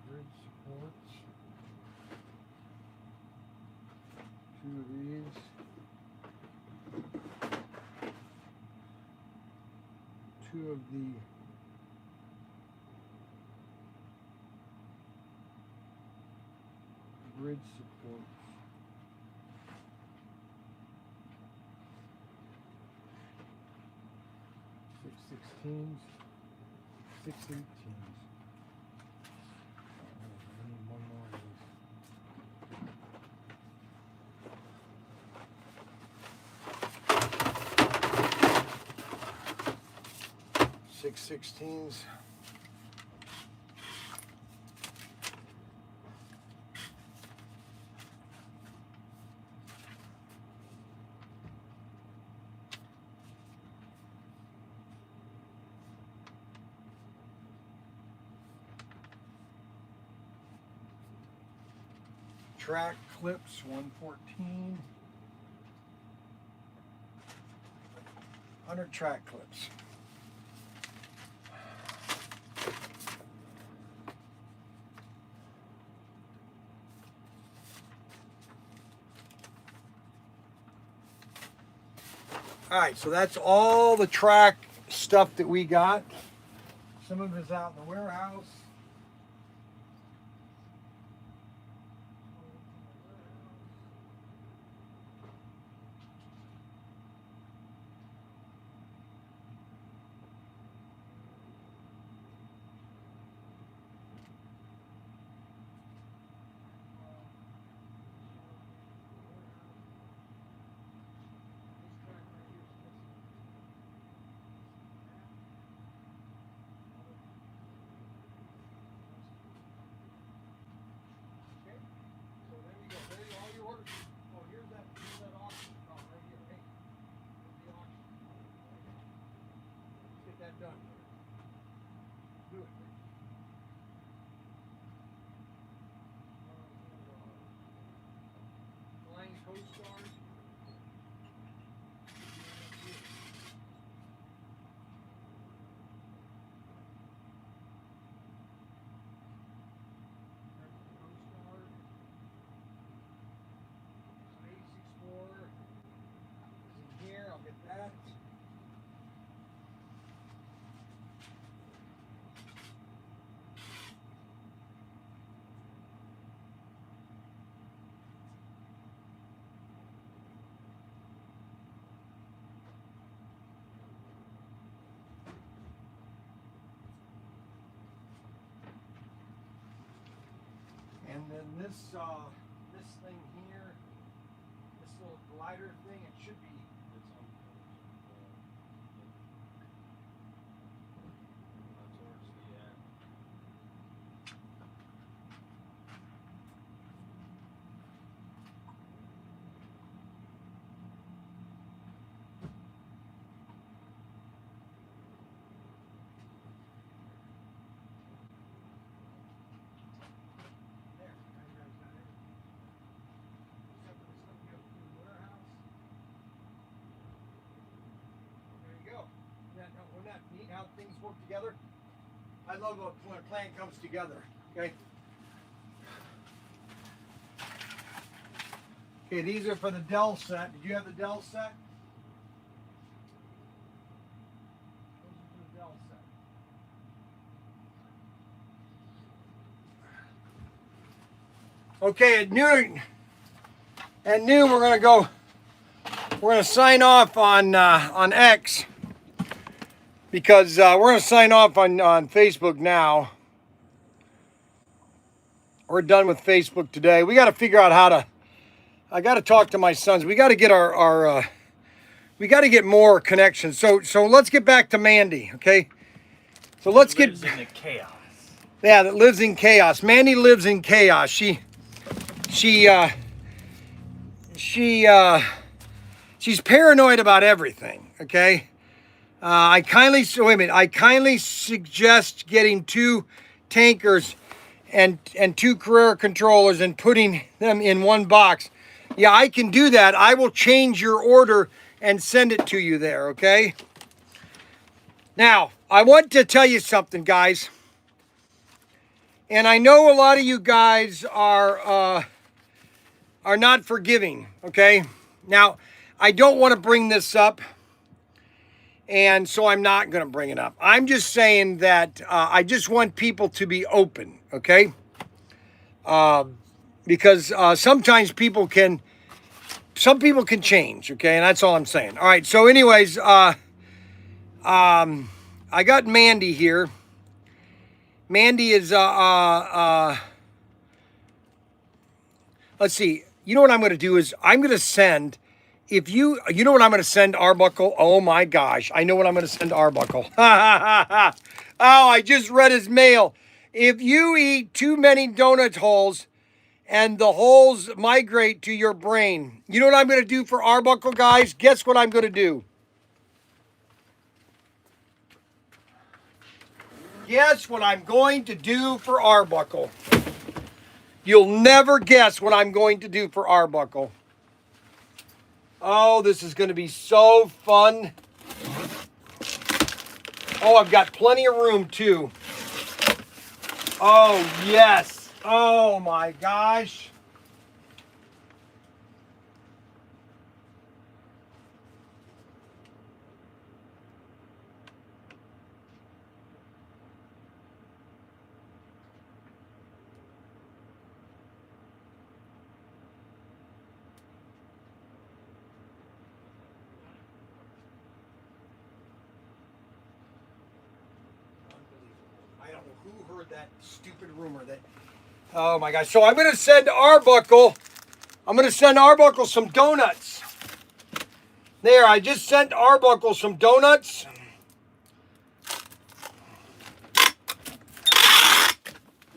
grid supports. 2 of these. 2 of the grid supports. 6/16s, 6/18s. I need one more of these. 6/16s. Track clips 114. 100 track clips. All right, so that's all the track stuff that we got. Some of it's out in the warehouse. Coast Guard. Space Explorer is in here. I'll get that. And then this thing here, this little glider thing, it should be. There, now you guys got everything. Except for the stuff you have to do in the warehouse. There you go. Wouldn't that neat how things work together? I love when a plan comes together. Okay. Okay, these are for the Dell set. Did you have the Dell set? Those are for the Dell set. Okay, at noon we're gonna go. We're gonna sign off on X because we're gonna sign off on Facebook now. We're done with Facebook today. We got to figure out how to. I got to talk to my sons. We got to get we got to get more connections. So let's get back to Mandy, okay? So let's get. Lives in the chaos. Yeah, that lives in chaos. Mandy lives in chaos. She's paranoid about everything. Okay. I kindly suggest getting 2 tankers and 2 Carrera controllers and putting them in one box. Yeah, I can do that. I will change your order and send it to you there, okay? Now, I want to tell you something, guys. And I know a lot of you guys are not forgiving, okay? Now, I don't want to bring this up, and so I'm not going to bring it up. I'm just saying that I just want people to be open, okay? Because sometimes some people can change, okay? And that's all I'm saying. All right, so anyways, I got Mandy here. Mandy is, let's see. You know what I'm going to do is I'm going to send, you know what I'm going to send Arbuckle? Oh my gosh, I know what I'm going to send Arbuckle. Oh, I just read his mail. If you eat too many donut holes and the holes migrate to your brain, you know what I'm going to do for Arbuckle, guys? Guess what I'm going to do? Guess what I'm going to do for Arbuckle? You'll never guess what I'm going to do for Arbuckle. Oh, this is going to be so fun. Oh, I've got plenty of room too. Oh, yes. Oh my gosh. I don't know who heard that stupid rumor that. Oh my gosh. So I'm going to send Arbuckle some donuts. There, I just sent Arbuckle some donuts.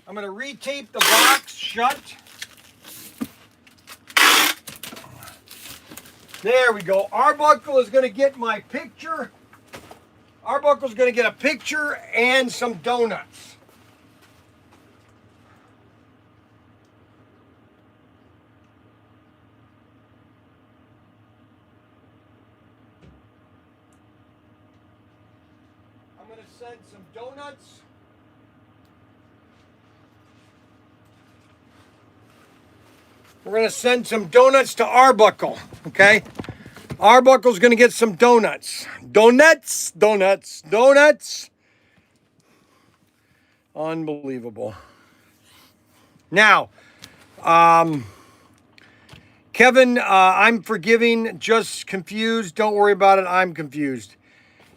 I'm going to retape the box shut. There we go. Arbuckle is going to get my picture. Arbuckle's going to get a picture and some donuts. donuts. We're going to send some donuts to Arbuckle, okay? Arbuckle's going to get some donuts. Donuts, donuts, donuts. Unbelievable. Now, Kevin, I'm forgiving, just confused. Don't worry about it. I'm confused.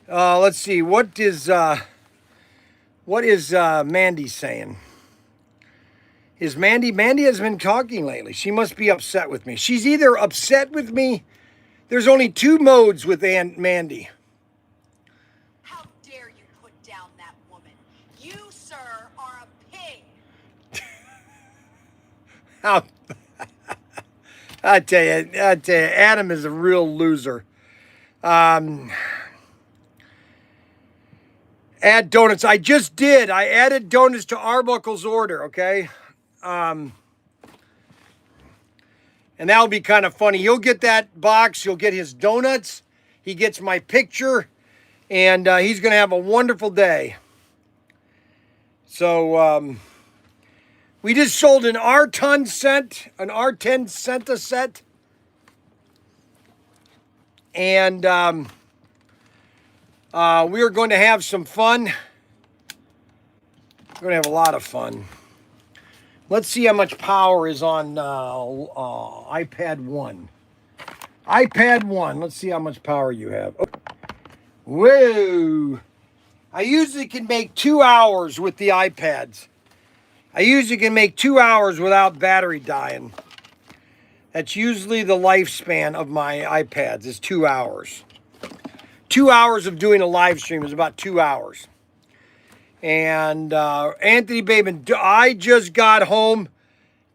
Let's see. What is Mandy saying? Is Mandy has been talking lately. She must be upset with me. She's either upset with me. There's only two modes with Aunt Mandy. How dare you put down that woman? You, sir, are a pig. How I tell you, Adam is a real loser. Add donuts. I just did. I added donuts to Arbuckle's order, okay? And that'll be kind of funny. He'll get that box. He'll get his donuts. He gets my picture. And he's going to have a wonderful day. So, we just sold an R10 Senta set. And we are going to have some fun. We're going to have a lot of fun. Let's see how much power is on iPad 1. iPad 1. Let's see how much power you have. Oh. Whoa. I usually can make 2 hours with the iPads. I usually can make 2 hours without battery dying. That's usually the lifespan of my iPads is 2 hours. 2 hours of doing a live stream is about 2 hours. And Anthony Bateman, I just got home.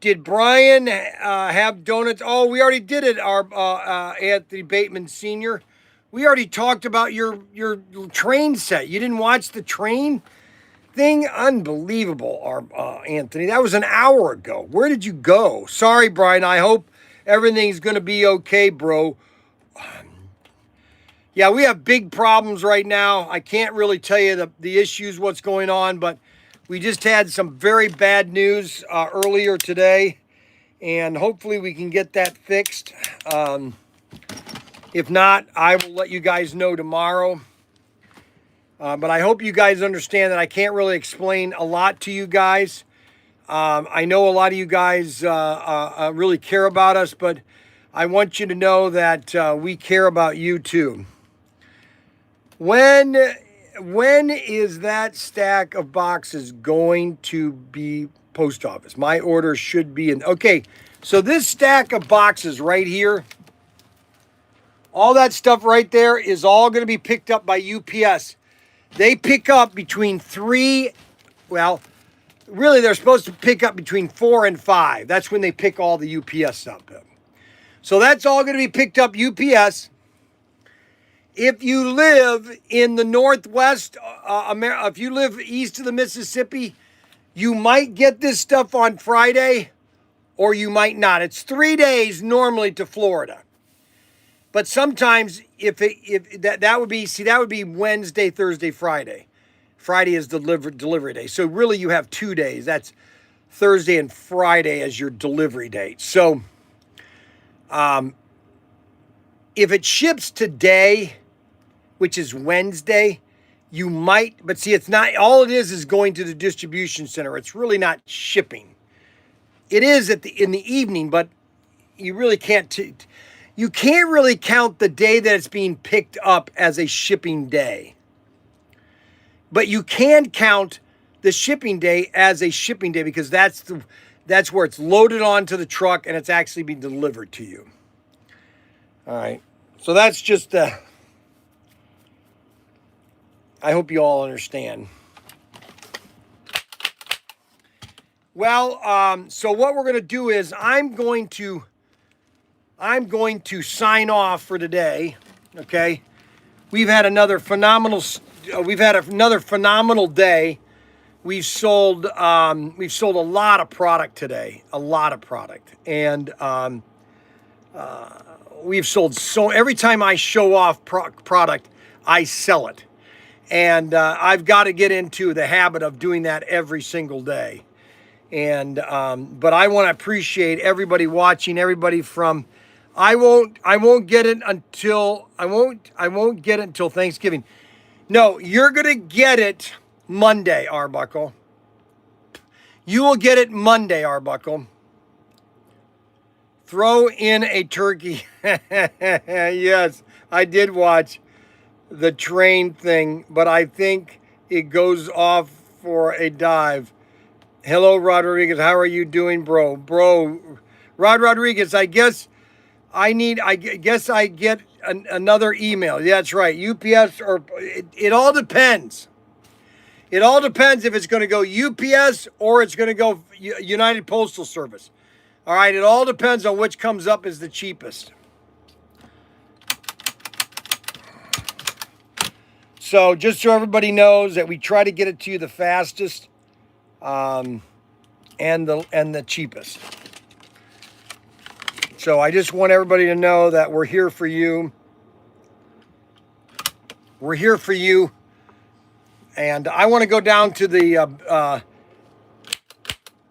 Did Bryan have donuts? Oh, we already did it, our Anthony Bateman Sr. We already talked about your train set. You didn't watch the train thing? Unbelievable, Anthony. That was an hour ago. Where did you go? Sorry, Bryan. I hope everything's going to be okay, bro. Yeah, we have big problems right now. I can't really tell you the issues, what's going on, but we just had some very bad news earlier today, and hopefully we can get that fixed. If not, I will let you guys know tomorrow. But I hope you guys understand that I can't really explain a lot to you guys. I know a lot of you guys really care about us, but I want you to know that we care about you too. When is that stack of boxes going to be post office? My order should be in. Okay, so this stack of boxes right here, all that stuff right there is all going to be picked up by UPS. They pick up between 3, well, really they're supposed to pick up between 4 and 5. That's when they pick all the UPS stuff up. So that's all going to be picked up UPS. If you live in the Northwest, if you live east of the Mississippi, you might get this stuff on Friday or you might not. It's 3 days normally to Florida. But sometimes if that would be Wednesday, Thursday, Friday. Friday is delivery day. So really you have 2 days. That's Thursday and Friday as your delivery date. So if it ships today, which is Wednesday, you might, but see, it's not, all it is going to the distribution center. It's really not shipping. It is in the evening, but you really can't, you can't really count the day that it's being picked up as a shipping day. But you can count the shipping day as a shipping day because that's where it's loaded onto the truck and it's actually being delivered to you. All right. So that's just I hope you all understand. Well, so what we're going to do is I'm going to sign off for today. Okay. We've had another phenomenal day. We've sold a lot of product today, and we've sold so. Every time I show off product, I sell it, And I've got to get into the habit of doing that every single day. And but I want to appreciate everybody watching, everybody from I won't get it until Thanksgiving. No, you're gonna get it Monday, Arbuckle. You will get it Monday, Arbuckle. Throw in a turkey. Yes, I did watch the train thing, but I think it goes off for a dive. Hello, Rod Rodriguez. How are you doing, bro? Rod Rodriguez, I guess I get another email. Yeah, that's right. UPS or it all depends. It all depends if it's going to go UPS or it's going to go United Postal Service. All right, it all depends on which comes up as the cheapest. So just so everybody knows that we try to get it to you the fastest and the cheapest. So I just want everybody to know that we're here for you. We're here for you. And I want to go down to the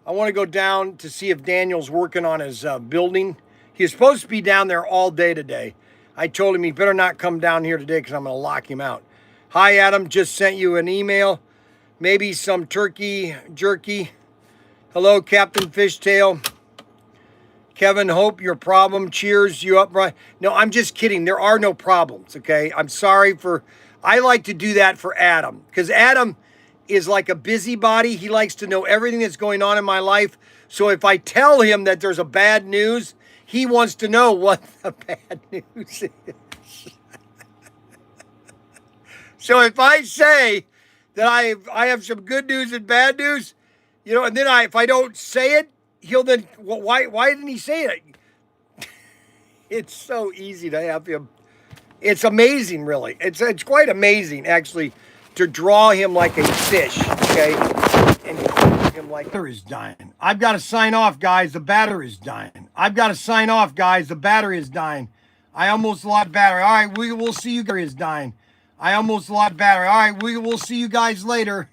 I want to go down to see if Daniel's working on his building. He's supposed to be down there all day today. I told him he better not come down here today because I'm going to lock him out. Hi, Adam. Just sent you an email. Maybe some turkey jerky. Hello, Captain Fishtail. Kevin, hope your problem cheers you up, Bryan. No, I'm just kidding. There are no problems, okay? I'm sorry for... I like to do that for Adam because Adam is like a busybody. He likes to know everything that's going on in my life. So if I tell him that there's a bad news, he wants to know what the bad news is. So if I say that I have some good news and bad news, you know, and then if I don't say it, he'll then, well, why didn't he say it? It's so easy to have him. It's amazing, really. It's quite amazing, actually, to draw him like a fish, okay? And keep him like... The battery's dying. I've got to sign off, guys. The battery's dying. I've got to sign off, guys. The battery is dying. I almost lost battery. All right, we'll see you guys dying. I almost lost battery. All right, we'll see you guys later.